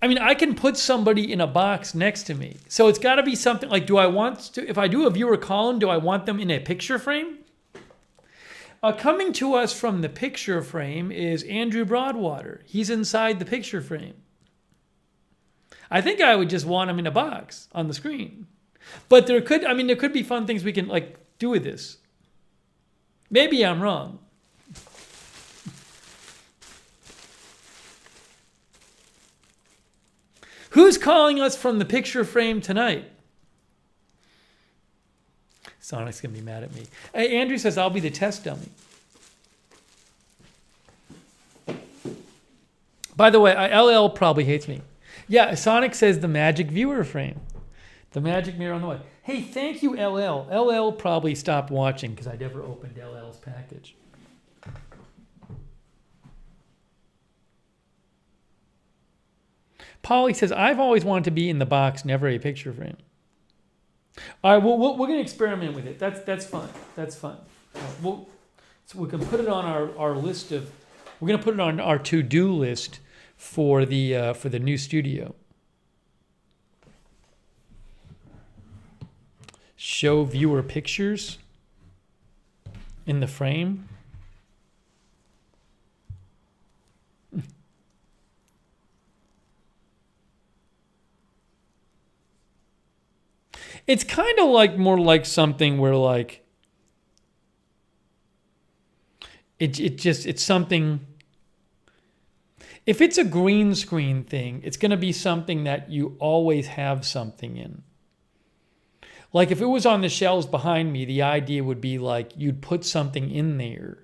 I mean, I can put somebody in a box next to me. So it's got to be something like, do I want to, if I do a viewer call-in, do I want them in a picture frame? Coming to us from the picture frame is Andrew Broadwater. He's inside the picture frame. I think I would just want him in a box on the screen. But there could be fun things we can like do with this. Maybe I'm wrong. Who's calling us from the picture frame tonight? Sonic's going to be mad at me. Hey, Andrew says, I'll be the test dummy. By the way, LL probably hates me. Yeah, Sonic says the magic viewer frame. The magic mirror on the way. Hey, thank you, LL. LL probably stopped watching because I never opened LL's package. Polly says, I've always wanted to be in the box, never a picture frame. All right, well, we're going to experiment with it. That's fun. That's fun. So we can put it on our list of. We're going to put it on our to-do list for the new studio. Show viewer pictures in the frame. It's kind of like more like something where like it's something. If it's a green screen thing, it's going to be something that you always have something in. Like if it was on the shelves behind me, the idea would be like you'd put something in there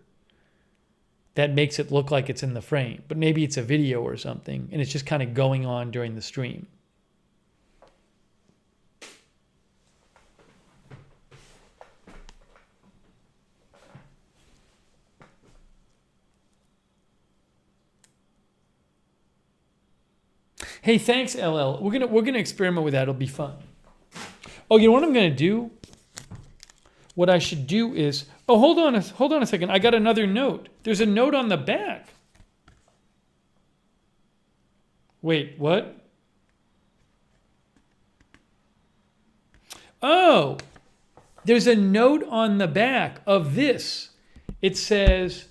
that makes it look like it's in the frame, but maybe it's a video or something and it's just kind of going on during the stream. Hey, thanks, LL. We're gonna experiment with that. It'll be fun. Oh, you know what I'm gonna do? What I should do is, oh, hold on a second. I got another note. There's a note on the back. Wait, what? Oh, there's a note on the back of this. It says,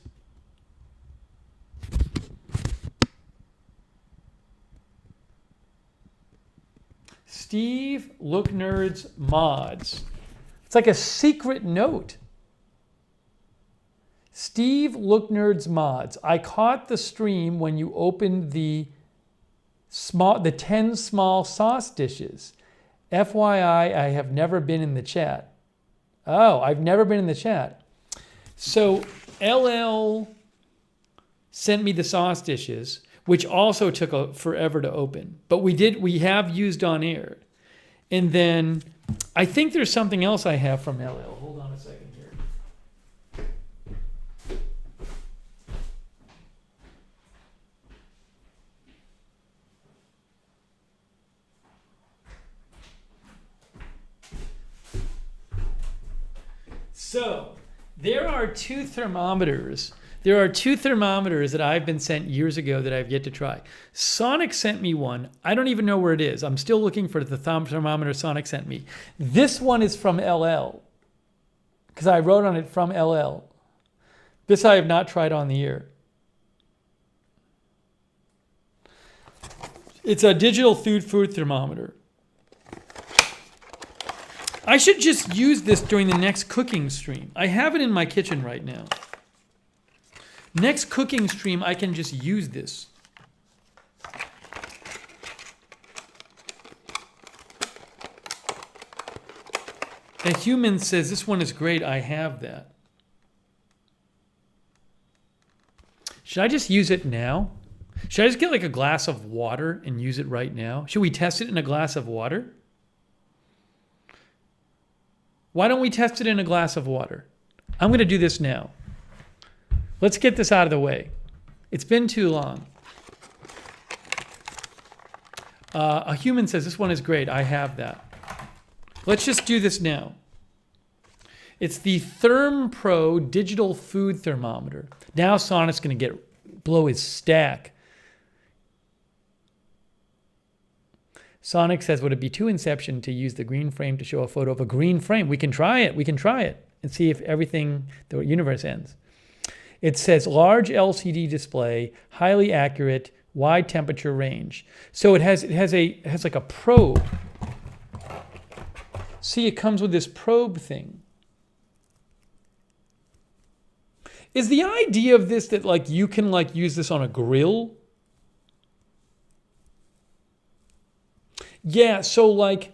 Steve Lookner's mods. It's like a secret note. Steve Lookner's mods. I caught the stream when you opened the 10 small sauce dishes. FYI, I have never been in the chat. Oh, I've never been in the chat. So LL sent me the sauce dishes, which also took forever to open. But we have used on air. And then I think there's something else I have from LL. Hold on a second here. So there are two thermometers. There are two thermometers that I've been sent years ago that I've yet to try. Sonic sent me one. I don't even know where it is. I'm still looking for the thermometer Sonic sent me. This one is from LL because I wrote on it from LL. This I have not tried on the air. It's a digital food thermometer. I should just use this during the next cooking stream. I have it in my kitchen right now. Next cooking stream, I can just use this. A human says, this one is great, I have that. Should I just use it now? Should I just get like a glass of water and use it right now? Should we test it in a glass of water? Why don't we test it in a glass of water? I'm going to do this now. Let's get this out of the way. It's been too long. A human says, this one is great. I have that. Let's just do this now. It's the ThermPro digital food thermometer. Now Sonic's going to blow his stack. Sonic says, would it be too inception to use the green frame to show a photo of a green frame? We can try it. We can try it and see if everything, the universe ends. It says large LCD display, highly accurate, wide temperature range. So it has like a probe. See, it comes with this probe thing. Is the idea of this that like you can like use this on a grill? Yeah, so like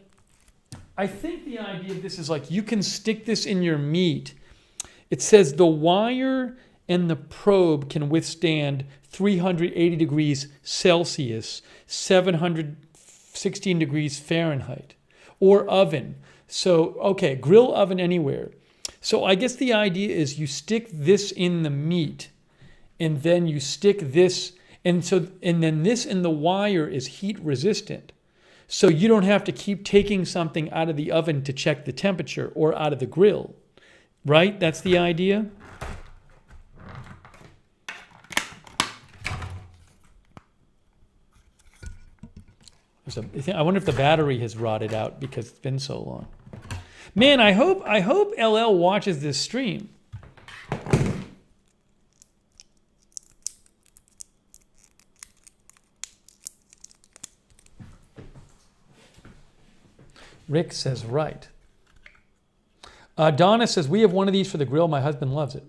I think the idea of this is like you can stick this in your meat. It says the wire and the probe can withstand 380 degrees Celsius, 716 degrees Fahrenheit, or oven. So, okay, grill, oven, anywhere. So I guess the idea is you stick this in the meat, and then you stick this, and then this in the wire is heat resistant. So you don't have to keep taking something out of the oven to check the temperature or out of the grill, right? That's the idea. I wonder if the battery has rotted out because it's been so long. Man, I hope LL watches this stream. Rick says, right. Donna says, we have one of these for the grill. My husband loves it.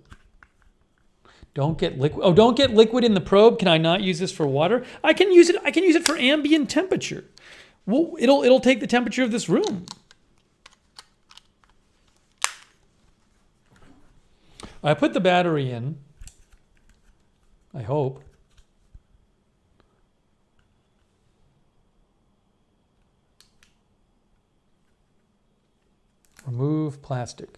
Don't get liquid. Oh, don't get liquid in the probe. Can I not use this for water? I can use it. I can use it for ambient temperature. Well, it'll take the temperature of this room. I put the battery in. I hope. Remove plastic.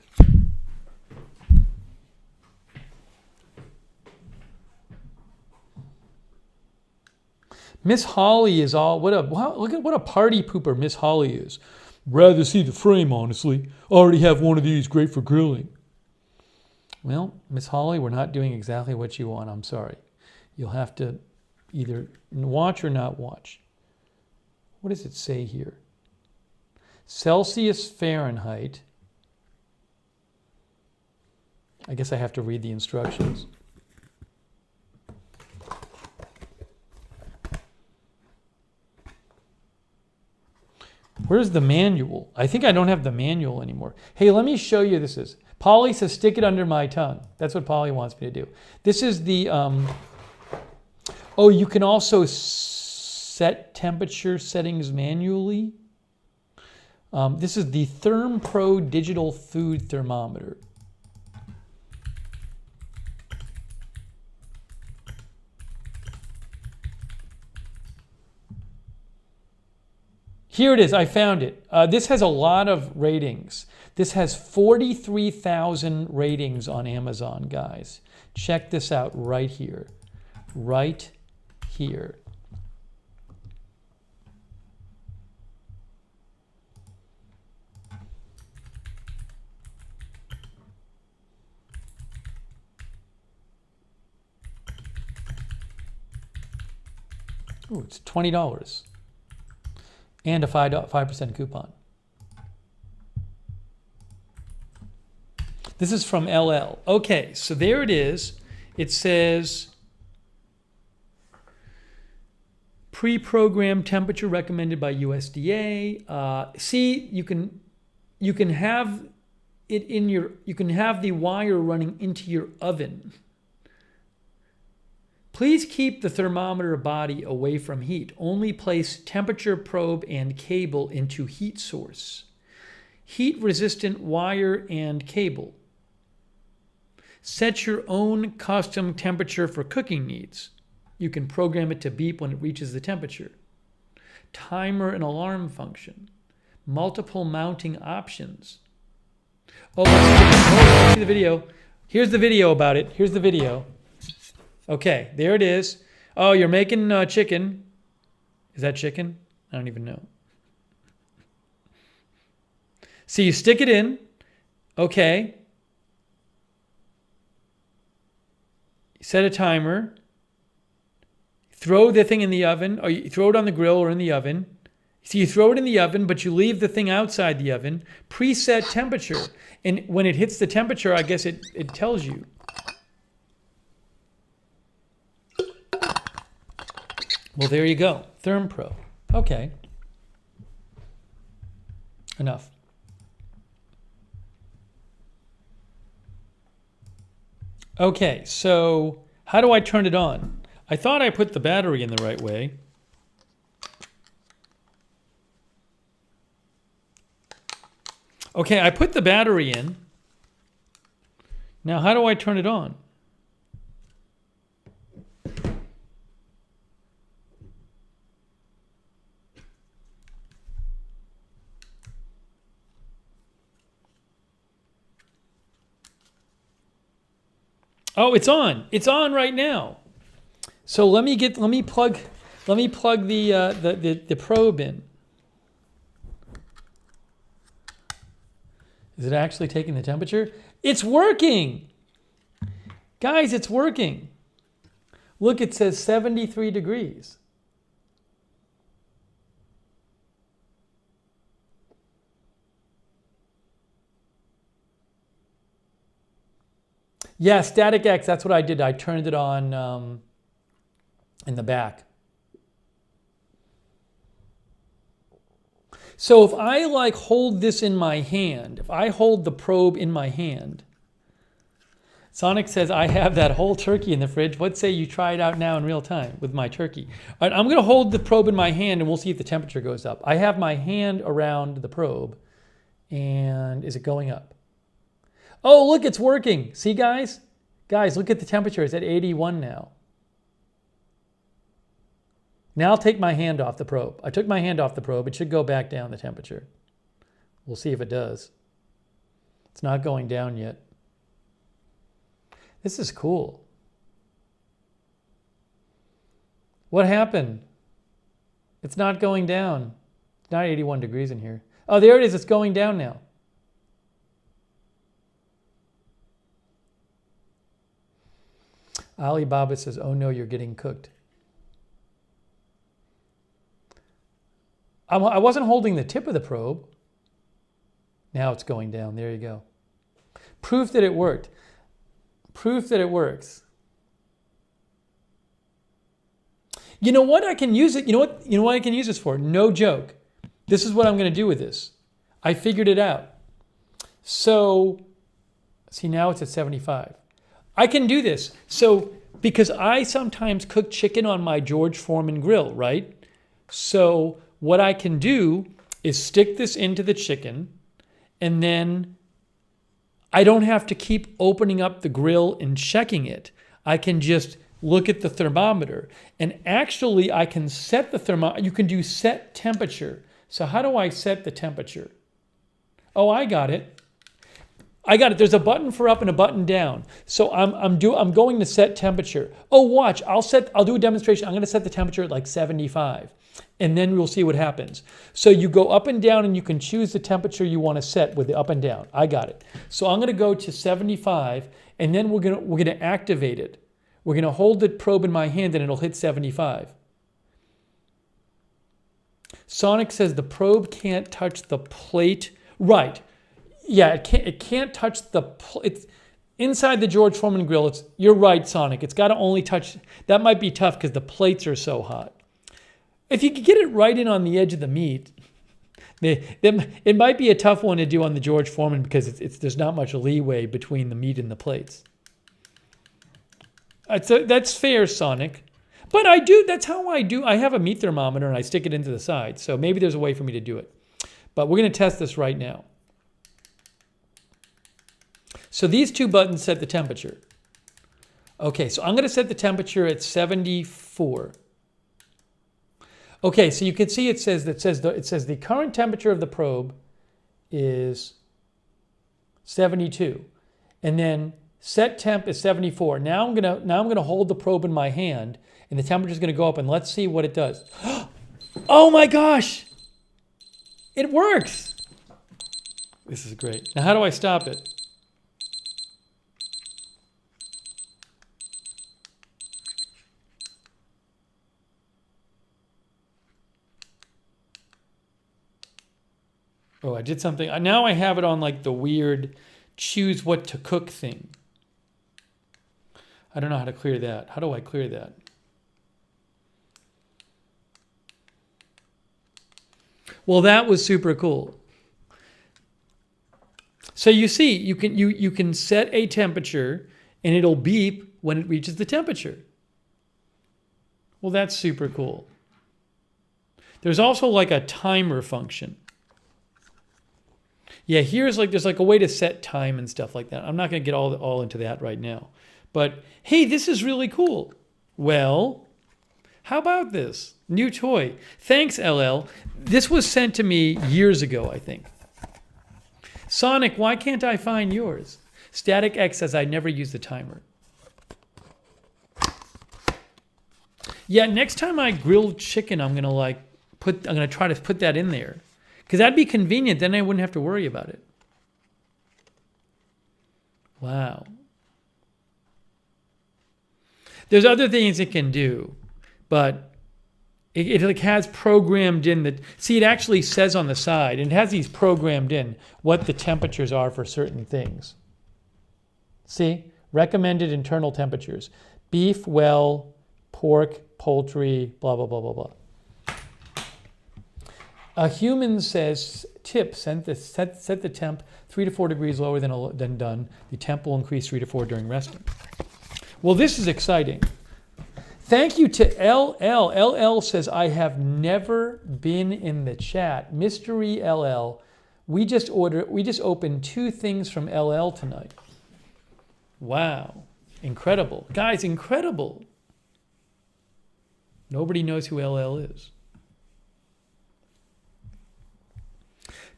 Miss Holly is all, wow, look at what a party pooper Miss Holly is. Rather see the frame, honestly. Already have one of these, great for grilling. Well, Miss Holly, we're not doing exactly what you want. I'm sorry. You'll have to either watch or not watch. What does it say here? Celsius, Fahrenheit. I guess I have to read the instructions. Where's the manual? I think I don't have the manual anymore. Hey, let me show you this is. Polly says, stick it under my tongue. That's what Polly wants me to do. This is the, oh, you can also set temperature settings manually. This is the ThermPro digital food thermometer. Here it is. I found it. This has a lot of ratings. This has 43,000 ratings on Amazon, guys. Check this out right here. Right here. Ooh, it's $20. And a 5% coupon. This is from LL. Okay, so there it is. It says pre-programmed temperature recommended by USDA. See, you can have it in your, you can have the wire running into your oven. Please keep the thermometer body away from heat. Only place temperature probe and cable into heat source. Heat-resistant wire and cable. Set your own custom temperature for cooking needs. You can program it to beep when it reaches the temperature. Timer and alarm function. Multiple mounting options. Oh, let's see the video. Here's the video about it. Here's the video. Okay, there it is. Oh, you're making chicken. Is that chicken? I don't even know. So you stick it in. Okay. Set a timer. Throw the thing in the oven, or you throw it on the grill or in the oven. So you throw it in the oven, but you leave the thing outside the oven. Preset temperature. And when it hits the temperature, I guess it tells you. Well, there you go. ThermPro. Okay. Enough. Okay, so how do I turn it on? I thought I put the battery in the right way. Okay, I put the battery in. Now, how do I turn it on? Oh, it's on. It's on right now. So let me plug the probe in. Is it actually taking the temperature? It's working. Guys, it's working. Look, it says 73 degrees. Yeah, Static X, that's what I did. I turned it on in the back. So if I like hold this in my hand, if I hold the probe in my hand, Sonic says, I have that whole turkey in the fridge. What say you try it out now in real time with my turkey? All right, I'm going to hold the probe in my hand and we'll see if the temperature goes up. I have my hand around the probe. And is it going up? Oh, look, it's working. See, guys? Guys, look at the temperature. It's at 81 now. Now I'll take my hand off the probe. I took my hand off the probe. It should go back down the temperature. We'll see if it does. It's not going down yet. This is cool. What happened? It's not going down. It's not 81 degrees in here. Oh, there it is. It's going down now. Alibaba says, oh no, you're getting cooked. I wasn't holding the tip of the probe. Now it's going down. There you go. Proof that it worked. Proof that it works. You know what I can use it? You know what I can use this for? No joke. This is what I'm going to do with this. I figured it out. So, see, now it's at 75. I can do this. So, because I sometimes cook chicken on my George Foreman grill, right? So, what I can do is stick this into the chicken, and then I don't have to keep opening up the grill and checking it. I can just look at the thermometer. And actually, I can set the thermometer. You can do set temperature. So how do I set the temperature? Oh, I got it. There's a button for up and a button down. So I'm going to set temperature. Oh, watch. I'll do a demonstration. I'm going to set the temperature at like 75. And then we'll see what happens. So you go up and down and you can choose the temperature you want to set with the up and down. I got it. So I'm going to go to 75 and then we're going to activate it. We're going to hold the probe in my hand and it'll hit 75. Sonic says the probe can't touch the plate. Right. Yeah, it can't touch the it's inside the George Foreman grill. You're right, Sonic. It's got to only touch. That might be tough because the plates are so hot. If you could get it right in on the edge of the meat, it might be a tough one to do on the George Foreman because there's not much leeway between the meat and the plates. That's fair, Sonic. But that's how I do. I have a meat thermometer and I stick it into the side. So maybe there's a way for me to do it. But we're going to test this right now. So these two buttons set the temperature. Okay, so I'm going to set the temperature at 74. Okay, so you can see it says the current temperature of the probe is 72, and then set temp is 74. Now I'm gonna hold the probe in my hand, and the temperature is going to go up, and let's see what it does. Oh my gosh, it works! This is great. Now how do I stop it? Oh, I did something. Now I have it on like the weird choose what to cook thing. I don't know how to clear that. How do I clear that? Well, that was super cool. So you see, you can set a temperature and it'll beep when it reaches the temperature. Well, that's super cool. There's also like a timer function. Yeah, there's like a way to set time and stuff like that. I'm not going to get all into that right now. But hey, this is really cool. Well, how about this? New toy. Thanks, LL. This was sent to me years ago, I think. Sonic, why can't I find yours? Static X says I never use the timer. Yeah, next time I grill chicken, I'm gonna try to put that in there. Because that'd be convenient, then I wouldn't have to worry about it. Wow. There's other things it can do, but it like has programmed in that. See, it actually says on the side, and it has these programmed in what the temperatures are for certain things. See? Recommended internal temperatures. Beef, well, pork, poultry, blah, blah, blah, blah, blah. A human says, tip, set the temp 3 to 4 degrees lower than done. The temp will increase 3 to 4 during resting. Well, this is exciting. Thank you to LL. LL says, I have never been in the chat. Mystery LL. We just opened 2 things from LL tonight. Wow. Incredible. Guys, incredible. Nobody knows who LL is.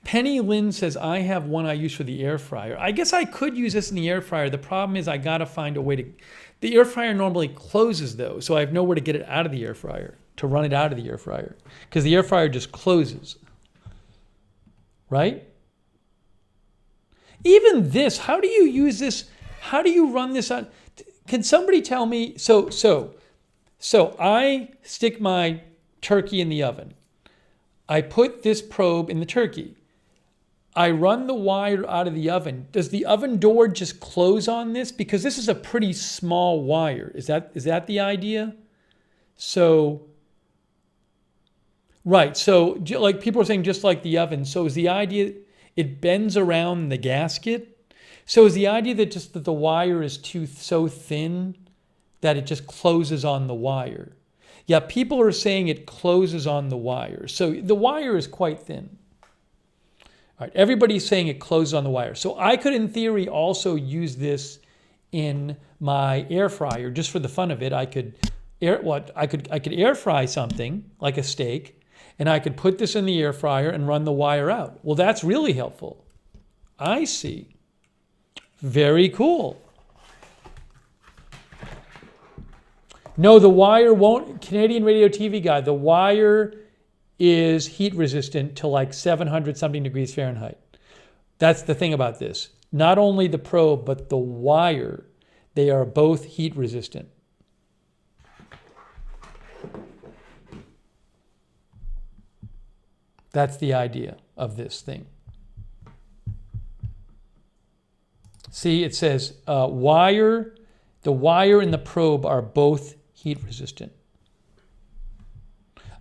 Penny Lynn says, I have one I use for the air fryer. I guess I could use this in the air fryer. The problem is I got to find a way to... The air fryer normally closes, though, so I have nowhere to get it out of the air fryer. to run it out of the air fryer because the air fryer just closes, right? Even this, how do you use this? How do you run this out? Can somebody tell me? So I stick my turkey in the oven. I put this probe in the turkey. I run the wire out of the oven. Does the oven door just close on this? Because this is a pretty small wire. Is that the idea? So, right. So like people are saying, just like the oven. So is the idea it bends around the gasket? So is the idea that just that the wire is so thin that it just closes on the wire? Yeah, people are saying it closes on the wire. So the wire is quite thin. All right, everybody's saying it closes on the wire. So I could, in theory, also use this in my air fryer just for the fun of it. I could air fry something like a steak, and I could put this in the air fryer and run the wire out. Well, that's really helpful. I see. Very cool. No, the wire won't. Canadian radio TV guy, the wire is heat resistant to like 700 something degrees Fahrenheit. That's the thing about this. Not only the probe, but the wire, they are both heat resistant. That's the idea of this thing. See, it says the wire and the probe are both heat resistant.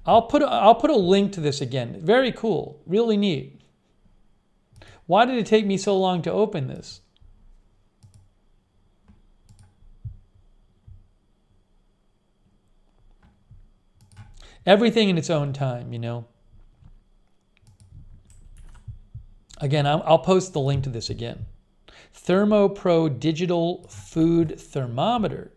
I'll put a link to this again. Very cool, really neat. Why did it take me so long to open this? Everything in its own time, you know. Again, I'll post the link to this again. ThermoPro digital food thermometer.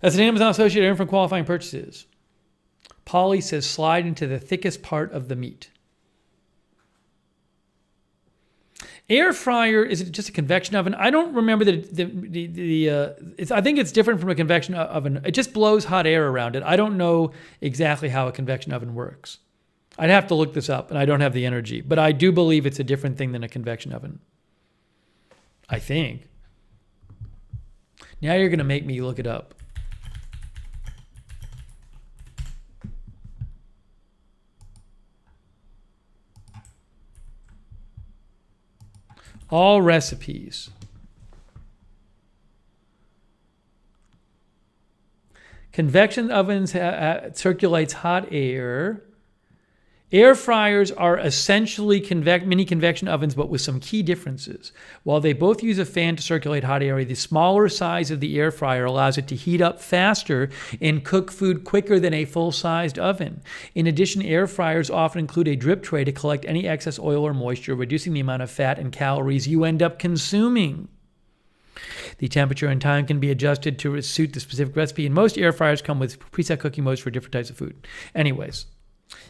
That's an Amazon associate item from qualifying purchases. Polly says slide into the thickest part of the meat. Air fryer, is it just a convection oven? I don't remember I think it's different from a convection oven. It just blows hot air around it. I don't know exactly how a convection oven works. I'd have to look this up, and I don't have the energy. But I do believe it's a different thing than a convection oven. I think. Now you're going to make me look it up. All recipes. Convection ovens circulates hot air. Air fryers are essentially mini convection ovens, but with some key differences. While they both use a fan to circulate hot air, the smaller size of the air fryer allows it to heat up faster and cook food quicker than a full-sized oven. In addition, air fryers often include a drip tray to collect any excess oil or moisture, reducing the amount of fat and calories you end up consuming. The temperature and time can be adjusted to suit the specific recipe, and most air fryers come with preset cooking modes for different types of food. Anyways,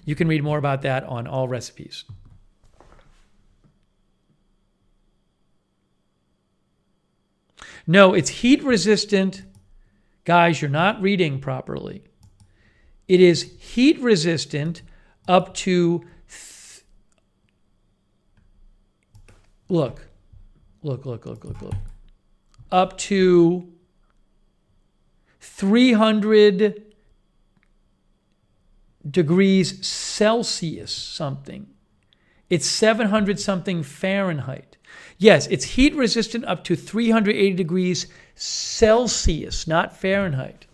you can read more about that on All Recipes. No, it's heat resistant. Guys, you're not reading properly. It is heat resistant up to, look. Up to 300 degrees Celsius something. It's 700 something Fahrenheit. Yes, it's heat resistant up to 380 degrees Celsius, not Fahrenheit.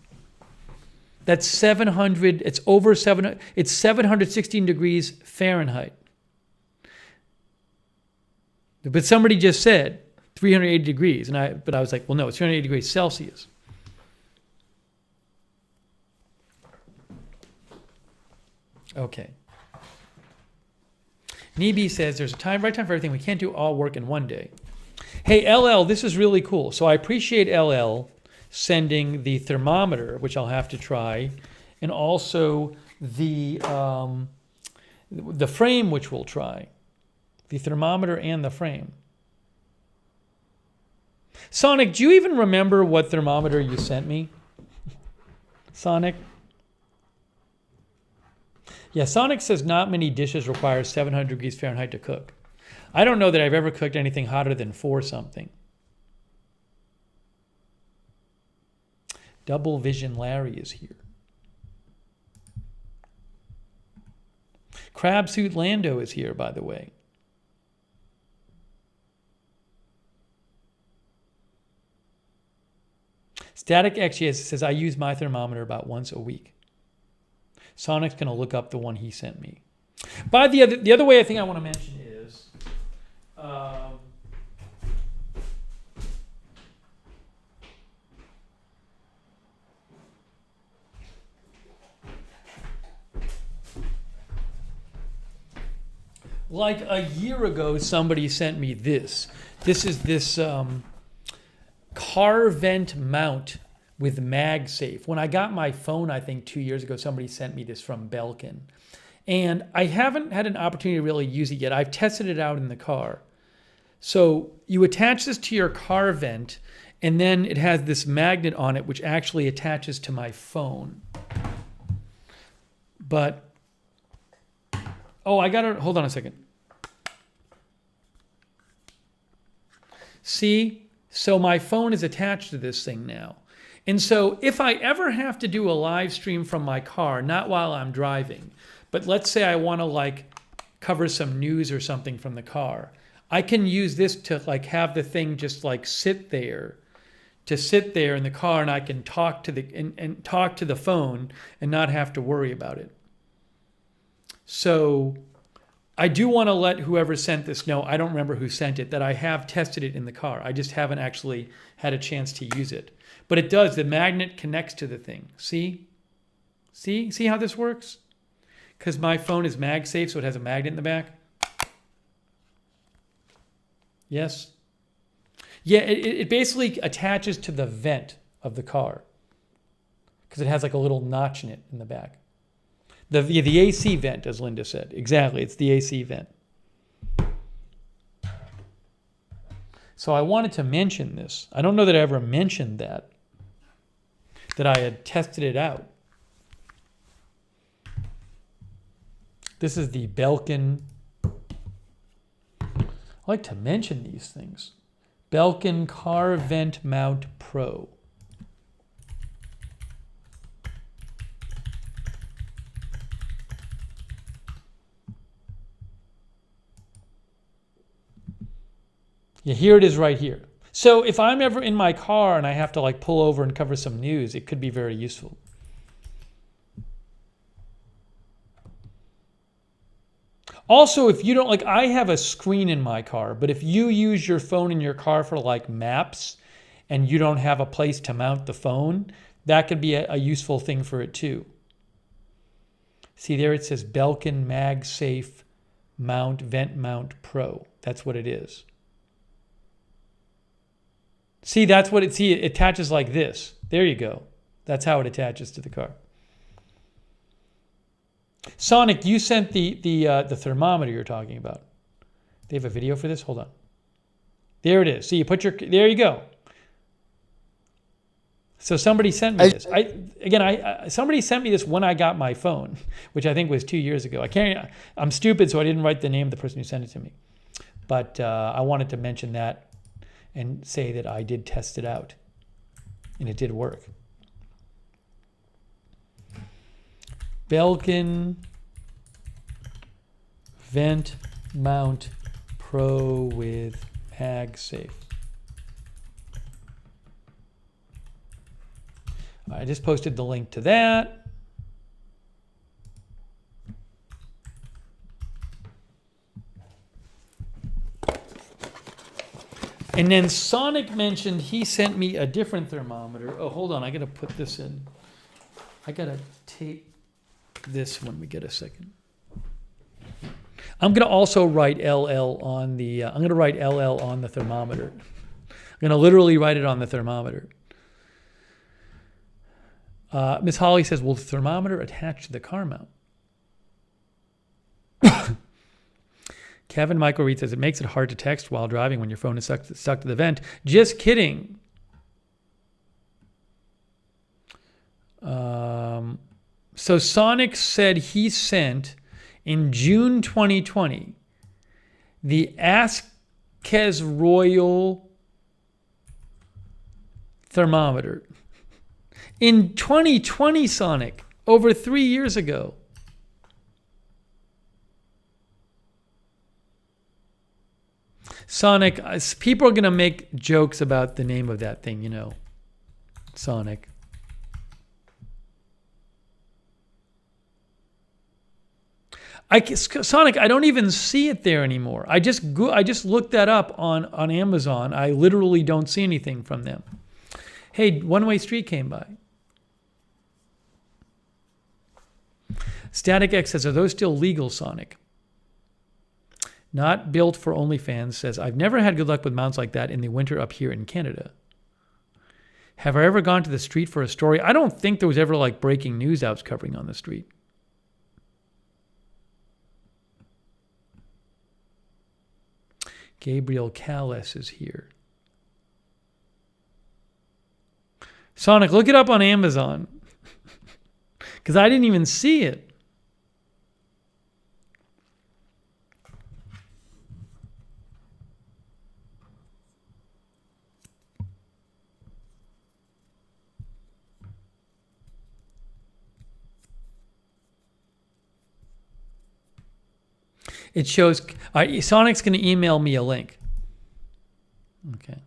That's 700, it's over 700, it's 716 degrees Fahrenheit. But somebody just said 380 degrees, but I was like, well, no, it's 380 degrees Celsius. Okay. Neeby says there's a right time for everything. We can't do all work in one day. Hey, LL, this is really cool. So I appreciate LL sending the thermometer, which I'll have to try, and also the frame, which we'll try. The thermometer and the frame. Sonic, do you even remember what thermometer you sent me? Sonic. Yeah, Sonic says not many dishes require 700 degrees Fahrenheit to cook. I don't know that I've ever cooked anything hotter than 4 something. Double Vision Larry is here. Crab Suit Lando is here, by the way. Static XGS says, I use my thermometer about once a week. Sonic's going to look up the one he sent me. But the other way I think I want to mention is, like a year ago, somebody sent me this. This is this car vent mount with MagSafe. When I got my phone, I think 2 years ago, somebody sent me this from Belkin. And I haven't had an opportunity to really use it yet. I've tested it out in the car. So you attach this to your car vent, and then it has this magnet on it, which actually attaches to my phone. But, oh, I got to, hold on a second. See? So my phone is attached to this thing now. And so if I ever have to do a live stream from my car, not while I'm driving, but let's say I want to like cover some news or something from the car, I can use this to like have the thing just like sit there in the car, and I can talk to and talk to the phone and not have to worry about it. So I do want to let whoever sent this know, I don't remember who sent it, that I have tested it in the car. I just haven't actually had a chance to use it. But it does. The magnet connects to the thing. See? See how this works? Because my phone is MagSafe, so it has a magnet in the back. Yes? Yeah, it basically attaches to the vent of the car. Because it has like a little notch in it in the back. The AC vent, as Linda said. Exactly, it's the AC vent. So I wanted to mention this. I don't know that I ever mentioned that I had tested it out. This is the Belkin. I like to mention these things. Belkin Car Vent Mount Pro. Yeah, here it is right here. So if I'm ever in my car and I have to like pull over and cover some news, it could be very useful. Also, if you don't, like, I have a screen in my car, but if you use your phone in your car for like maps and you don't have a place to mount the phone, that could be a useful thing for it too. See there it says Belkin MagSafe Mount Vent Mount Pro. That's what it is. See, that's what it attaches like this. There you go. That's how it attaches to the car. Sonic, you sent the thermometer you're talking about. They have a video for this? Hold on. There it is. So you put your, there you go. So somebody sent me this. Somebody sent me this when I got my phone, which I think was 2 years ago. I'm stupid, so I didn't write the name of the person who sent it to me. But I wanted to mention that and say that I did test it out, and it did work. Belkin Vent Mount Pro with MagSafe. I just posted the link to that. And then Sonic mentioned he sent me a different thermometer. Oh, hold on. I got to put this in. I got to tape this when we get a second. I'm going to also write LL on the, I'm going to write LL on the thermometer. I'm going to literally write it on the thermometer. Miss Holly says, will the thermometer attach to the car mount? Kevin Michael Reed says, it makes it hard to text while driving when your phone is stuck to the vent. Just kidding. So Sonic said he sent in June 2020 the Ascez Royal thermometer. In 2020, Sonic, over 3 years ago. Sonic, people are going to make jokes about the name of that thing, you know. Sonic. Sonic, I don't even see it there anymore. I just looked that up on Amazon. I literally don't see anything from them. Hey, One Way Street came by. Static X says, are those still legal, Sonic? Not built for OnlyFans says, I've never had good luck with mounts like that in the winter up here in Canada. Have I ever gone to the street for a story? I don't think there was ever like breaking news I was covering on the street. Gabriel Callis is here. Sonic, look it up on Amazon. Because I didn't even see it. It shows, Sonic's going to email me a link. Okay.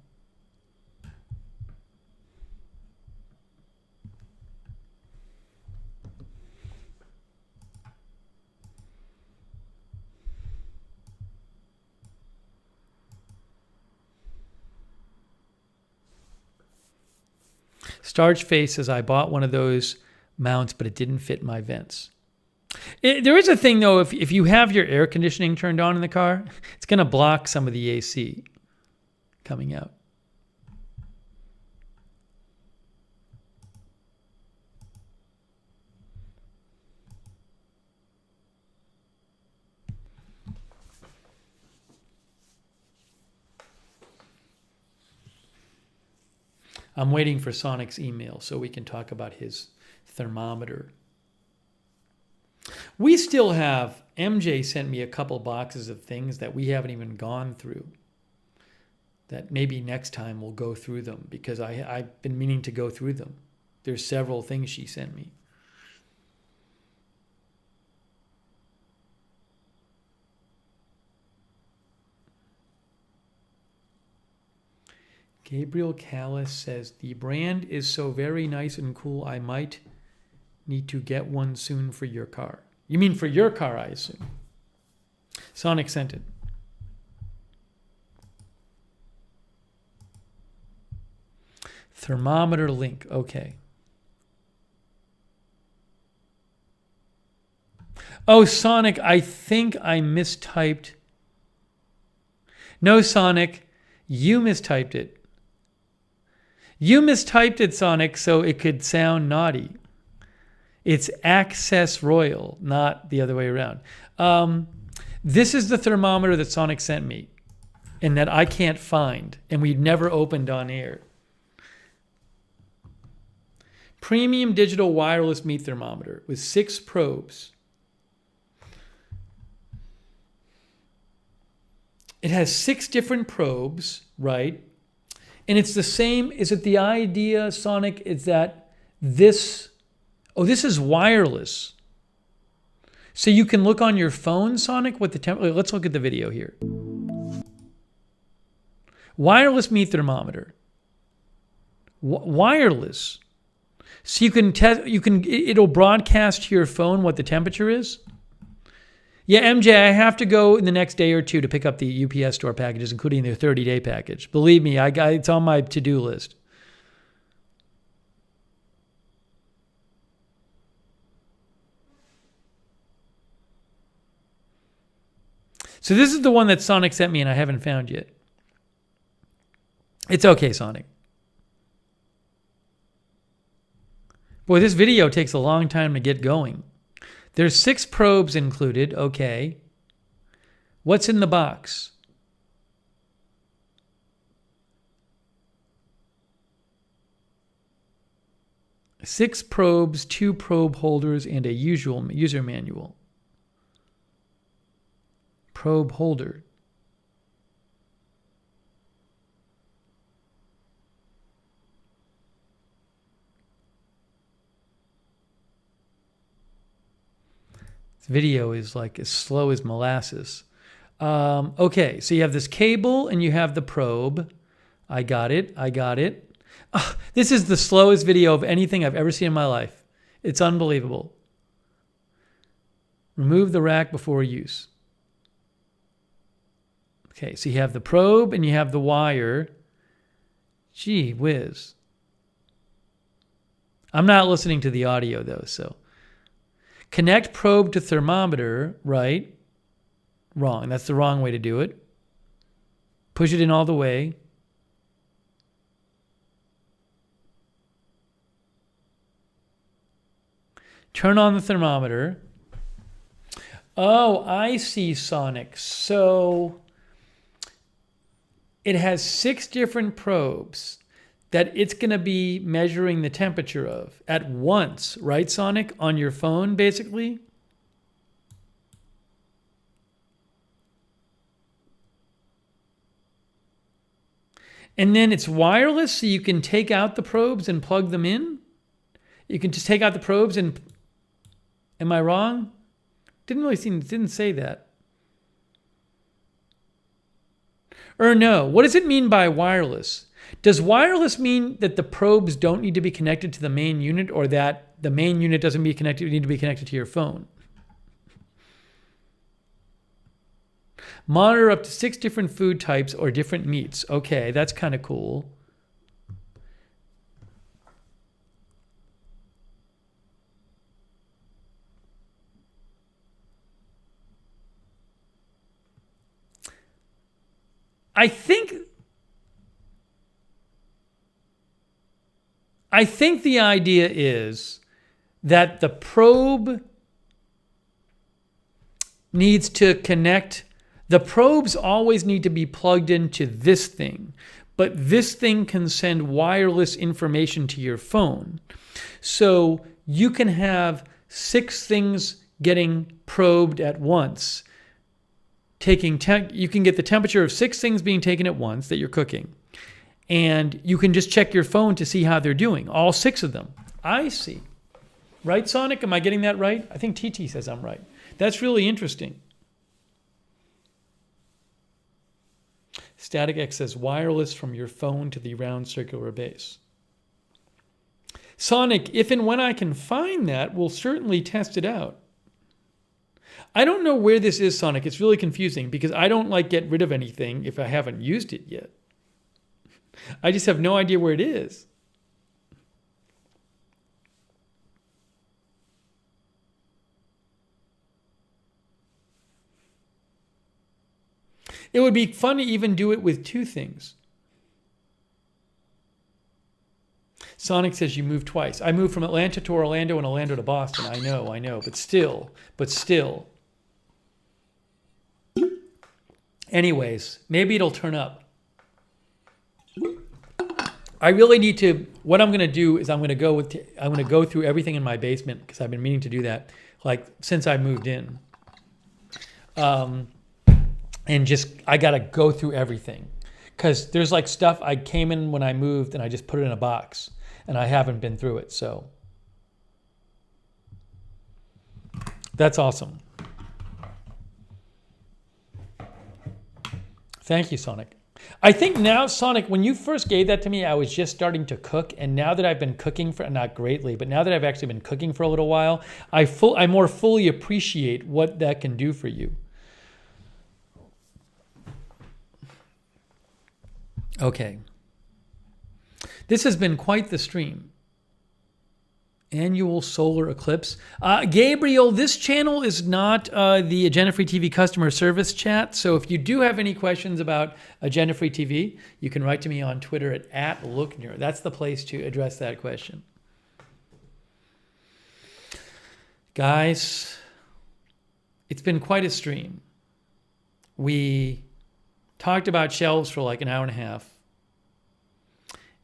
Starch Face says, I bought one of those mounts, but it didn't fit my vents. There is a thing, though, if you have your air conditioning turned on in the car, it's going to block some of the AC coming out. I'm waiting for Sonic's email so we can talk about his thermometer. We still have, MJ sent me a couple boxes of things that we haven't even gone through. That maybe next time we'll go through them because I've been meaning to go through them. There's several things she sent me. Gabriel Callis says, the brand is so very nice and cool, I might need to get one soon for your car. You mean for your car, I assume. Sonic sent it. Thermometer link. Okay. Oh, Sonic, I think I mistyped. No, Sonic, you mistyped it. You mistyped it, Sonic, so it could sound naughty. It's Access Royal, not the other way around. This is the thermometer that Sonic sent me and that I can't find and we've never opened on air. Premium digital wireless meat thermometer with 6 probes. It has 6 different probes, right? And it's the same. Is it the idea, Sonic, is that this... Oh, this is wireless. So you can look on your phone, Sonic, what the temperature... Let's look at the video here. Wireless meat thermometer. Wireless. So you can test... It'll broadcast to your phone what the temperature is. Yeah, MJ, I have to go in the next day or two to pick up the UPS store packages, including their 30-day package. Believe me, it's on my to-do list. So this is the one that Sonic sent me and I haven't found yet. It's okay, Sonic. Boy, this video takes a long time to get going. There's 6 probes included. Okay. What's in the box? 6 probes, 2 probe holders, and a user manual. Probe holder. This video is like as slow as molasses. Okay, so you have this cable and you have the probe. I got it. Oh, this is the slowest video of anything I've ever seen in my life. It's unbelievable. Remove the rack before use. Okay, so you have the probe and you have the wire. Gee whiz. I'm not listening to the audio though, so. Connect probe to thermometer, right? Wrong. That's the wrong way to do it. Push it in all the way. Turn on the thermometer. Oh, I see, Sonic. So it has 6 different probes that it's going to be measuring the temperature of at once, right, Sonic? On your phone, basically? And then it's wireless, so you can take out the probes and plug them in? You can just take out the probes and... Am I wrong? Didn't say that. Or no, what does it mean by wireless? Does wireless mean that the probes don't need to be connected to the main unit, or that the main unit doesn't need to be connected to your phone? Monitor up to 6 different food types or different meats. Okay, that's kind of cool. I think the idea is that the probe needs to connect. The probes always need to be plugged into this thing, but this thing can send wireless information to your phone. So you can have 6 things getting probed at once. You can get the temperature of 6 things being taken at once that you're cooking. And you can just check your phone to see how they're doing. All 6 of them. I see. Right, Sonic? Am I getting that right? I think TT says I'm right. That's really interesting. Static X says wireless from your phone to the round circular base. Sonic, if and when I can find that, we'll certainly test it out. I don't know where this is, Sonic. It's really confusing because I don't get rid of anything if I haven't used it yet. I just have no idea where it is. It would be fun to even do it with 2 things. Sonic says you moved twice. I moved from Atlanta to Orlando and Orlando to Boston. I know. But still. Anyways, maybe it'll turn up. I really need to. What I'm going to do is I'm going to go through everything in my basement because I've been meaning to do that since I moved in. And I got to go through everything because there's stuff I came in when I moved and I just put it in a box and I haven't been through it. So that's awesome. Thank you, Sonic. I think now, Sonic, when you first gave that to me, I was just starting to cook. And now that I've been cooking not greatly, but now that I've actually been cooking for a little while, I more fully appreciate what that can do for you. Okay. This has been quite the stream. Annual solar eclipse. Gabriel, this channel is not the Agenda Free TV customer service chat. So if you do have any questions about Agenda Free TV, you can write to me on Twitter at Lookner. That's the place to address that question. Guys, it's been quite a stream. We talked about shelves for an hour and a half,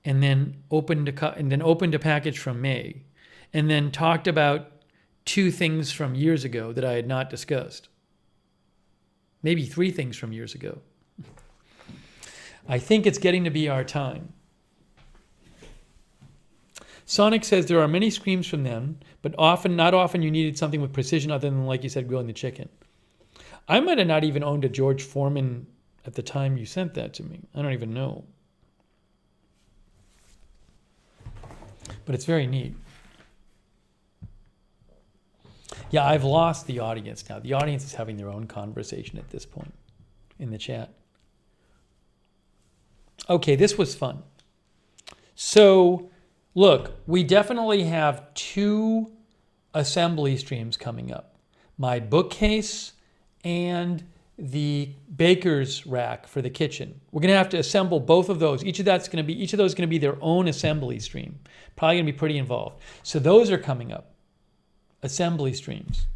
and then opened a package from May. and then talked about 2 things from years ago that I had not discussed. Maybe 3 things from years ago. I think it's getting to be our time. Sonic says there are many screams from them, but not often you needed something with precision other than, like you said, grilling the chicken. I might have not even owned a George Foreman at the time you sent that to me. I don't even know. But it's very neat. Yeah, I've lost the audience now. The audience is having their own conversation at this point in the chat. Okay, this was fun. So, look, we definitely have 2 assembly streams coming up. My bookcase and the baker's rack for the kitchen. We're going to have to assemble both of those. Each of those is going to be their own assembly stream. Probably going to be pretty involved. So those are coming up. Assembly streams.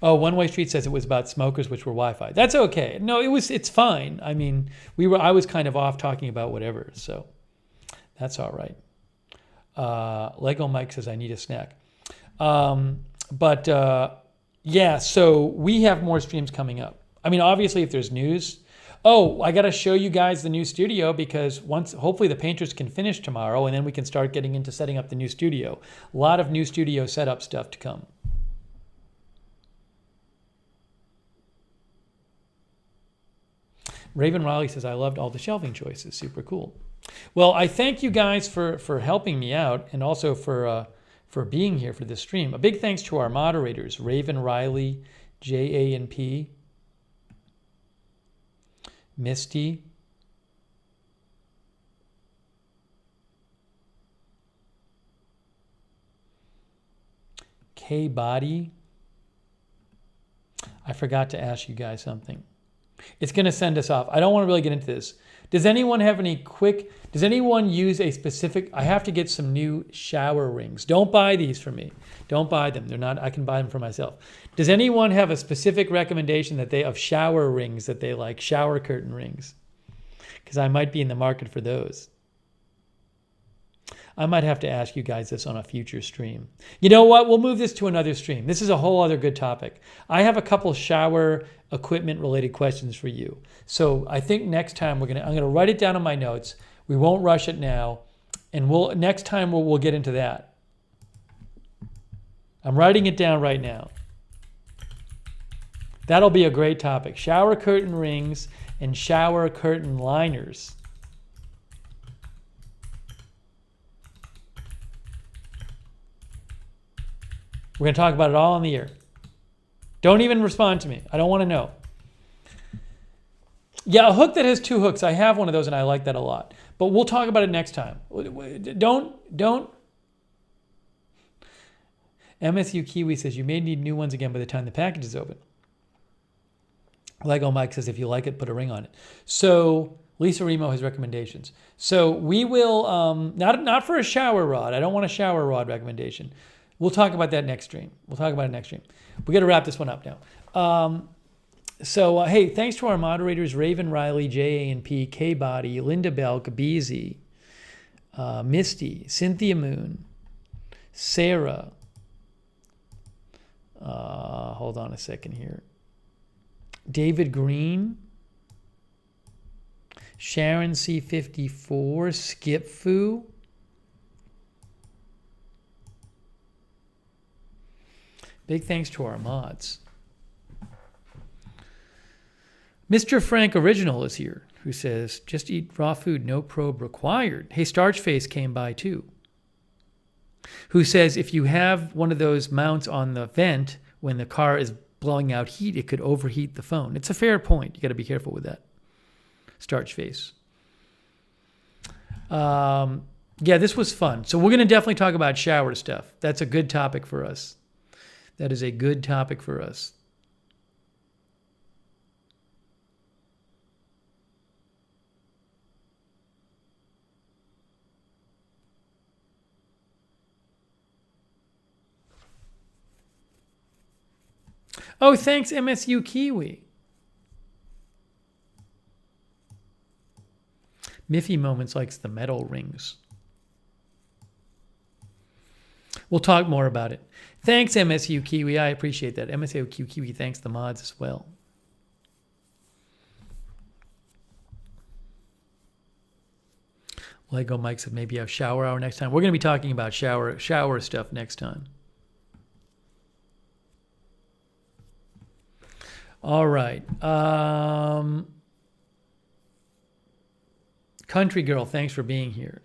Oh, One Way Street says it was about smokers, which were Wi-Fi. That's okay. No, it's fine. I mean, I was kind of off talking about whatever, so that's all right. Lego Mike says I need a snack. Yeah, so we have more streams coming up. I mean, obviously, if there's news. Oh, I got to show you guys the new studio because hopefully the painters can finish tomorrow and then we can start getting into setting up the new studio. A lot of new studio setup stuff to come. Raven Riley says, I loved all the shelving choices. Super cool. Well, I thank you guys for helping me out and also for being here for this stream. A big thanks to our moderators, Raven Riley, JA&P, Misty, K Body. I forgot to ask you guys something. It's going to send us off. I don't want to really get into this. Does anyone use a specific, I have to get some new shower rings. Don't buy these for me. Don't buy them. They're not, I can buy them for myself. Does anyone have a specific recommendation of shower rings that they like, shower curtain rings? Because I might be in the market for those. I might have to ask you guys this on a future stream. You know what? We'll move this to another stream. This is a whole other good topic. I have a couple shower equipment related questions for you. So I think next time I'm gonna write it down in my notes. We won't rush it now, and next time we'll get into that. I'm writing it down right now. That'll be a great topic. Shower curtain rings and shower curtain liners. We're going to talk about it all in the air. Don't even respond to me. I don't want to know. Yeah, a hook that has 2 hooks. I have one of those and I like that a lot. But we'll talk about it next time. Don't. MSU Kiwi says you may need new ones again by the time the package is open. Lego Mike says if you like it, put a ring on it. So Lisa Remo has recommendations. So we will, not for a shower rod. I don't want a shower rod recommendation. We'll talk about that next stream. We got to wrap this one up now. Hey, thanks to our moderators, Raven Riley, JA&P, K-Body, Linda Belk, BZ, Misty, Cynthia Moon, Sarah. Hold on a second here. David Green, Sharon C54, Skip Fu, big thanks to our mods. Mr. Frank Original is here, who says, just eat raw food, no probe required. Hey, Starchface came by too, who says if you have one of those mounts on the vent when the car is blowing out heat, it could overheat the phone. It's a fair point. You got to be careful with that. Starchface. Yeah, this was fun. So we're going to definitely talk about shower stuff. That's a good topic for us. That is a good topic for us. Oh, thanks, MSU Kiwi. Miffy Moments likes the metal rings. We'll talk more about it. Thanks, MSU Kiwi. I appreciate that. MSU Kiwi thanks the mods as well. Lego Mike said maybe have shower hour next time. We're going to be talking about shower stuff next time. All right. Country Girl, thanks for being here.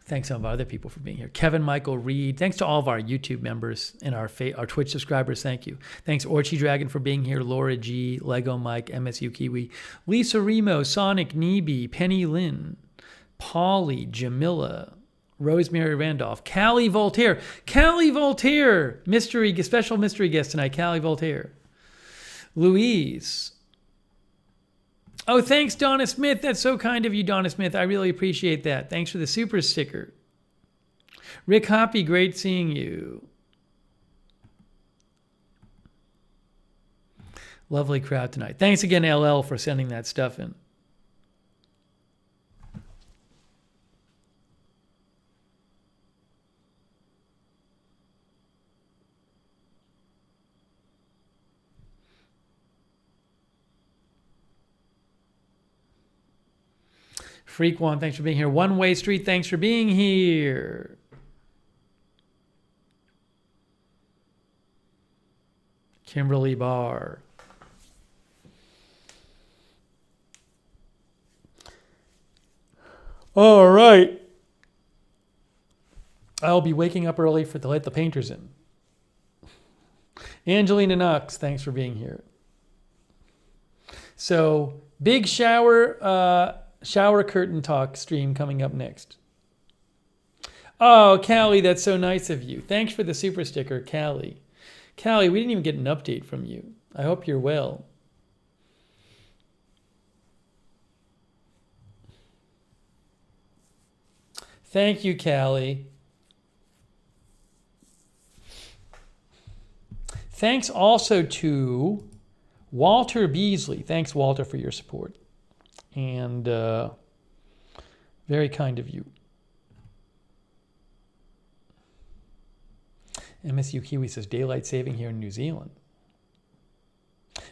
Thanks to some of our other people for being here. Kevin Michael Reed. Thanks to all of our YouTube members and our Twitch subscribers. Thank you. Thanks Orchie Dragon for being here. Laura G, Lego Mike, MSU Kiwi, Lisa Remo, Sonic Neeby, Penny Lynn, Polly, Jamila, Rosemary Randolph, Callie Voltaire. Callie Voltaire, special mystery guest tonight. Callie Voltaire. Louise. Oh, thanks, Donna Smith. That's so kind of you, Donna Smith. I really appreciate that. Thanks for the super sticker. Rick Hoppy, great seeing you. Lovely crowd tonight. Thanks again, LL, for sending that stuff in. Freak One, thanks for being here. One Way Street, thanks for being here. Kimberly Barr. All right. I'll be waking up early to let the painters in. Angelina Knox, thanks for being here. So, big shower curtain talk stream coming up next. Oh, Callie, that's so nice of you. Thanks for the super sticker, Callie. Callie, we didn't even get an update from you. I hope you're well. Thank you, Callie. Thanks also to Walter Beasley. Thanks, Walter, for your support. And very kind of you. MSU Kiwi says daylight saving here in New Zealand.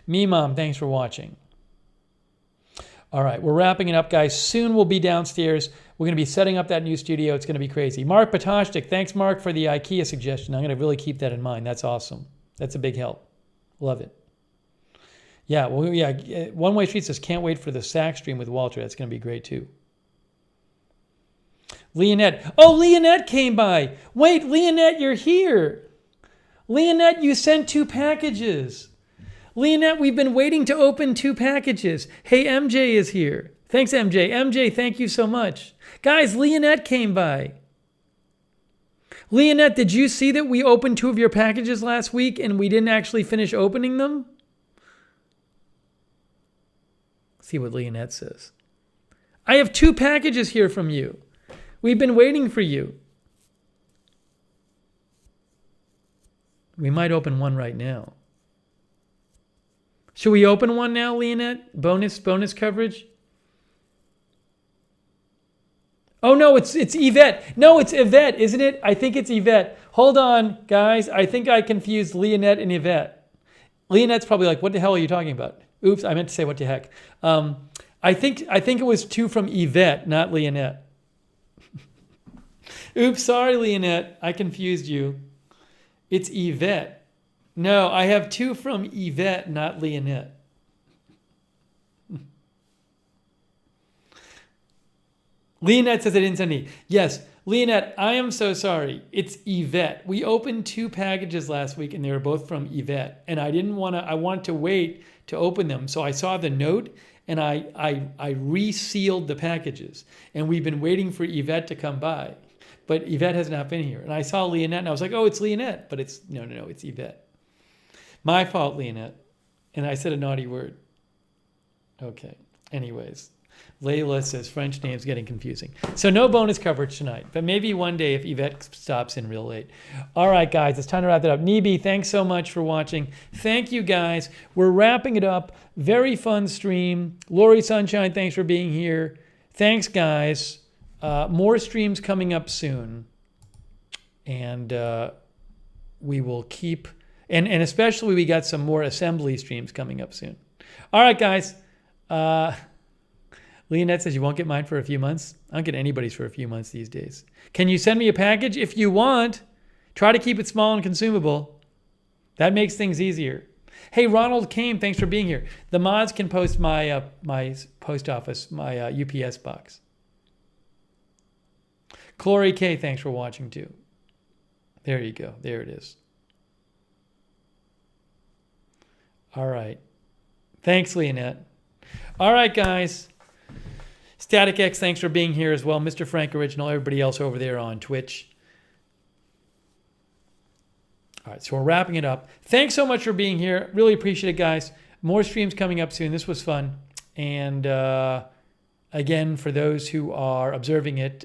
Me Mom, thanks for watching. All right, we're wrapping it up, guys. Soon we'll be downstairs. We're going to be setting up that new studio. It's going to be crazy. Mark Patashtik, thanks, Mark, for the IKEA suggestion. I'm going to really keep that in mind. That's awesome. That's a big help. Love it. Yeah, well, yeah. One Way Street says, can't wait for the sack stream with Walter. That's going to be great, too. Leonette. Oh, Leonette came by. Wait, Leonette, you're here. Leonette, you sent 2 packages. Leonette, we've been waiting to open 2 packages. Hey, MJ is here. Thanks, MJ. MJ, thank you so much. Guys, Leonette came by. Leonette, did you see that we opened 2 of your packages last week and we didn't actually finish opening them? See what Leonette says. I have 2 packages here from you. We've been waiting for you. We might open one right now. Should we open one now, Leonette? Bonus coverage? Oh, no, it's Yvette. No, it's Yvette, isn't it? I think it's Yvette. Hold on, guys. I think I confused Leonette and Yvette. Leonette's probably like, what the hell are you talking about? Oops, I meant to say what the heck. I think it was 2 from Yvette, not Leonette. Oops, sorry, Leonette. I confused you. It's Yvette. No, I have 2 from Yvette, not Leonette. Leonette says I didn't send any. Yes, Leonette, I am so sorry. It's Yvette. We opened 2 packages last week and they were both from Yvette. And I wanted to wait to open them. So I saw the note and I resealed the packages. And we've been waiting for Yvette to come by. But Yvette has not been here. And I saw Leonette and I was like, oh, it's Leonette. But it's, no, it's Yvette. My fault, Leonette. And I said a naughty word. Okay. Anyways. Layla says French names getting confusing. So no bonus coverage tonight, but maybe one day if Yvette stops in real late. All right, guys, it's time to wrap it up. Nibi, thanks so much for watching. Thank you, guys. We're wrapping it up. Very fun stream. Lori Sunshine, thanks for being here. Thanks, guys. More streams coming up soon. And we will keep... And especially we got some more assembly streams coming up soon. All right, guys. Leonette says you won't get mine for a few months. I don't get anybody's for a few months these days. Can you send me a package? If you want, try to keep it small and consumable. That makes things easier. Hey, Ronald Kame, thanks for being here. The mods can post my my post office, my UPS box. Chloe K, thanks for watching too. There you go. There it is. All right. Thanks, Leonette. All right, guys. Static X, thanks for being here as well. Mr. Frank Original, everybody else over there on Twitch. All right, so we're wrapping it up. Thanks so much for being here. Really appreciate it, guys. More streams coming up soon. This was fun. And again, for those who are observing it,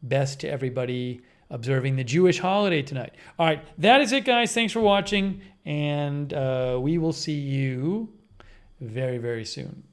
best to everybody observing the Jewish holiday tonight. All right, that is it, guys. Thanks for watching. And we will see you very, very soon.